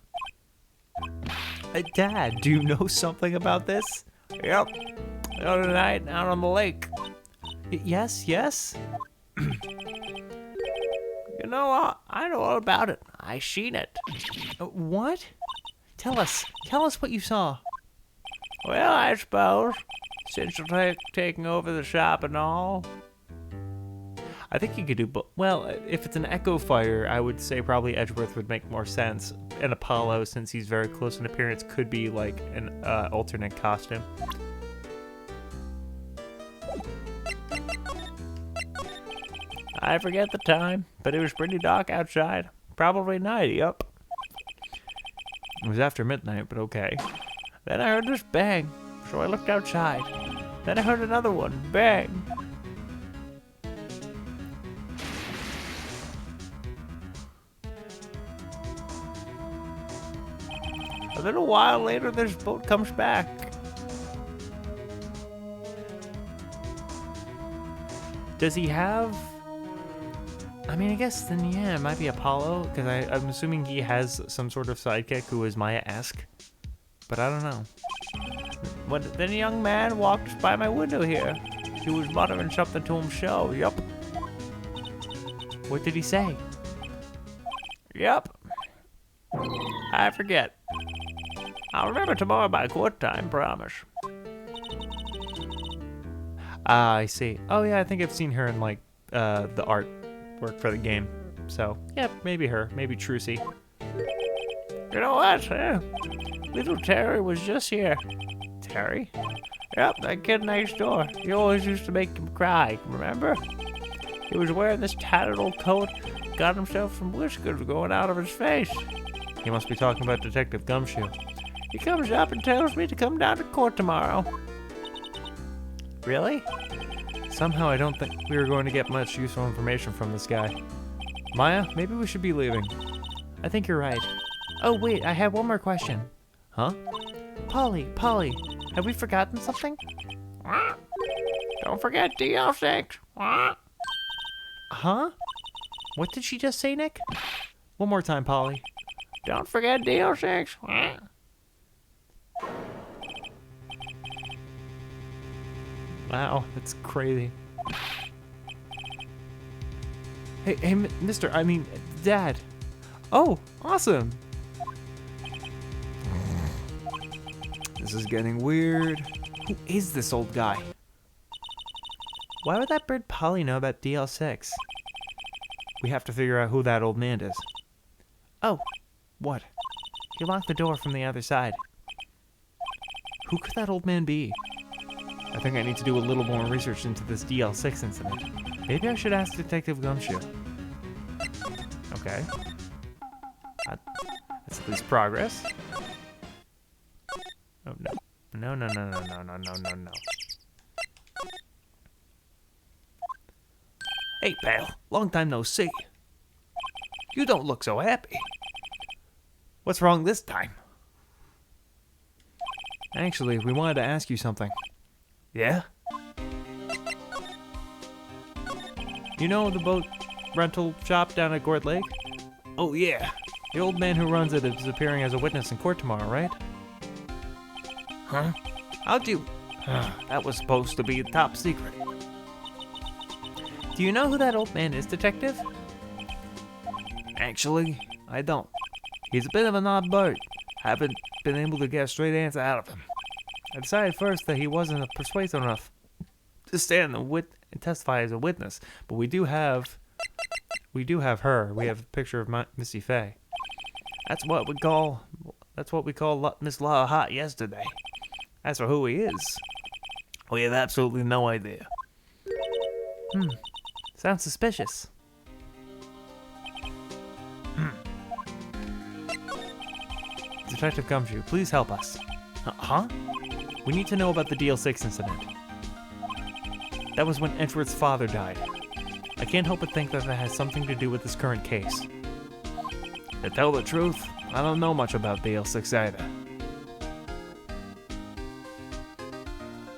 Dad, do you know something about this? Yep. The other night out on the lake. Yes, yes? You know, I know all about it. I seen it. What? Tell us what you saw. Well, I suppose, since you're taking over the shop and all. I think you could do both. Well, if it's an Echo Fighter, I would say probably Edgeworth would make more sense. And Apollo, since he's very close in appearance, could be like an alternate costume. I forget the time, but it was pretty dark outside. Probably night, yep. It was after midnight, but okay. Then I heard this bang, so I looked outside. Then I heard another one, bang. A little while later, this boat comes back. Does he have... I mean, I guess then, yeah, it might be Apollo, because I'm assuming he has some sort of sidekick who is Maya-esque. But I don't know. Then a young man walked by my window here. He was muttering something to himself, yup. What did he say? Yup. I forget. I'll remember tomorrow by court time, promise. Ah, I see. Oh yeah, I think I've seen her in like the artwork for the game. So yeah, maybe her, maybe Trucy. You know what? Little Terry was just here. Terry? Yep, that kid next door. He always used to make him cry, remember? He was wearing this tattered old coat, got himself some whiskers going out of his face. He must be talking about Detective Gumshoe. He comes up and tells me to come down to court tomorrow. Really? Somehow I don't think we were going to get much useful information from this guy. Maya, maybe we should be leaving. I think you're right. Oh wait, I have one more question. Huh? Polly, have we forgotten something? Don't forget DL6. Huh? What did she just say, Nick? One more time, Polly. Don't forget DL6. Wow, that's crazy. Hey, Dad. Oh, awesome. This is getting weird. Who is this old guy? Why would that bird Polly know about DL6? We have to figure out who that old man is. Oh, what? He locked the door from the other side. Who could that old man be? I think I need to do a little more research into this DL6 incident. Maybe I should ask Detective Gumshoe. Okay. That's at least progress. Oh, no. No. Hey, pal. Long time no see. You don't look so happy. What's wrong this time? Actually, we wanted to ask you something. Yeah? You know the boat rental shop down at Gourd Lake? Oh, yeah. The old man who runs it is appearing as a witness in court tomorrow, right? Huh? How'd you... that was supposed to be top secret. Do you know who that old man is, Detective? Actually, I don't. He's a bit of an odd bird. Haven't been able to get a straight answer out of him. I decided first that he wasn't persuasive enough to stand and testify as a witness, but we do have her. We have a picture of Missy Faye. That's what we call Miss Law Hot yesterday. As for who he is, we have absolutely no idea. Sounds suspicious. Detective Gumshoe, please help us. Huh? We need to know about the DL6 incident. That was when Edgeworth's father died. I can't help but think that that has something to do with this current case. To tell the truth, I don't know much about DL6 either.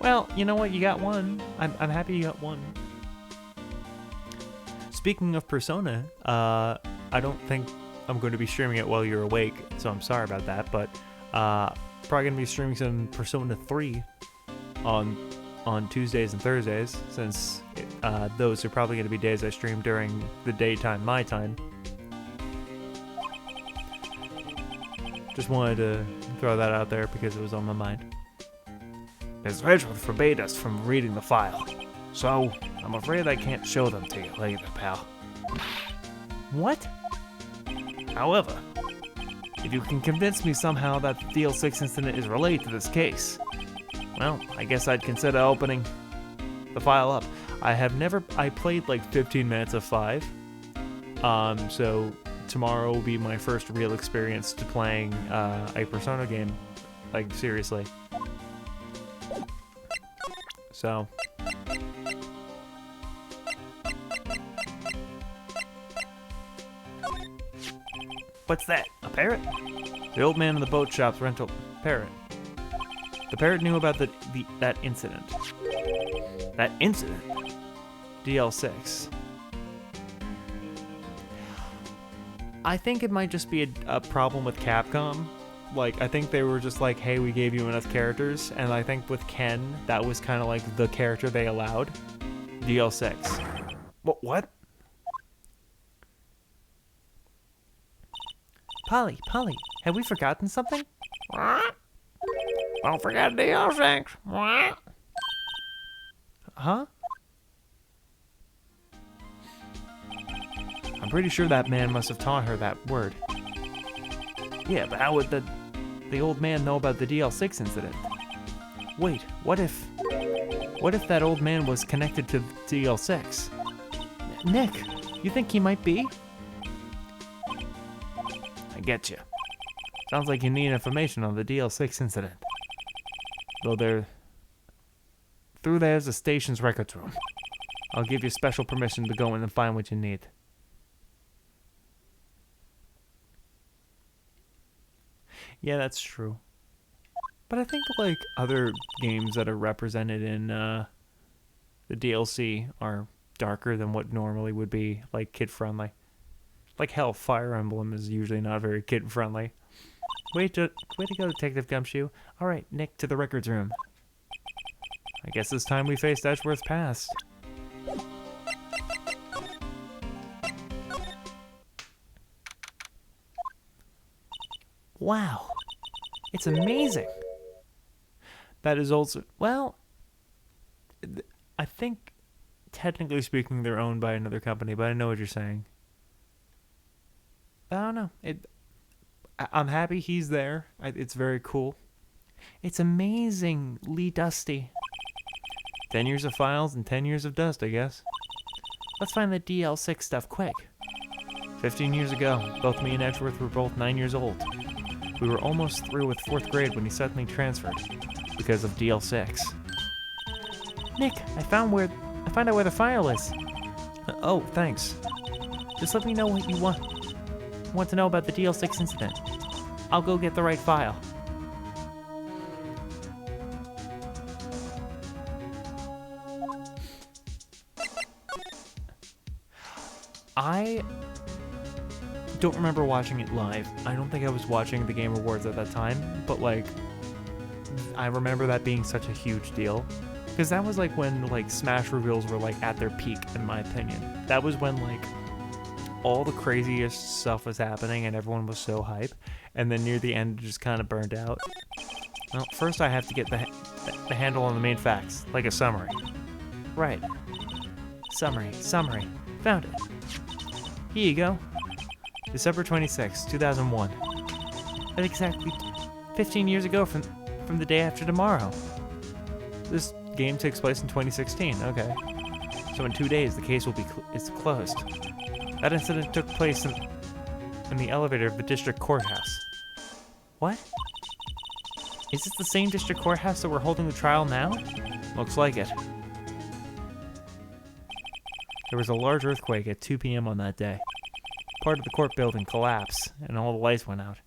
Well, you know what? You got one. I'm happy you got one. Speaking of Persona, I don't think I'm going to be streaming it while you're awake, so I'm sorry about that, but probably going to be streaming some Persona 3 on Tuesdays and Thursdays, since those are probably going to be days I stream during the daytime, my time. Just wanted to throw that out there because it was on my mind. Ms. Edgeworth forbade us from reading the file, so I'm afraid I can't show them to you later, pal. What? However, if you can convince me somehow that the DL6 incident is related to this case, well, I guess I'd consider opening the file up. I played like 15 minutes of 5, so tomorrow will be my first real experience to playing a Persona game, like seriously. So what's that? a parrot? The old man in the boat shop's rental parrot. The parrot knew about that incident. That incident? DL6. I think it might just be a problem with Capcom. Like, I think they were just like, hey, we gave you enough characters, and I think with Ken, that was kind of like the character they allowed. DL6. What? Polly, have we forgotten something? Don't forget DL6. Huh? I'm pretty sure that man must have taught her that word. Yeah, but how would the old man know about the DL6 incident? Wait, what if that old man was connected to DL6? Nick, you think he might be? I get you. Sounds like you need information on the DL6 incident. Though there's a station's records room. I'll give you special permission to go in and find what you need. Yeah, that's true. But I think like other games that are represented in the DLC are darker than what normally would be like kid-friendly. Like hell, Fire Emblem is usually not very kid-friendly. Way to go, Detective Gumshoe. All right, Nick, to the records room. I guess it's time we faced Edgeworth's past. Wow, it's amazing. That is also, well, I think technically speaking they're owned by another company, but I know what you're saying. I don't know. I'm happy he's there. It's very cool. It's amazingly dusty. 10 years of files and 10 years of dust, I guess. Let's find the DL6 stuff quick. 15 years ago, both me and Edgeworth were both 9 years old. We were almost through with 4th grade when he suddenly transferred because of DL6. Nick, I found out where the file is. Oh, thanks. Just let me know what you want to know about the DL6 incident. I'll go get the right file. I don't remember watching it live. I don't think I was watching the Game Awards at that time, but like, I remember that being such a huge deal. Because that was like when like Smash reveals were like at their peak, in my opinion. That was when like all the craziest stuff was happening and everyone was so hype, and then near the end it just kind of burned out. Well, first I have to get the handle on the main facts, like a summary. Right. Summary. Found it. Here you go. December 26, 2001. That's exactly 15 years ago from the day after tomorrow. This game takes place in 2016. Okay. So in 2 days, the case will be it's closed. That incident took place in the elevator of the district courthouse. What? Is this the same district courthouse that we're holding the trial now? Looks like it. There was a large earthquake at 2 p.m. on that day. Part of the court building collapsed, and all the lights went out.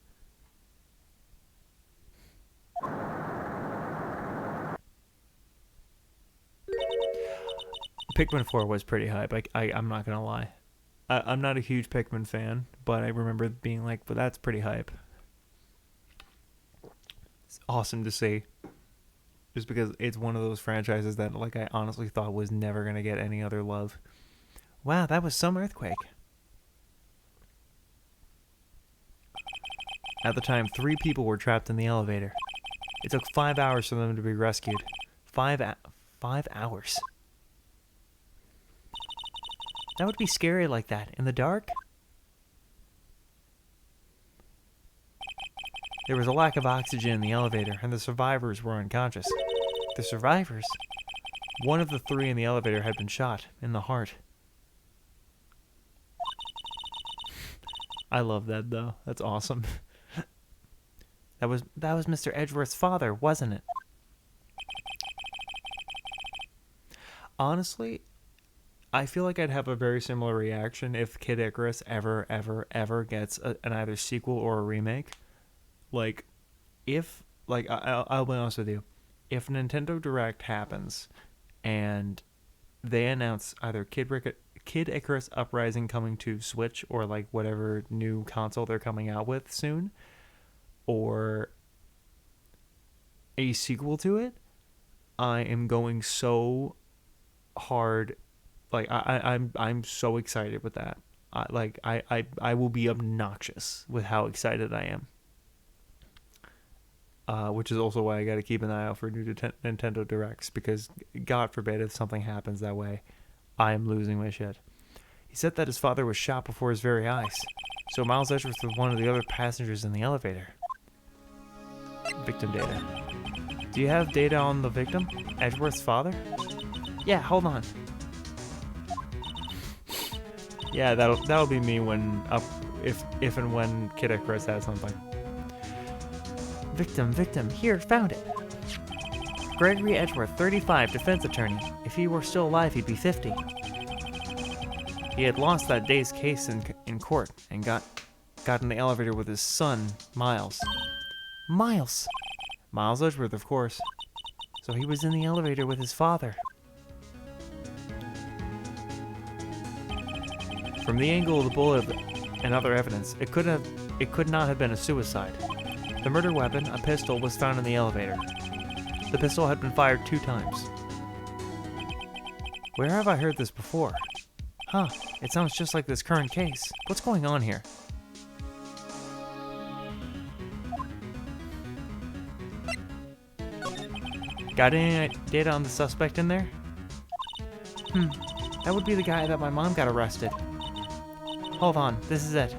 Pikmin 4 was pretty hype, I'm not gonna lie. I'm not a huge Pikmin fan, but I remember being like, but that's pretty hype. It's awesome to see. Just because it's one of those franchises that like I honestly thought was never gonna get any other love. Wow, that was some earthquake. At the time, 3 people were trapped in the elevator. It took 5 hours for them to be rescued. 5 hours. That would be scary like that, in the dark. There was a lack of oxygen in the elevator, and the survivors were unconscious. The survivors? One of the 3 in the elevator had been shot in the heart. I love that, though. That's awesome. That was Mr. Edgeworth's father, wasn't it? Honestly, I feel like I'd have a very similar reaction if Kid Icarus ever gets an either sequel or a remake. Like, I'll be honest with you, if Nintendo Direct happens and they announce either Kid Icarus Uprising coming to Switch or like whatever new console they're coming out with soon, or a sequel to it, I am going so hard. Like I'm so excited with that. I will be obnoxious with how excited I am. Which is also why I got to keep an eye out for new Nintendo Directs, because God forbid if something happens that way, I am losing my shit. He said that his father was shot before his very eyes, so Miles Edgeworth was one of the other passengers in the elevator. Victim data. Do you have data on the victim, Edgeworth's father? Yeah, hold on. Yeah, that'll be me when if and when Kid Icarus has something. Victim, here, found it. Gregory Edgeworth, 35, defense attorney. If he were still alive, he'd be 50. He had lost that day's case in court and got in the elevator with his son, Miles. Miles Edgeworth, of course. So he was in the elevator with his father. From the angle of the bullet and other evidence, it could not have been a suicide. The murder weapon, a pistol, was found in the elevator. The pistol had been fired 2 times. Where have I heard this before? Huh, it sounds just like this current case. What's going on here? Got any data on the suspect in there? That would be the guy that my mom got arrested. Hold on, this is it.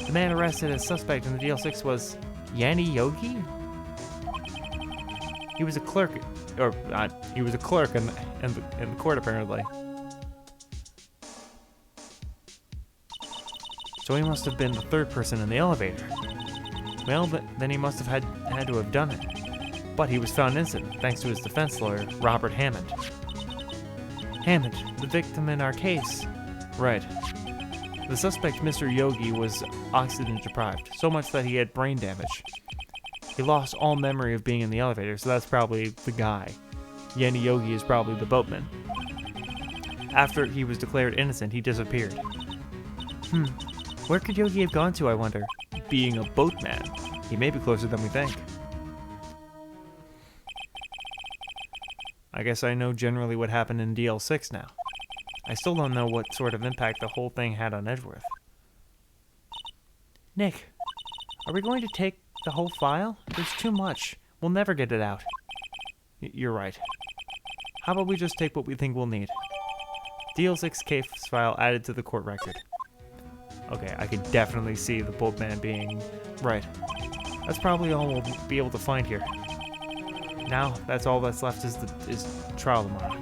The man arrested as suspect in the DL6 was Yanni Yogi? He was a clerk, in the court apparently. So he must have been the 3rd person in the elevator. Well, then he must have had to have done it. But he was found innocent thanks to his defense lawyer, Robert Hammond. Hammond, the victim in our case. Right. The suspect, Mr. Yogi, was oxygen deprived, so much that he had brain damage. He lost all memory of being in the elevator, so that's probably the guy. Yanni Yogi is probably the boatman. After he was declared innocent, he disappeared. Where could Yogi have gone to, I wonder? Being a boatman, he may be closer than we think. I guess I know generally what happened in DL6 now. I still don't know what sort of impact the whole thing had on Edgeworth. Nick, are we going to take the whole file? There's too much. We'll never get it out. You're right. How about we just take what we think we'll need? DL6 case file added to the court record. Okay, I can definitely see the boatman being right. That's probably all we'll be able to find here. Now, that's all that's left is trial tomorrow.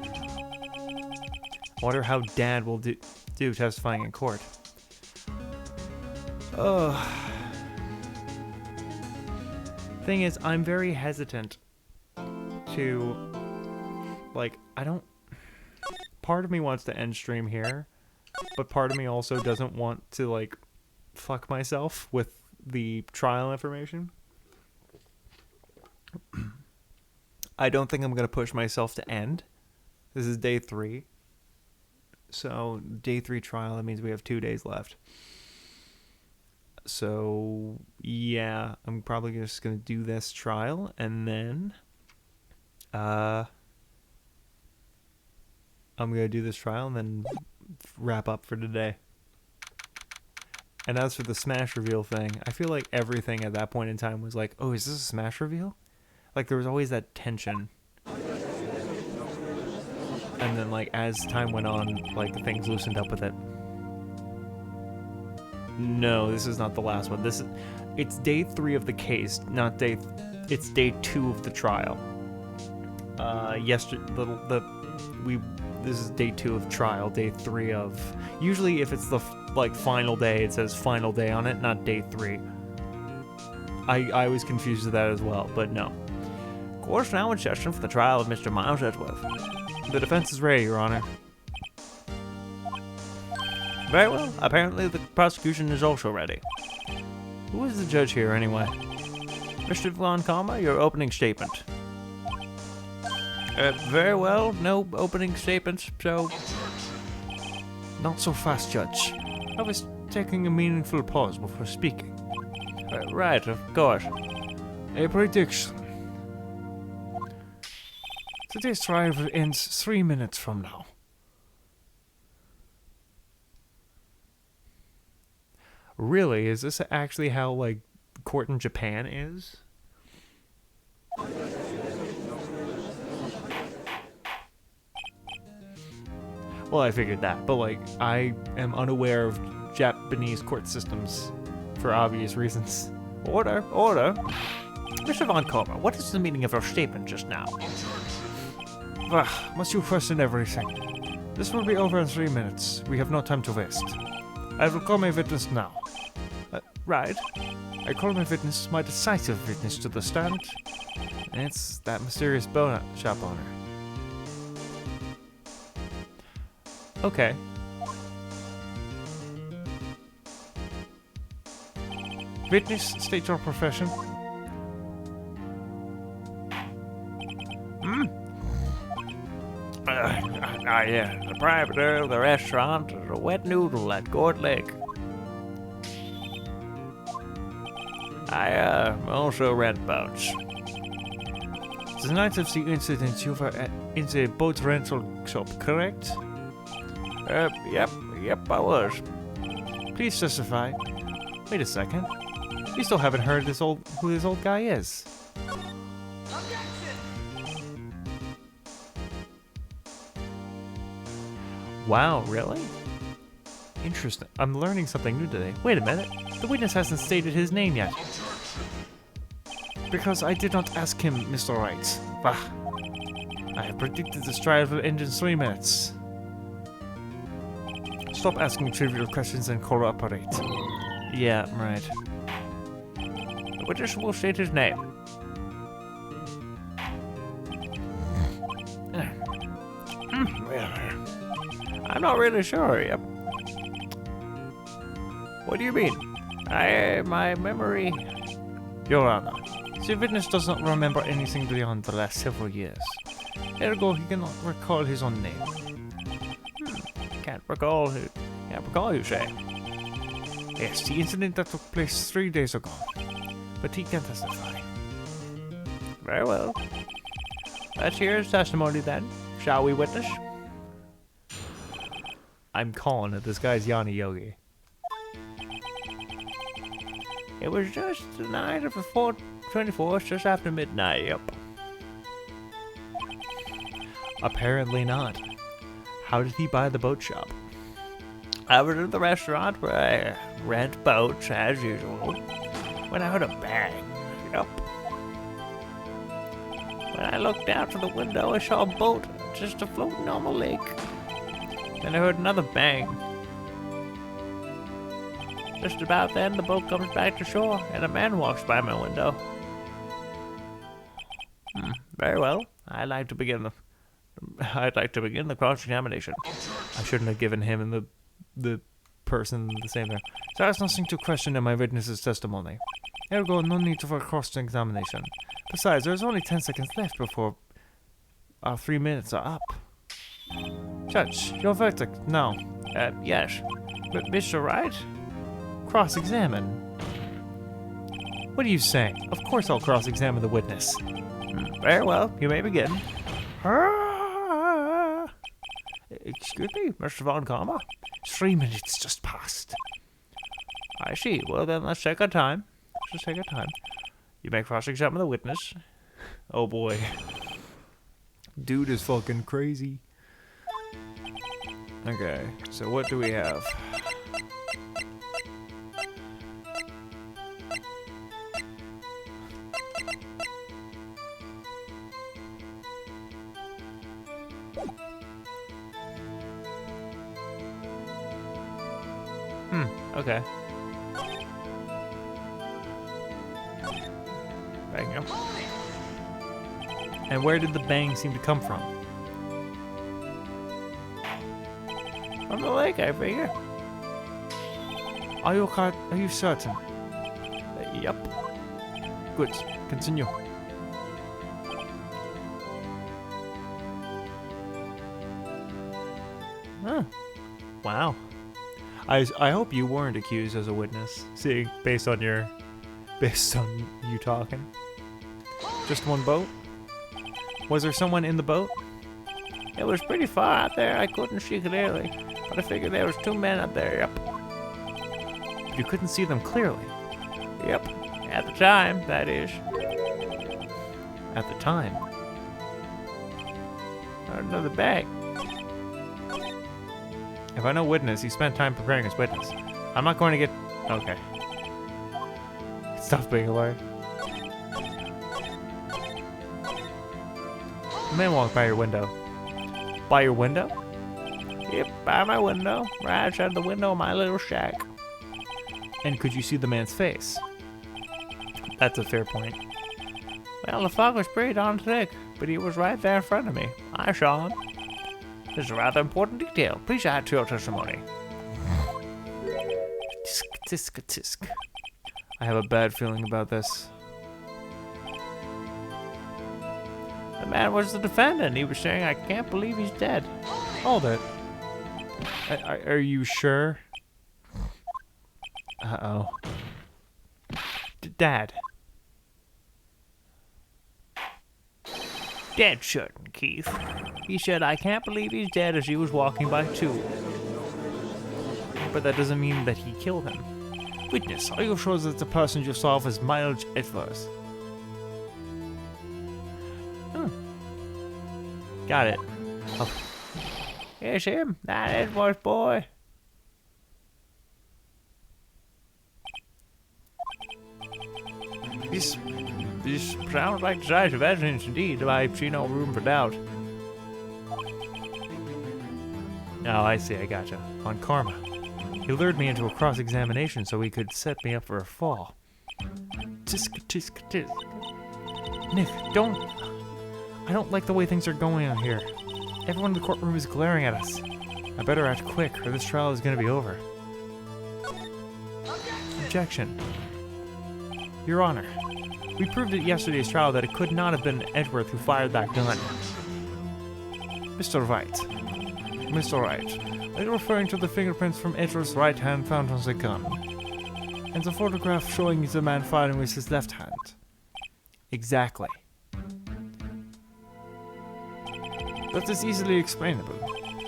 I wonder how Dad will do testifying in court. Thing is, I'm very hesitant to, like, I don't... Part of me wants to end stream here, but part of me also doesn't want to, like, fuck myself with the trial information. I don't think I'm going to push myself to end. This is day 3. So, day 3 trial, that means we have 2 days left. So, yeah, I'm probably just going to do this trial, and then, I'm going to do this trial and then wrap up for today. And as for the Smash reveal thing, I feel like everything at that point in time was like, oh, is this a Smash reveal? Like, there was always that tension. And then, like, as time went on, like, the things loosened up with it. No, this is not the last one. It's day 3 of the case, not it's day 2 of the trial. This is day 2 of trial, day 3 of... Usually if it's the, like, final day, it says final day on it, not day 3. I was confused with that as well, but no. Course now in session for the trial of Mr. Miles Edgeworth. The defense is ready, Your Honor. Very well. Apparently the prosecution is also ready. Who is the judge here, anyway? Mr. Von Karma, your opening statement. Very well. No opening statements, so... Not so fast, Judge. I was taking a meaningful pause before speaking. Right, of course. A prediction. Today's trial ends 3 minutes from now. Really? Is this actually how, like, court in Japan is? Well, I figured that, but, like, I am unaware of Japanese court systems for obvious reasons. Order, order. Mr. Von Karma, what is the meaning of your statement just now? Must you question everything? This will be over in 3 minutes. We have no time to waste. I will call my witness now. Right. I call my witness, my decisive witness to the stand. It's that mysterious donut shop owner. Okay. Witness, state your profession. The proprietor of the restaurant is a wet noodle at Gourd Lake. I also rent boats. The night of the incident, you were in the boat rental shop, correct? Yep, I was. Please testify. Wait a second. We still haven't heard who this old guy is. Wow, really? Interesting. I'm learning something new today. Wait a minute. The witness hasn't stated his name yet. Because I did not ask him, Mr. Wright. Bah. I have predicted this trial will end in 3 minutes. Stop asking trivial questions and cooperate. Yeah, right. The witness will state his name. I'm not really sure, yep. What do you mean? My memory... Your Honor, the witness does not remember anything beyond the last several years. Ergo, he cannot recall his own name. Can't recall, you say? Yes, the incident that took place 3 days ago. But he can testify. Very well. Let's hear his testimony then. Shall we, witness? I'm calling it. This guy's Yanni Yogi. It was just the night of the 24th, just after midnight, yep. Apparently not. How did he buy the boat shop? I was in the restaurant where I rent boats, as usual, when I heard a bang, yep. When I looked out from the window, I saw a boat just floating on the lake. Then I heard another bang. Just about then, the boat comes back to shore, and a man walks by my window. Very well. I'd like to begin the cross-examination. I shouldn't have given him and the person the same thing. There is nothing to question in my witness's testimony. Ergo, no need for cross-examination. Besides, there's only 10 seconds left before our 3 minutes are up. Judge, your verdict now. Yes. But Mr. Wright? Cross-examine. What are you saying? Of course I'll cross-examine the witness. Very well. You may begin. Excuse me, Mr. Von Karma? 3 minutes just passed. I see. Well, then let's take our time. Let's just take our time. You may cross-examine the witness. Oh boy. Dude is fucking crazy. Okay, so what do we have? Okay. Bang him. And where did the bang seem to come from? From the lake, I figure. Are you certain? Yep. Good. Continue. Huh. Wow. I hope you weren't accused as a witness, seeing based on you talking. Just one boat? Was there someone in the boat? It was pretty far out there. I couldn't see clearly, but I figured there was 2 men up there. Yep. You couldn't see them clearly. Yep. At the time, that is. At the time. Another bag. If I know witness, he spent time preparing his witness. I'm not going to get... Okay. Stop being a liar. The man walked by your window. By your window? Yep, by my window. Right outside the window of my little shack. And could you see the man's face? That's a fair point. Well, the fog was pretty darn thick, but he was right there in front of me. I saw him. This is a rather important detail. Please add to your testimony. Tisk, tisk, tisk. I have a bad feeling about this. The man was the defendant. He was saying, I can't believe he's dead. Hold it. Are you sure? Uh-oh. Dad. Dead certain, Keith. He said, I can't believe he's dead as he was walking by too. But that doesn't mean that he killed him. Witness, are you sure that the person you saw was Miles Edwards? Got it. Oh. It's him, that Edwards boy. This sounds like decisive evidence indeed. I see no room for doubt. Oh, I see, I gotcha. On karma. He lured me into a cross-examination so he could set me up for a fall. Tisk, tisk, tisk. Nick, I don't like the way things are going on here. Everyone in the courtroom is glaring at us. I better act quick, or this trial is gonna be over. Objection. Your Honor, we proved at yesterday's trial that it could not have been Edgeworth who fired that gun. Mr. Wright. Mr. Wright, are you referring to the fingerprints from Edgeworth's right hand found on the gun? And the photograph showing the man firing with his left hand? Exactly. That is easily explainable.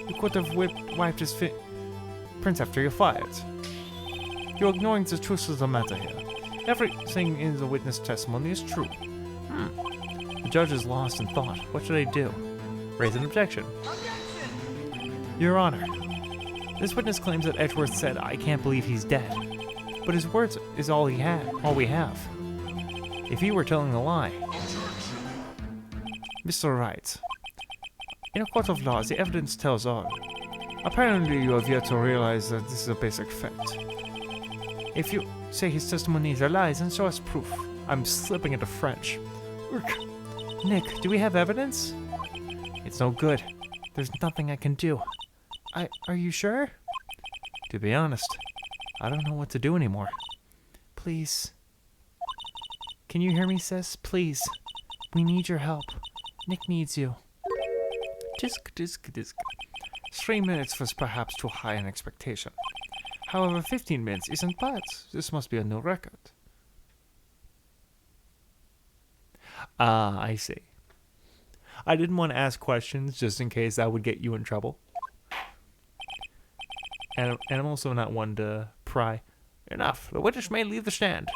You could have wiped his prints after you fired. You're ignoring the truth of the matter here. Everything in the witness testimony is true. The judge is lost in thought. What should I do? Raise an objection. Your Honor, this witness claims that Edgeworth said, I can't believe he's dead. But his words is all we have. If he were telling a lie. Mr. Wright, in a court of law, the evidence tells all. Apparently you have yet to realize that this is a basic fact. If you say his testimony is a lie, then show us proof. I'm slipping into French. Nick, do we have evidence? It's no good. There's nothing I can do. Are you sure? To be honest, I don't know what to do anymore. Please. Can you hear me, sis? Please. We need your help. Nick needs you. Disc, disc, disc. 3 minutes was perhaps too high an expectation. However, 15 minutes isn't bad. This must be a new record. Ah, I see. I didn't want to ask questions just in case that would get you in trouble. And I'm also not one to pry. Enough. The witness may leave the stand.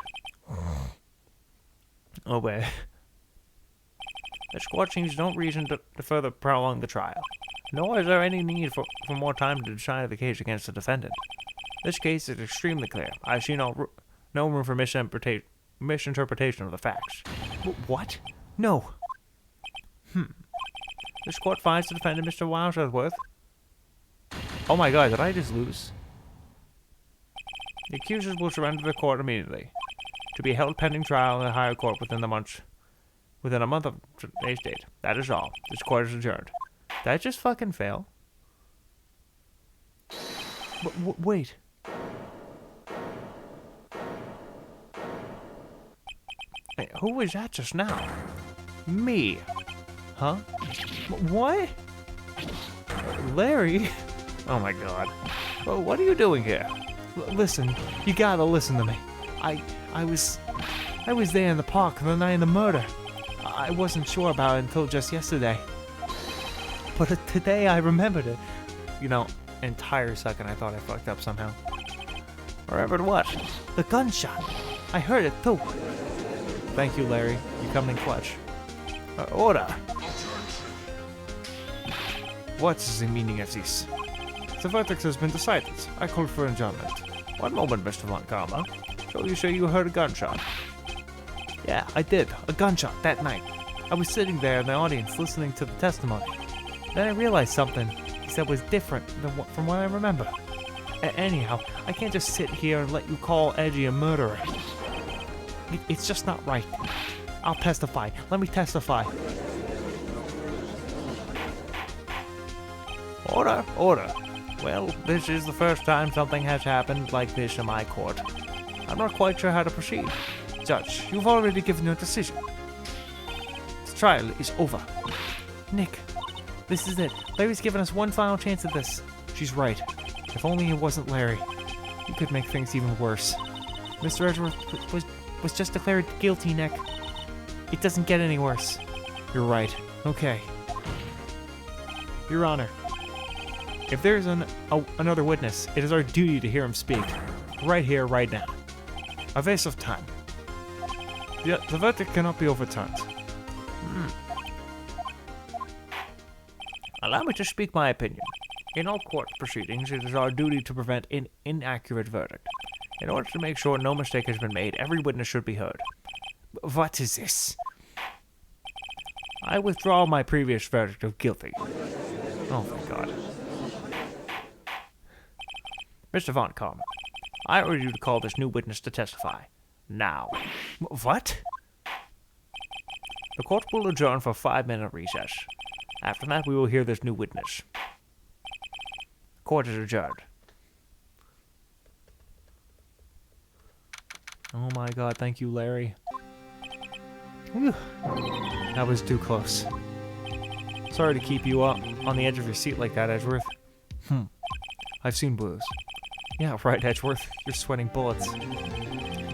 Oh, wait. The court seems no reason to further prolong the trial, nor is there any need for more time to decide the case against the defendant. This case is extremely clear. I see no room for misinterpretation of the facts. What? No. This court finds the defendant, Mr. Wildsworth. Oh my god, did I just lose? The accusers will surrender to the court immediately, to be held pending trial in the higher court within a month of today's date. That is all. This court is adjourned. Did I just fucking fail? Wait. Hey, who was that just now? Me. Huh? What? Larry? Oh my god. Well, what are you doing here? Listen, you gotta listen to me. I was there in the park the night of the murder. I wasn't sure about it until just yesterday. But today I remembered it. You know, entire second I thought I fucked up somehow. Remembered what? The gunshot. I heard it too. Thank you, Larry. You come in clutch. Order. What is the meaning of this? The verdict has been decided. I call for adjournment. One moment, Mr. Von Karma. So you say you heard a gunshot? Yeah, I did. A gunshot that night. I was sitting there in the audience listening to the testimony. Then I realized something he said was different from what I remember. Anyhow, I can't just sit here and let you call Edgy a murderer. It's just not right. I'll testify. Let me testify. Order, order. Well, this is the first time something has happened like this in my court. I'm not quite sure how to proceed. Judge, you've already given your decision. The trial is over. Nick, this is it. Larry's given us one final chance at this. She's right. If only it wasn't Larry. He could make things even worse. Mr. Edgeworth was just declared guilty, Nick. It doesn't get any worse. You're right. Okay. Your Honor, if there is another witness, it is our duty to hear him speak. Right here, right now. A waste of time. The verdict cannot be overturned. Allow me to speak my opinion. In all court proceedings, it is our duty to prevent an inaccurate verdict. In order to make sure no mistake has been made, every witness should be heard. What is this? I withdraw my previous verdict of guilty. Oh, thank God. Mr. Von Karma, I order you to call this new witness to testify. Now. What? The court will adjourn for a 5-minute recess. After that, we will hear this new witness. Court is adjourned. Oh my god, thank you, Larry. Whew. That was too close. Sorry to keep you up on the edge of your seat like that, Edgeworth. I've seen blues. Yeah, right, Edgeworth. You're sweating bullets.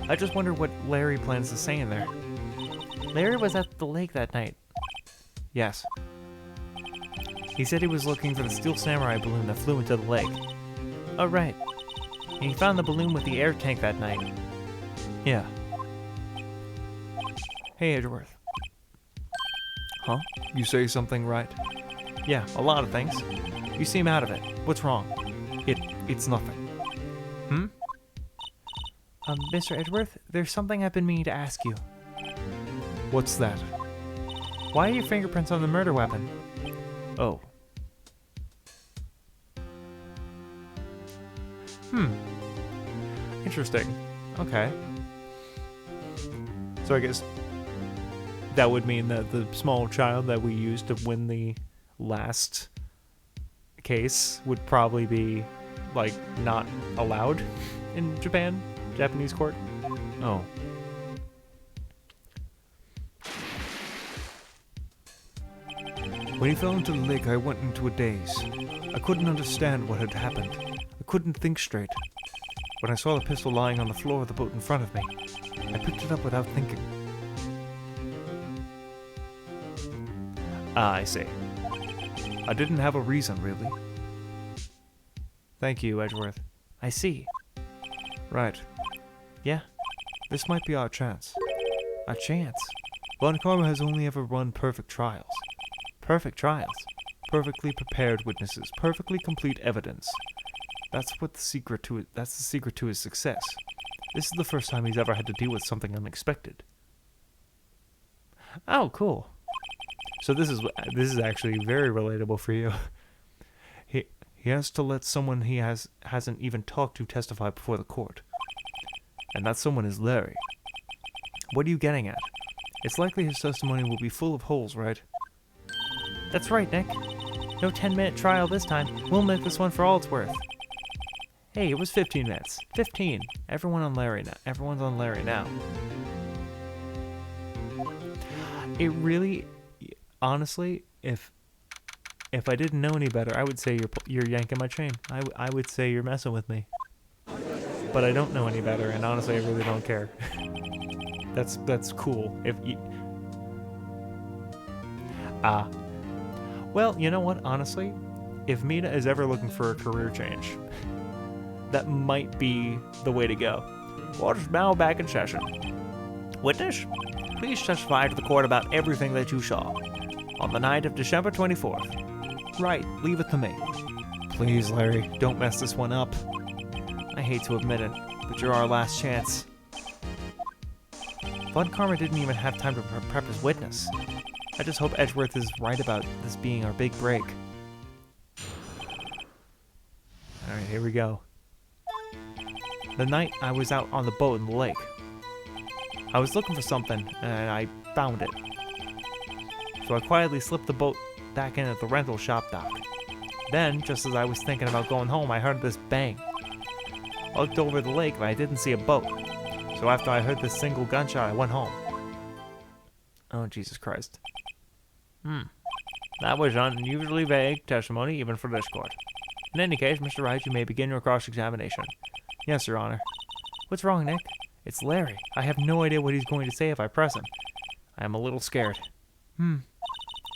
I just wonder what Larry plans to say in there. Larry was at the lake that night. Yes. He said he was looking for the Steel Samurai balloon that flew into the lake. Oh, right. And he found the balloon with the air tank that night. Yeah. Hey, Edgeworth. Huh? You say something right? Yeah, a lot of things. You seem out of it. What's wrong? It's nothing. Mr. Edgeworth, there's something I've been meaning to ask you. What's that? Why are your fingerprints on the murder weapon? Oh. Interesting. Okay. So I guess that would mean that the small child that we used to win the last case would probably be, like, not allowed in Japanese court. Oh. When he fell into the lake, I went into a daze. I couldn't understand what had happened. I couldn't think straight. When I saw the pistol lying on the floor of the boat in front of me, I picked it up without thinking. Ah, I see. I didn't have a reason, really. Thank you, Edgeworth. I see. Right. Yeah? This might be our chance. A chance. Von Karma has only ever run perfect trials. Perfect trials. Perfectly prepared witnesses, perfectly complete evidence. That's the secret to his success. This is the first time he's ever had to deal with something unexpected. Oh, cool. So this is actually very relatable for you. He has to let someone he hasn't even talked to testify before the court. And that someone is Larry. What are you getting at? It's likely his testimony will be full of holes, right? That's right, Nick. No 10-minute trial this time. We'll make this one for all it's worth. Hey, it was 15 minutes. 15. Everyone's on Larry now. It really, honestly, if I didn't know any better, I would say you're yanking my chain. I would say you're messing with me. But I don't know any better, and honestly, I really don't care. That's cool. Well, you know what? Honestly, if Mina is ever looking for a career change, that might be the way to go. Court is now back in session. Witness, please testify to the court about everything that you saw on the night of December 24th. Right, leave it to me. Please, Larry, don't mess this one up. I hate to admit it, but you're our last chance. Von Karma didn't even have time to prep his witness. I just hope Edgeworth is right about this being our big break. Alright, here we go. The night I was out on the boat in the lake, I was looking for something, and I found it. So I quietly slipped the boat back in at the rental shop dock. Then, just as I was thinking about going home, I heard this bang. I looked over the lake, but I didn't see a boat. So after I heard this single gunshot, I went home. Oh, Jesus Christ. That was unusually vague testimony even for this court. In any case, Mr. Wright, you may begin your cross-examination. Yes, Your Honor. What's wrong, Nick? It's Larry. I have no idea what he's going to say if I press him. I am a little scared.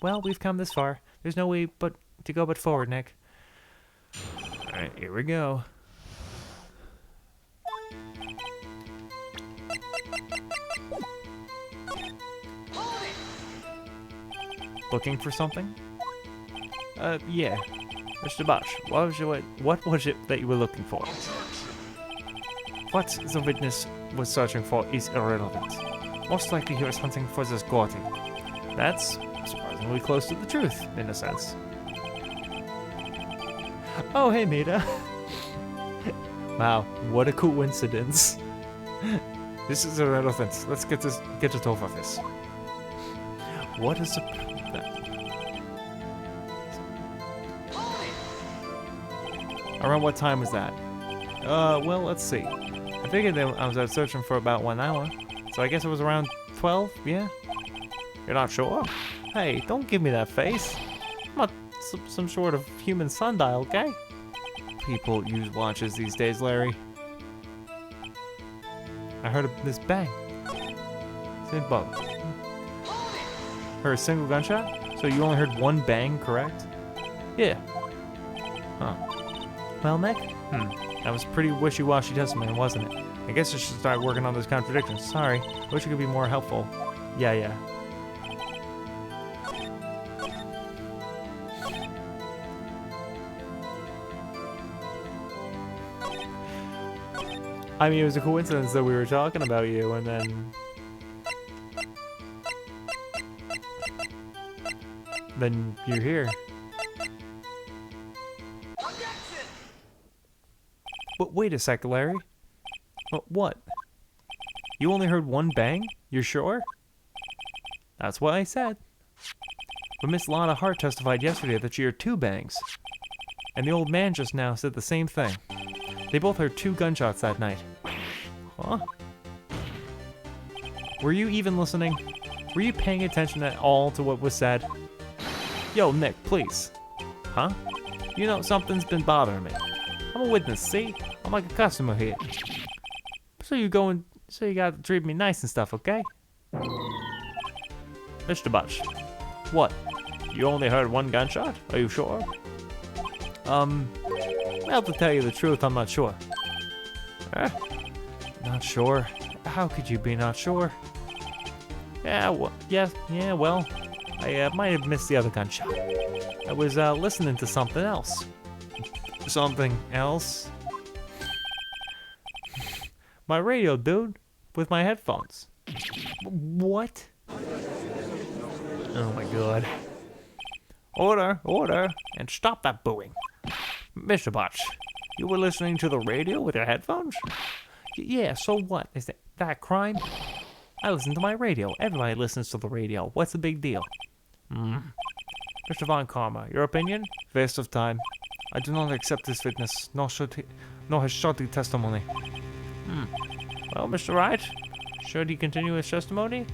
Well, we've come this far. There's no way to go but forward, Nick. Alright, here we go. Looking for something? Yeah. Mr. Bosch, what was it that you were looking for? What the witness was searching for is irrelevant. Most likely he was hunting for this Gorty. That's surprisingly close to the truth, in a sense. Oh, hey, Maida. Wow, what a coincidence. This is irrelevant. Let's get it over this. What is Around what time was that? Well, let's see. I figured that I was out searching for about 1 hour. So I guess it was around 12, yeah? You're not sure? Hey, don't give me that face. I'm not some sort of human sundial, okay? People use watches these days, Larry. I heard this bang. Same boat. Heard a single gunshot? So you only heard one bang, correct? Yeah. Huh. Well, Nick? That was pretty wishy-washy testimony, wasn't it? I guess I should start working on those contradictions. Sorry. I wish I could be more helpful. Yeah. I mean, it was a coincidence that we were talking about you, and then you're here. But wait a sec, Larry. What? You only heard one bang? You're sure? That's what I said. But Miss Lotta Hart testified yesterday that she heard 2 bangs. And the old man just now said the same thing. They both heard 2 gunshots that night. Huh? Were you even listening? Were you paying attention at all to what was said? Yo, Nick, please. Huh? You know, something's been bothering me. I'm a witness, see? I'm like a customer here. So you gotta treat me nice and stuff, okay? Mr. Butch. What? You only heard 1 gunshot? Are you sure? Well, to tell you the truth, I'm not sure. Not sure? How could you be not sure? Yeah, well, I might have missed the other gunshot. I was listening to something else. Something else? My radio, dude, with my headphones. What? Oh my god. Order, and stop that booing. Mr. Botch, you were listening to the radio with your headphones? Yeah, so what? Is that a crime? I listen to my radio. Everybody listens to the radio. What's the big deal? Mr. Von Karma, your opinion? Waste of time. I do not accept this witness, nor his shoddy testimony. Well, Mr. Wright, should he continue his testimony?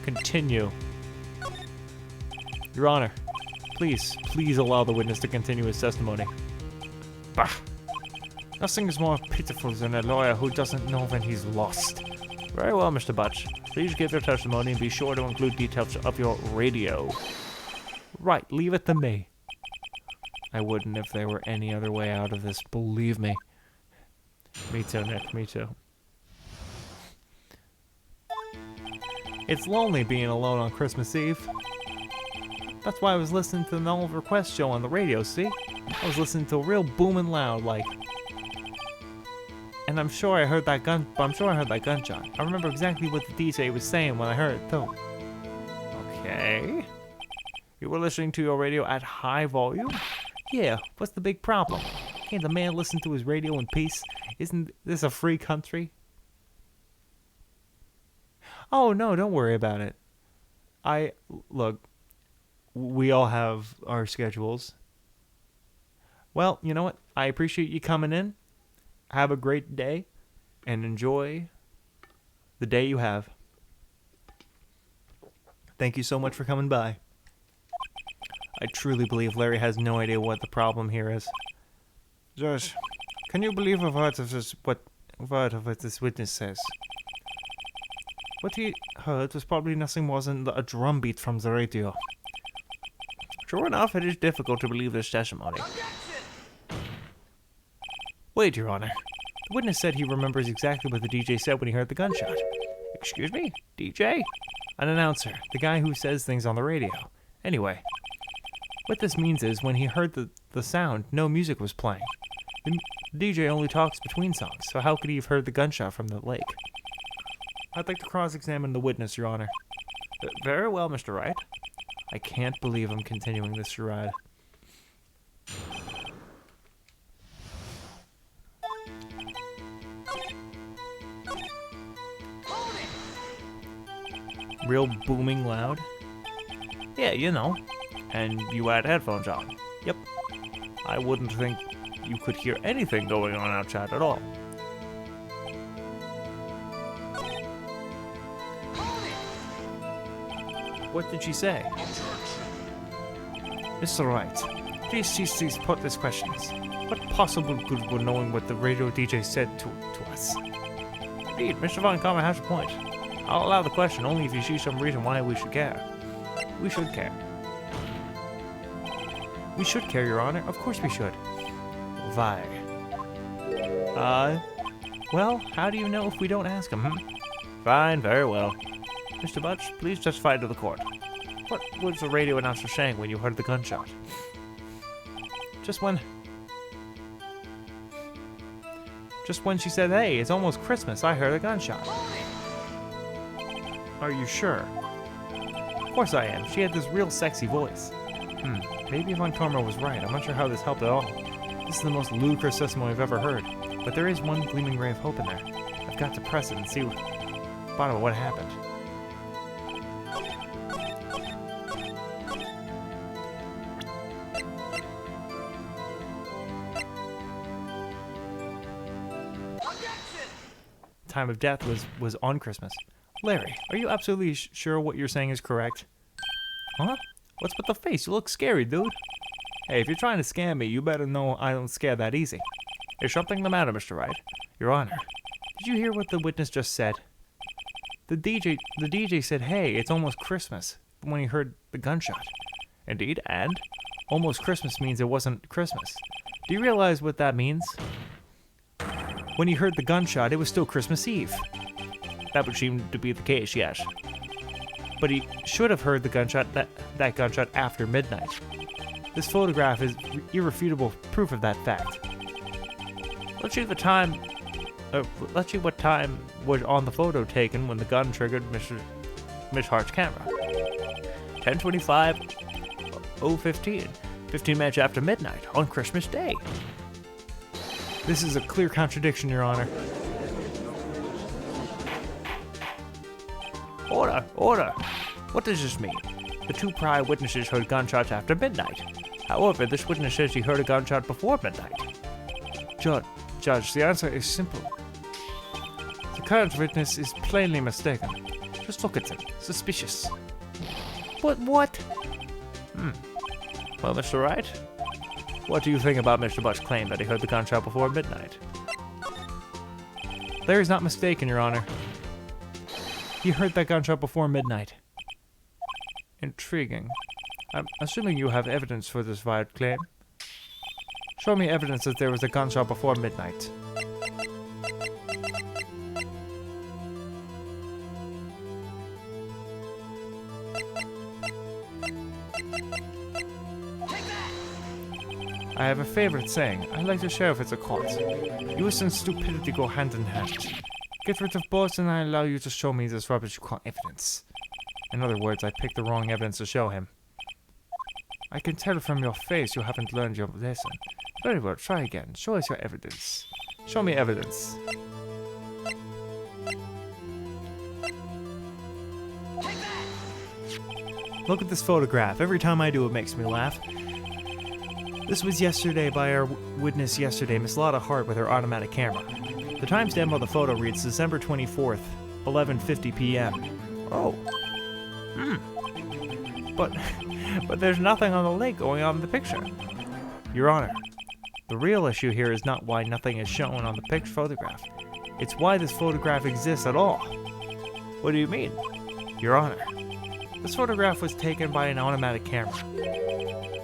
Continue. Your Honor, please allow the witness to continue his testimony. Bah! Nothing is more pitiful than a lawyer who doesn't know when he's lost. Very well, Mr. Butch. Please give your testimony and be sure to include details of your radio. Right, leave it to me. I wouldn't if there were any other way out of this, believe me. Me too, Nick, me too. It's lonely being alone on Christmas Eve. That's why I was listening to the Null Request show on the radio, see? I was listening to real booming loud, like... And I'm sure I heard that gunshot. I remember exactly what the DJ was saying when I heard it, too. Okay. You were listening to your radio at high volume? Yeah, what's the big problem? Can't the man listen to his radio in peace? Isn't this a free country? Oh, no, don't worry about it. Look, we all have our schedules. Well, you know what? I appreciate you coming in. Have a great day, and enjoy the day you have. Thank you so much for coming by. I truly believe Larry has no idea what the problem here is. Josh, can you believe a word of what this witness says? What he heard was probably nothing more than a drum beat from the radio. Sure enough, it is difficult to believe this testimony. Wait, Your Honor. The witness said he remembers exactly what the DJ said when he heard the gunshot. Excuse me? DJ? An announcer. The guy who says things on the radio. Anyway, what this means is when he heard the sound, no music was playing. The DJ only talks between songs, so how could he have heard the gunshot from the lake? I'd like to cross-examine the witness, Your Honor. Very well, Mr. Wright. I can't believe I'm continuing this charade. Real booming loud? Yeah, you know. And you had headphones on. Yep. I wouldn't think you could hear anything going on outside at all. What did she say? Mr. Wright, please put these questions. What possible good would knowing what the radio DJ said to us? Indeed, Mr. Von Karma has a point. I'll allow the question only if you see some reason why we should care. We should care. We should care, Your Honor. Of course we should. Why? Well, how do you know if we don't ask him, Fine, very well. Mr. Butch, please testify to the court. What was the radio announcer saying when you heard the gunshot? Just when she said, hey, it's almost Christmas, I heard a gunshot. Are you sure? Of course I am. She had this real sexy voice. Maybe Von Karma was right. I'm not sure how this helped at all. This is the most ludicrous testimony I've ever heard. But there is one gleaming ray of hope in there. I've got to press it and see what happened. time of death was on Christmas. Larry, are you absolutely sure what you're saying is correct? Huh? What's with the face? You look scary, dude. Hey, if you're trying to scam me, you better know I don't scare that easy. Is something the matter, Mr. Wright? Your Honor, did you hear what the witness just said? The DJ said, hey, it's almost Christmas, when he heard the gunshot. Indeed, and almost Christmas means it wasn't Christmas. Do you realize what that means? When he heard the gunshot, it was still Christmas Eve. That would seem to be the case, yes. But he should have heard the gunshot, that gunshot after midnight. This photograph is irrefutable proof of that fact. Let's see what time was on the photo taken when the gun triggered Miss Hart's camera. 10:25, 0:15, 15 minutes after midnight on Christmas Day. This is a clear contradiction, Your Honor. Order! Order! What does this mean? The two prior witnesses heard gunshots after midnight. However, this witness says he heard a gunshot before midnight. Judge, the answer is simple. The current witness is plainly mistaken. Just look at him. Suspicious. But what? Well, Mr. Wright, what do you think about Mr. Butt's claim that he heard the gunshot before midnight? Larry's not mistaken, Your Honor. He heard that gunshot before midnight. Intriguing. I'm assuming you have evidence for this wild claim. Show me evidence that there was a gunshot before midnight. I have a favorite saying. I like to share if it's a cause. Use and stupidity go hand in hand. Get rid of both and I allow you to show me this rubbish you call evidence. In other words, I picked the wrong evidence to show him. I can tell from your face you haven't learned your lesson. Very well, try again. Show us your evidence. Show me evidence. Look at this photograph. Every time I do it makes me laugh. This was yesterday by our witness yesterday, Miss Lotta Hart, with her automatic camera. The timestamp on the photo reads December 24th, 11:50 p.m. Oh. But there's nothing on the lake going on in the picture. Your Honor, the real issue here is not why nothing is shown on the picture photograph. It's why this photograph exists at all. What do you mean? Your Honor, this photograph was taken by an automatic camera.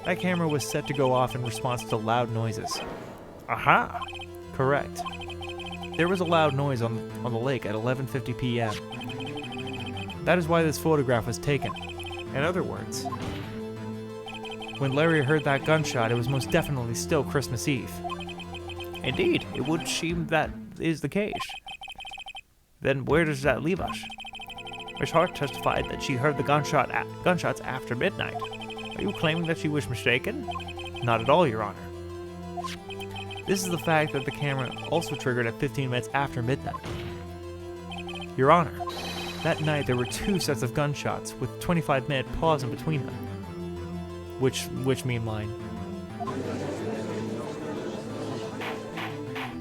That camera was set to go off in response to loud noises. Aha! Correct. There was a loud noise on the lake at 11:50 p.m. That is why this photograph was taken. In other words, when Larry heard that gunshot, it was most definitely still Christmas Eve. Indeed, it would seem that is the case. Then where does that leave us? Miss Hart testified that she heard the gunshots after midnight. Are you claiming that she was mistaken? Not at all, Your Honor. This is the fact that the camera also triggered at 15 minutes after midnight. Your Honor, that night there were two sets of gunshots with 25-minute pause in between them. Which meme line?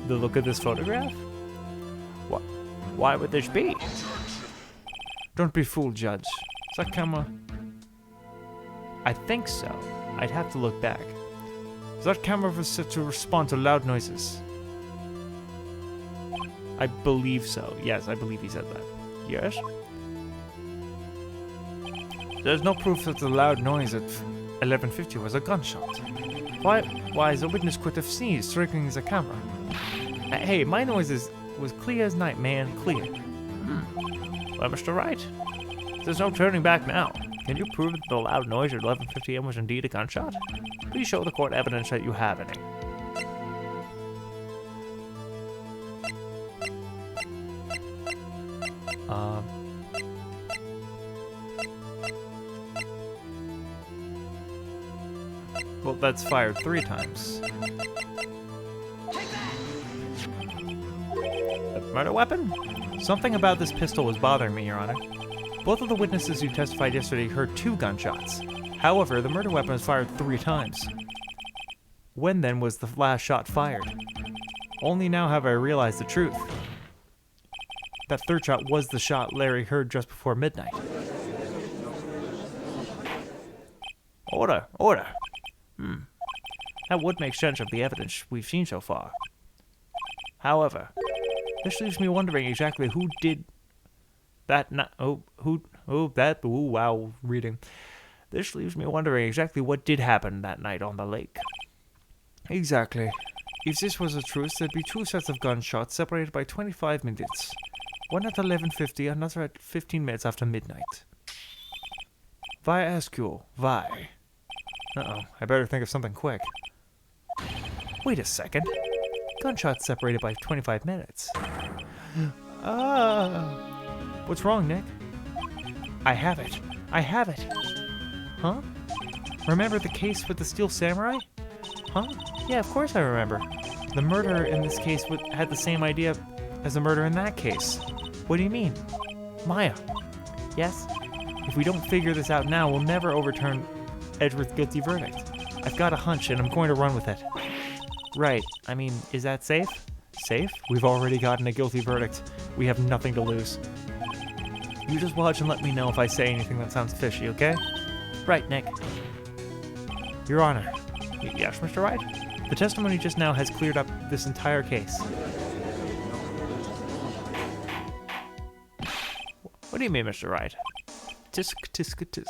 The look of this photograph? Why would this be? Don't be fooled, Judge. Is that camera? I think so. I'd have to look back. That camera was set to respond to loud noises. I believe so. Yes, I believe he said that. Yes? There's no proof that the loud noise at 11:50 was a gunshot. Why, the witness could have sneezed, triggering the camera. Hey, my noise was clear as night, man. Clear. Well, Mr. Wright, there's no turning back now. Can you prove that the loud noise at 11:50 a.m. was indeed a gunshot? Please show the court evidence that you have any. Well, that's fired 3 times. A murder weapon? Something about this pistol was bothering me, Your Honor. Both of the witnesses who testified yesterday heard 2 gunshots. However, the murder weapon was fired 3 times. When then was the last shot fired? Only now have I realized the truth. that third shot was the shot Larry heard just before midnight. Order, order. That would make sense of the evidence we've seen so far. However, this leaves me wondering exactly who did that reading. This leaves me wondering exactly what did happen that night on the lake. Exactly. If this was a truth, there'd be two sets of gunshots separated by 25 minutes. One at 11:50, another at 15 minutes after midnight. Why ask you? Why? Uh-oh, I better think of something quick. Wait a second. Gunshots separated by 25 minutes. What's wrong, Nick? I have it. I have it. Huh? Remember the case with the Steel Samurai? Huh? Yeah, of course I remember. The murderer in this case had the same idea as the murderer in that case. What do you mean? Maya. Yes? If we don't figure this out now, we'll never overturn Edgeworth's guilty verdict. I've got a hunch, and I'm going to run with it. Right. I mean, is that safe? Safe? We've already gotten a guilty verdict. We have nothing to lose. You just watch and let me know if I say anything that sounds fishy, okay? Right, Nick. Your Honor. Yes, Mr. Wright? The testimony just now has cleared up this entire case. What do you mean, Mr. Wright? Tisk, tisk, tisk.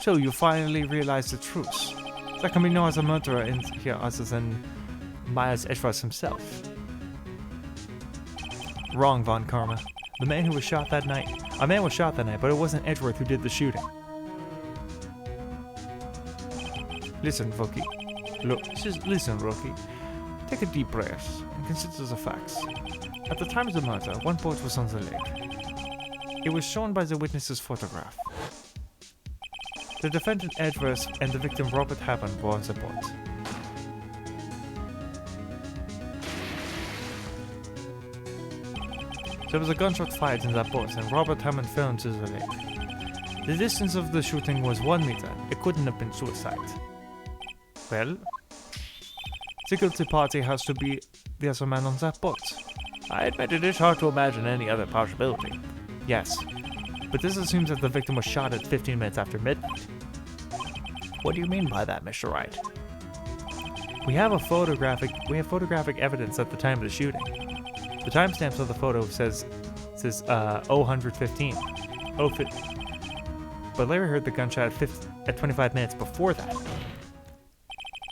So you finally realized the truth. There can be no other murderer in here other than Miles Edgeworth himself. Wrong, Von Karma. The man who was shot that night. A man was shot that night, but it wasn't Edgeworth who did the shooting. Listen, Rookie. Listen, Rookie. Take a deep breath and consider the facts. At the time of the murder, one boat was on the lake. It was shown by the witness's photograph. The defendant Edgeworth and the victim Robert Hammond were on the boat. There was a gunshot fired in that boat and Robert Hammond fell into the lake. The distance of the shooting was 1 meter. It couldn't have been suicide. Well, the guilty party has to be the other man on that boat. I admit it is hard to imagine any other possibility. Yes, but this assumes that the victim was shot at 15 minutes after midnight. What do you mean by that, Mr. Wright? We have photographic evidence at the time of the shooting. The timestamps of the photo says 01:15. But Larry heard the gunshot at 25 minutes before that.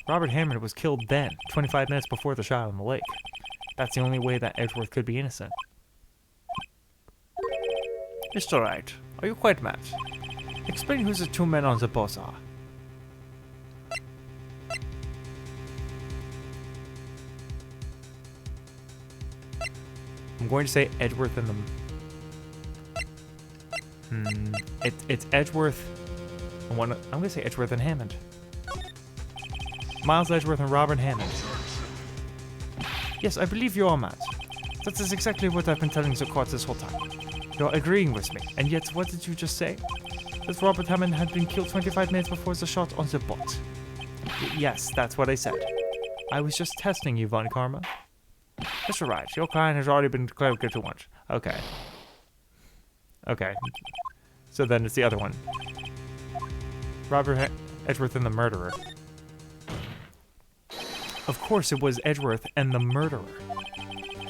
Robert Hammond was killed then, 25 minutes before the shot on the lake. That's the only way that Edgeworth could be innocent. Mr. Wright, are you quite mad? Explain who the two men on the boat are. I'm going to say Edgeworth and it's Edgeworth. I'm going to say Edgeworth and Hammond. Miles Edgeworth and Robert Hammond. Yes, I believe you are mad. That is exactly what I've been telling the court this whole time. You're agreeing with me, and yet what did you just say? That Robert Hammond had been killed 25 minutes before the shot on the boat. Yes, that's what I said. I was just testing you, Von Karma. Mr. Wright, your client has already been declared guilty once. Okay. So then it's the other one. Robert Edgeworth and the murderer. Of course it was Edgeworth and the murderer.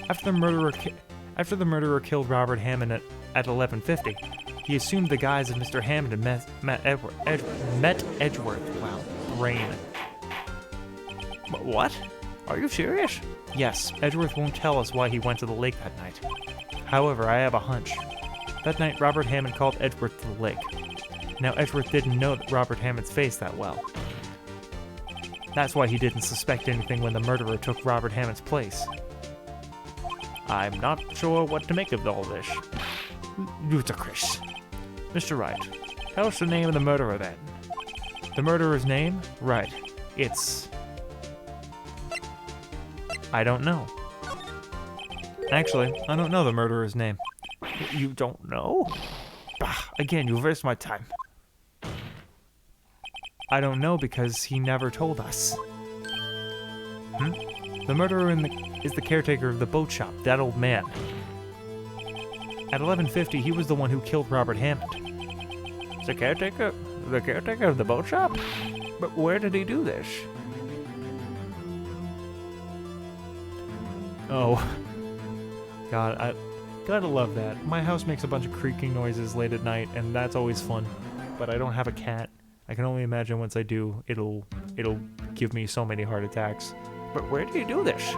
After the murderer killed Robert Hammond at 11:50, he assumed the guise of Mr. Hammond and met Edgeworth. Wow, brain. What? Are you serious? Yes, Edgeworth won't tell us why he went to the lake that night. However, I have a hunch. That night, Robert Hammond called Edgeworth to the lake. Now, Edgeworth didn't know Robert Hammond's face that well. That's why he didn't suspect anything when the murderer took Robert Hammond's place. I'm not sure what to make of all this. Ludicrous. Mr. Wright, tell us the name of the murderer then. The murderer's name? Right. I don't know. Actually, I don't know the murderer's name. You don't know? Bah, again, you waste my time. I don't know because he never told us. The murderer is the caretaker of the boat shop, that old man. At 11:50, he was the one who killed Robert Hammond. The caretaker? The caretaker of the boat shop? But where did he do this? Oh. God, I gotta love that. My house makes a bunch of creaking noises late at night, and that's always fun. But I don't have a cat. I can only imagine once I do, it'll give me so many heart attacks. But where did he do this?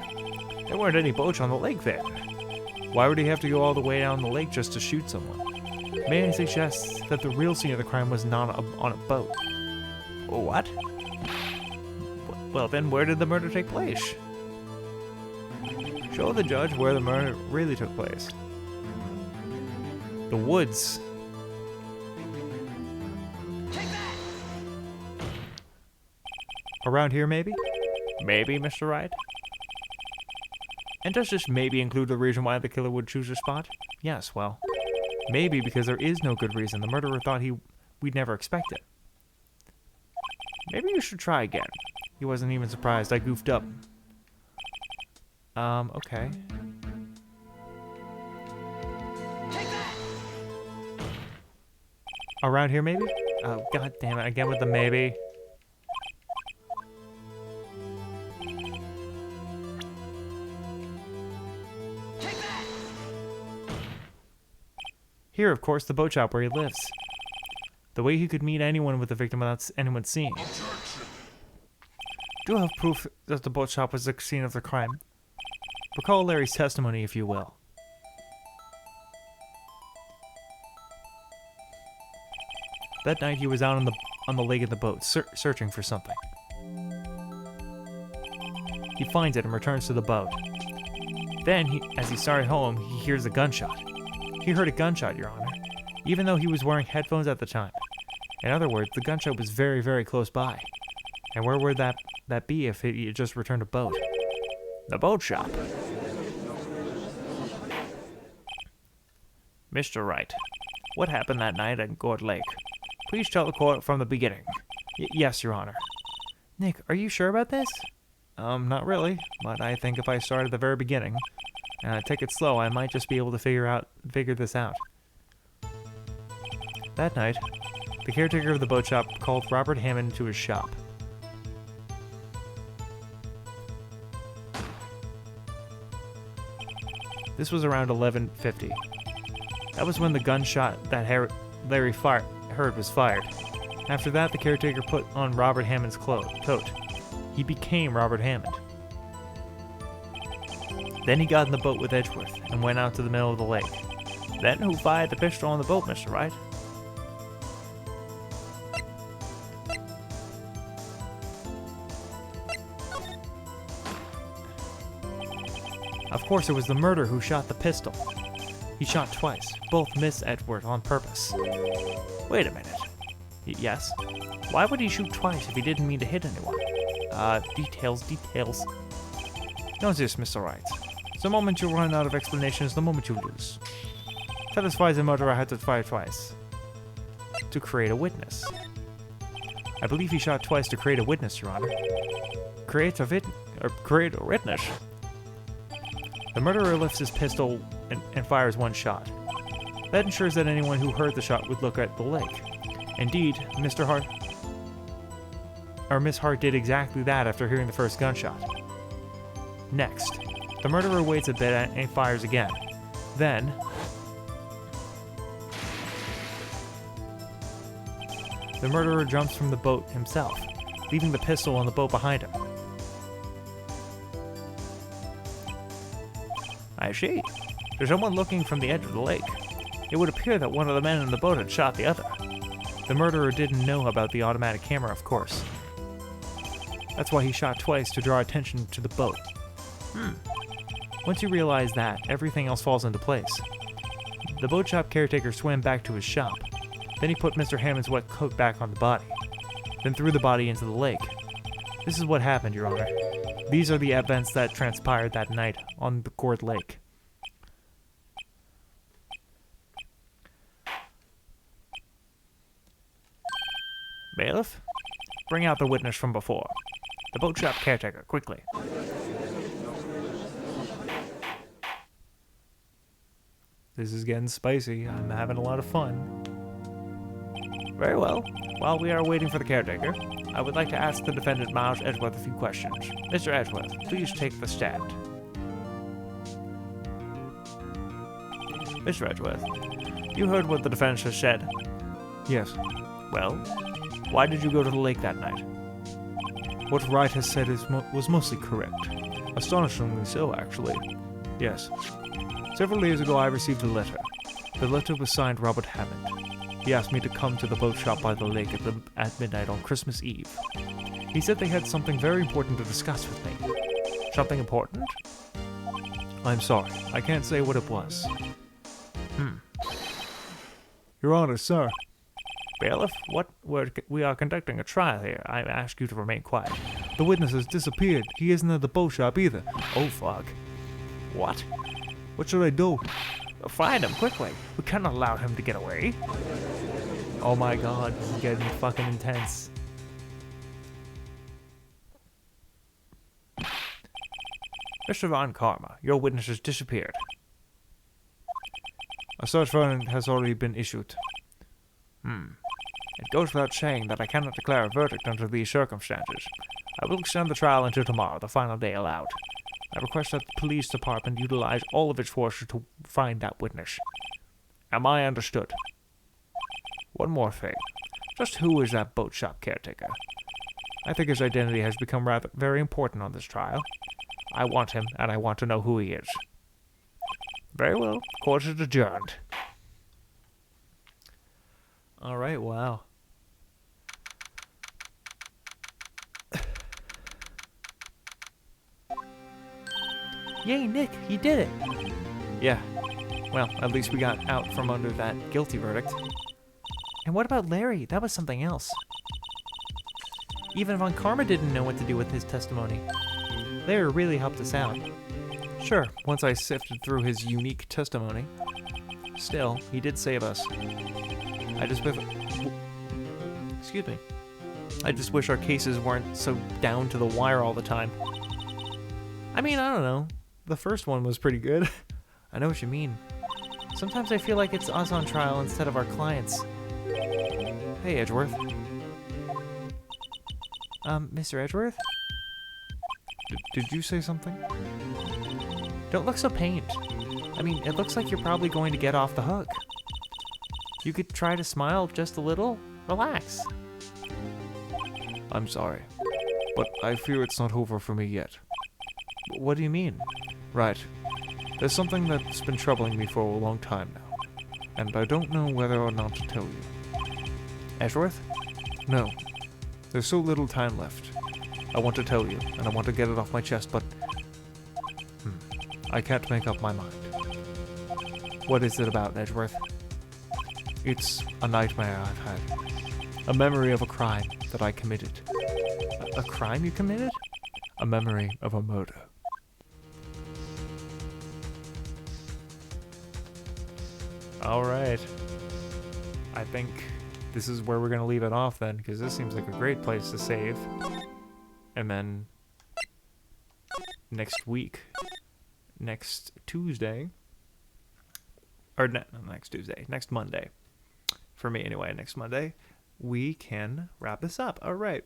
There weren't any boats on the lake then. Why would he have to go all the way down the lake just to shoot someone? May I suggest that the real scene of the crime was not on a boat? What? Well, then where did the murder take place? Show the judge where the murder really took place. The woods. Around here, maybe? Maybe, Mr. Wright? And does this maybe include the reason why the killer would choose a spot? Yes, well, maybe because there is no good reason. The murderer thought we'd never expect it. Maybe you should try again. He wasn't even surprised. I goofed up. Okay. Around here, maybe? Oh, god damn it, again with the maybe. Here, of course, the boat shop where he lives. The way he could meet anyone with the victim without anyone seeing. Do you have proof that the boat shop was the scene of the crime? Recall Larry's testimony, if you will. That night he was out on the lake in the boat, searching for something. He finds it and returns to the boat. Then, as he started home, he hears a gunshot. He heard a gunshot, Your Honor, even though he was wearing headphones at the time. In other words, the gunshot was very, very close by. And where would that be if he had just returned a boat? The boat shop. Mr. Wright, what happened that night at Gourd Lake? Please tell the court from the beginning. Yes, Your Honor. Nick, are you sure about this? Not really, but I think if I start at the very beginning, and take it slow, I might just be able to figure this out. That night, the caretaker of the boat shop called Robert Hammond to his shop. This was around 11:50. That was when the gunshot that Larry heard was fired. After that, the caretaker put on Robert Hammond's coat. He became Robert Hammond. Then he got in the boat with Edgeworth and went out to the middle of the lake. Then who fired the pistol on the boat, Mr. Wright? Of course, it was the murderer who shot the pistol. He shot twice. Both missed Edgeworth on purpose. Wait a minute. Yes? Why would he shoot twice if he didn't mean to hit anyone? Details. Notice, Mr. Wright. The moment you run out of explanation is the moment you lose. That is why the murderer had to fire twice. To create a witness. I believe he shot twice to create a witness, Your Honor. Create a witness? The murderer lifts his pistol and fires one shot. That ensures that anyone who heard the shot would look at the lake. Indeed, Miss Hart did exactly that after hearing the first gunshot. Next, the murderer waits a bit and fires again. Then, the murderer jumps from the boat himself, leaving the pistol on the boat behind him. I see. There's someone looking from the edge of the lake. It would appear that one of the men in the boat had shot the other. The murderer didn't know about the automatic camera, of course. That's why he shot twice, to draw attention to the boat. Once you realize that, everything else falls into place. The boat shop caretaker swam back to his shop. Then he put Mr. Hammond's wet coat back on the body. Then threw the body into the lake. This is what happened, Your Honor. These are the events that transpired that night on the Gourd Lake. Bailiff, bring out the witness from before. The boat shop caretaker, quickly. This is getting spicy. I'm having a lot of fun. Very well. While we are waiting for the caretaker, I would like to ask the defendant, Miles Edgeworth, a few questions. Mr. Edgeworth, please take the stand. Mr. Edgeworth, you heard what the defense has said. Yes. Well, why did you go to the lake that night? What Wright has said was mostly correct. Astonishingly so, actually. Yes. Several days ago, I received a letter. The letter was signed Robert Hammond. He asked me to come to the boat shop by the lake at midnight on Christmas Eve. He said they had something very important to discuss with me. Something important? I'm sorry, I can't say what it was. Your Honor, sir. Bailiff, we are conducting a trial here. I ask you to remain quiet. The witness has disappeared. He isn't at the boat shop either. Oh, fuck. What? What should I do? Find him, quickly. We cannot allow him to get away. Oh my god, this is getting fucking intense. Mr. Von Karma, your witness has disappeared. A search warrant has already been issued. It goes without saying that I cannot declare a verdict under these circumstances. I will extend the trial until tomorrow, the final day allowed. I request that the police department utilize all of its forces to find that witness. Am I understood? One more thing. Just who is that boat shop caretaker? I think his identity has become very important on this trial. I want him, and I want to know who he is. Very well. Court is adjourned. Alright, wow. Yay, Nick, you did it. Yeah. Well, at least we got out from under that guilty verdict. And what about Larry? That was something else. Even Von Karma didn't know what to do with his testimony. Larry really helped us out. Sure, once I sifted through his unique testimony. Still, he did save us. Excuse me. I just wish our cases weren't so down to the wire all the time. I mean, I don't know. The first one was pretty good. I know what you mean. Sometimes I feel like it's us on trial instead of our clients. Hey, Edgeworth. Mr. Edgeworth? Did you say something? Don't look so pained. I mean, it looks like you're probably going to get off the hook. You could try to smile just a little. Relax. I'm sorry, but I fear it's not over for me yet. What do you mean? Right. There's something that's been troubling me for a long time now, and I don't know whether or not to tell you. Edgeworth? No. There's so little time left. I want to tell you, and I want to get it off my chest, but I can't make up my mind. What is it about, Edgeworth? It's a nightmare I've had. A memory of a crime that I committed. A crime you committed? A memory of a murder. Alright. I think this is where we're going to leave it off then, because this seems like a great place to save. And then next week, next Tuesday, or not next Tuesday, next Monday, for me anyway, next Monday, we can wrap this up. All right.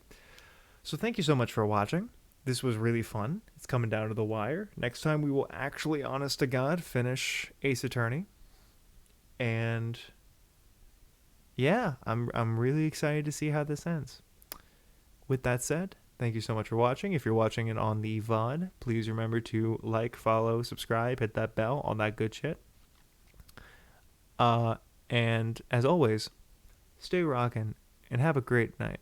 So thank you so much for watching. This was really fun. It's coming down to the wire. Next time we will actually, honest to God, finish Ace Attorney. And yeah, I'm really excited to see how this ends. With that said, thank you so much for watching. If you're watching it on the VOD, please remember to like, follow, subscribe, hit that bell, all that good shit. And as always, stay rockin' and have a great night.